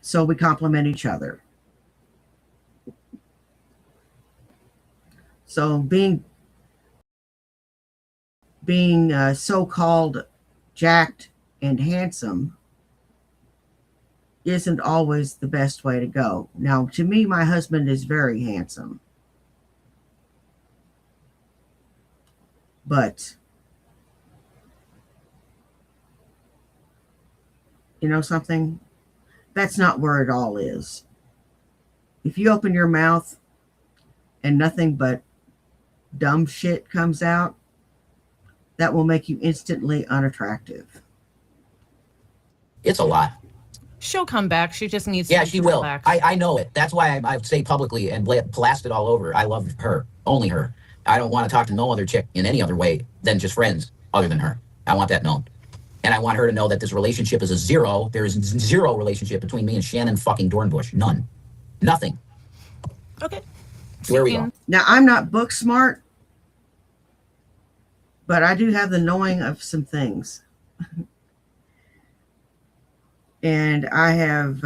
So we complement each other. So being so-called jacked and handsome isn't always the best way to go. Now, to me, my husband is very handsome. But, you know something? That's not where it all is. If you open your mouth and nothing but dumb shit comes out, that will make you instantly unattractive. It's a lot. She'll come back. She just needs Yeah, to she will. relax. I know it. That's why I say publicly and blast it all over. I love her. Only her. I don't want to talk to no other chick in any other way than just friends other than her. I want that known. And I want her to know that this relationship is a zero. There is zero relationship between me and Shannon fucking Dornbush. None. Nothing. Okay. So where we go. Now, I'm not book smart, but I do have the knowing of some things. And I have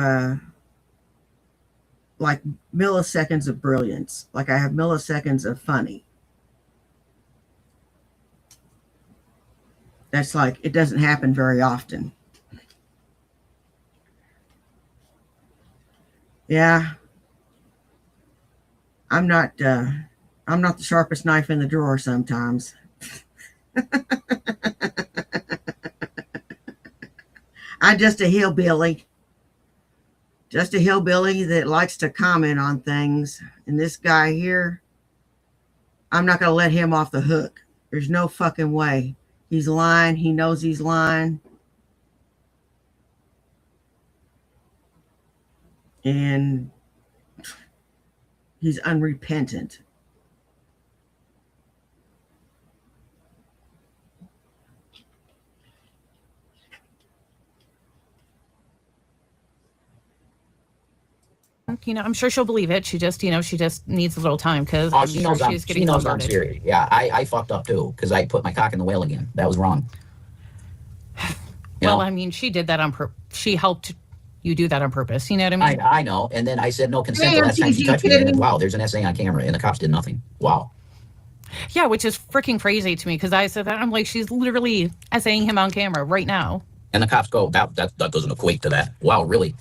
like milliseconds of brilliance. Like I have milliseconds of funny. That's like, it doesn't happen very often. Yeah. I'm not the sharpest knife in the drawer sometimes. I'm just a hillbilly. Just a hillbilly that likes to comment on things. And this guy here, I'm not going to let him off the hook. There's no fucking way. He's lying. He knows he's lying. And he's unrepentant. You know, I'm sure she'll believe it. She just needs a little time because She knows I'm serious. Yeah, I fucked up too because I put my cock in the whale again. That was wrong. Well, I mean, she did that on purpose. She helped you do that on purpose. You know what I mean? I know. And then I said no consent the last time she touched me. And then, wow, there's an SA on camera, and the cops did nothing. Wow. Yeah, which is freaking crazy to me because I said that I'm like, she's literally essaying him on camera right now. And the cops go, that doesn't equate to that. Wow, really?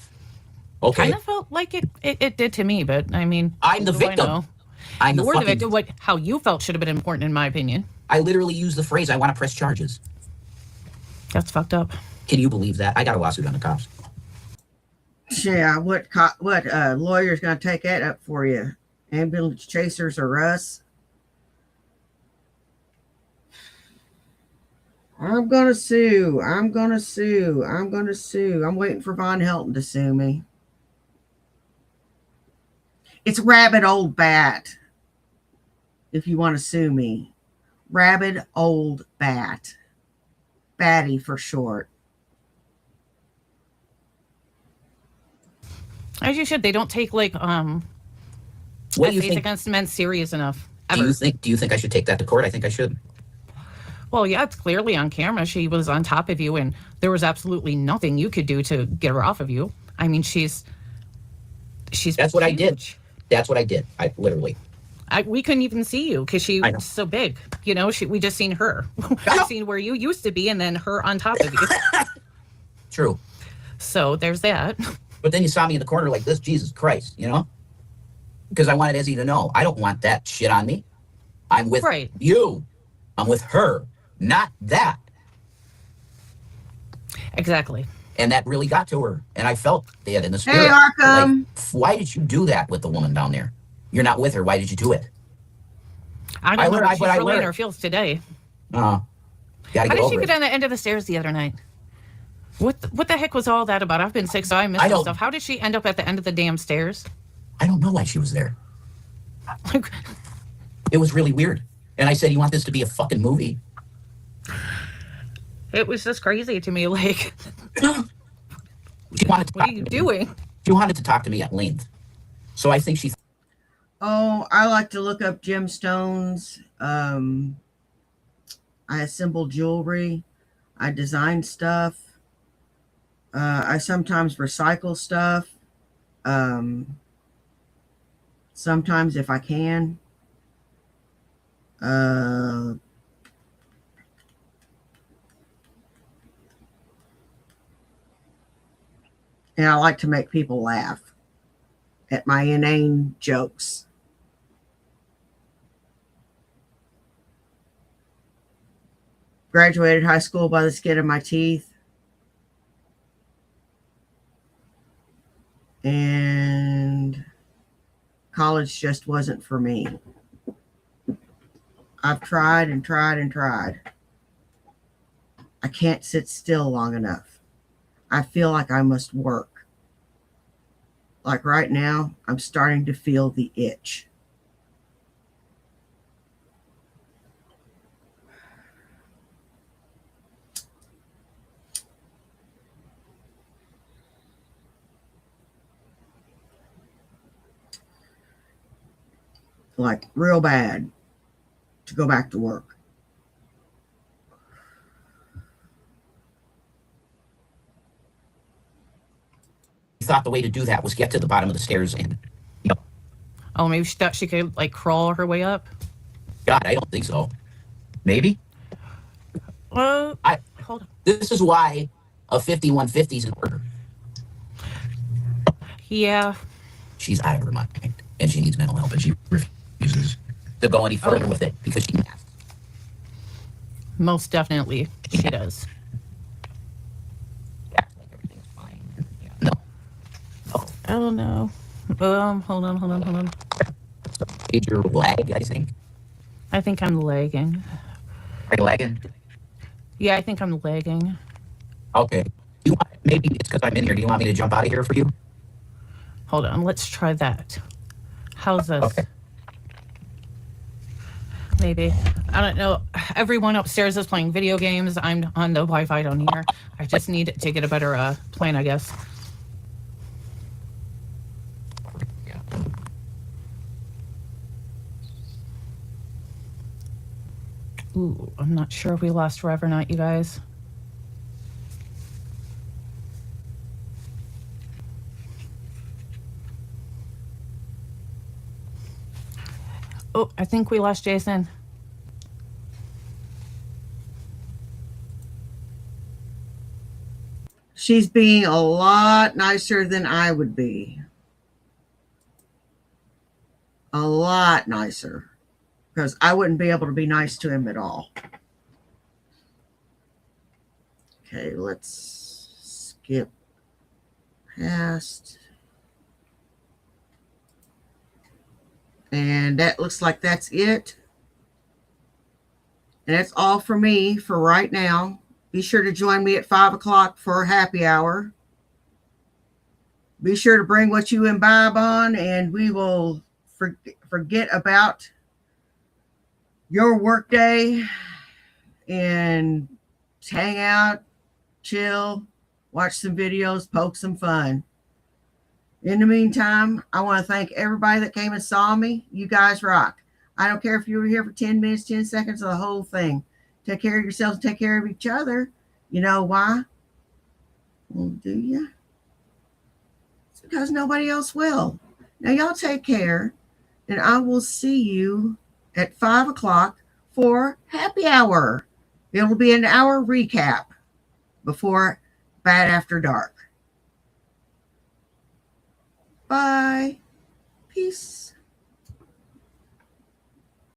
Okay. Kind of felt like it did to me, but I mean, I'm the victim. I'm the victim. What how you felt should have been important, in my opinion. I literally used the phrase, I want to press charges. That's fucked up. Can you believe that? I got a lawsuit on the cops. Yeah, what lawyer's going to take that up for you? Ambulance chasers or us? I'm going to sue. I'm waiting for Vonhelton to sue me. It's Rabid Old Bat. If you want to sue me. Rabid Old Bat. Batty for short. As you should. They don't take like what do you essays think against men serious enough. Do you think I should take that to court? I think I should. Well, yeah, it's clearly on camera. She was on top of you, and there was absolutely nothing you could do to get her off of you. I mean, she's. That's what I did. That's what I did. I literally. We couldn't even see you because she was so big. You know, we just seen her. We seen where you used to be, and then her on top of you. True. So there's that. But then you saw me in the corner like this. Jesus Christ, you know. Because I wanted Izzy to know I don't want that shit on me. I'm with Right. you. I'm with her, not that. Exactly. And that really got to her. And I felt that in the Hey, spirit. Arkham. Like, why did you do that with the woman down there? You're not with her. Why did you do it? I don't know learned- how I- she's but I really in learned- her feels today. Gotta How get did she over get it. on the end of the stairs the other night? What the heck was all that about? I've been sick, so I missed I some don't- stuff. How did she end up at the end of the damn stairs? I don't know why she was there. It was really weird. And I said, you want this to be a fucking movie? It was just crazy to me. Like, She wanted to what are you doing? She wanted to talk to me at length. So I think she... Oh, I like to look up gemstones. I assemble jewelry. I design stuff. I sometimes recycle stuff. Sometimes if I can. And I like to make people laugh at my inane jokes. Graduated high school by the skin of my teeth. And college just wasn't for me. I've tried and tried and tried. I can't sit still long enough. I feel like I must work. Like right now, I'm starting to feel the itch. Like real bad to go back to work. thought the way to do that was get to the bottom of the stairs and... Oh, maybe she thought she could, like, crawl her way up? God, I don't think so. Maybe? Well, hold on. This is why a 5150 is in order. Yeah. She's out of her mind, and she needs mental help, and she refuses to go any further with it because she has. Most definitely, she does. No. I don't know. Hold on. Major lag, I think. I think I'm lagging. Are you lagging? Yeah, I think I'm lagging. Okay. Maybe it's because I'm in here. Do you want me to jump out of here for you? Hold on, let's try that. How's this? Okay. Maybe. I don't know. Everyone upstairs is playing video games. I'm on the Wi-Fi down here. I just need to get a better plan, I guess. Ooh, I'm not sure if we lost Rev or not, you guys. Oh, I think we lost Jason. She's being a lot nicer than I would be. A lot nicer. Because I wouldn't be able to be nice to him at all. Okay, let's skip past. And that looks like that's it. And that's all for me for right now. Be sure to join me at 5 o'clock for happy hour. Be sure to bring what you imbibe on, and we will forget about your work day and hang out, chill, watch some videos, poke some fun. In the meantime, I want to thank everybody that came and saw me. You guys rock. I don't care if you were here for 10 minutes, 10 seconds, or the whole thing. Take care of yourselves, take care of each other. You know why? Well, do you? It's because nobody else will. Now, y'all take care, and I will see you at 5 o'clock for happy hour. It'll be an hour recap before Bad After Dark. Bye. Peace.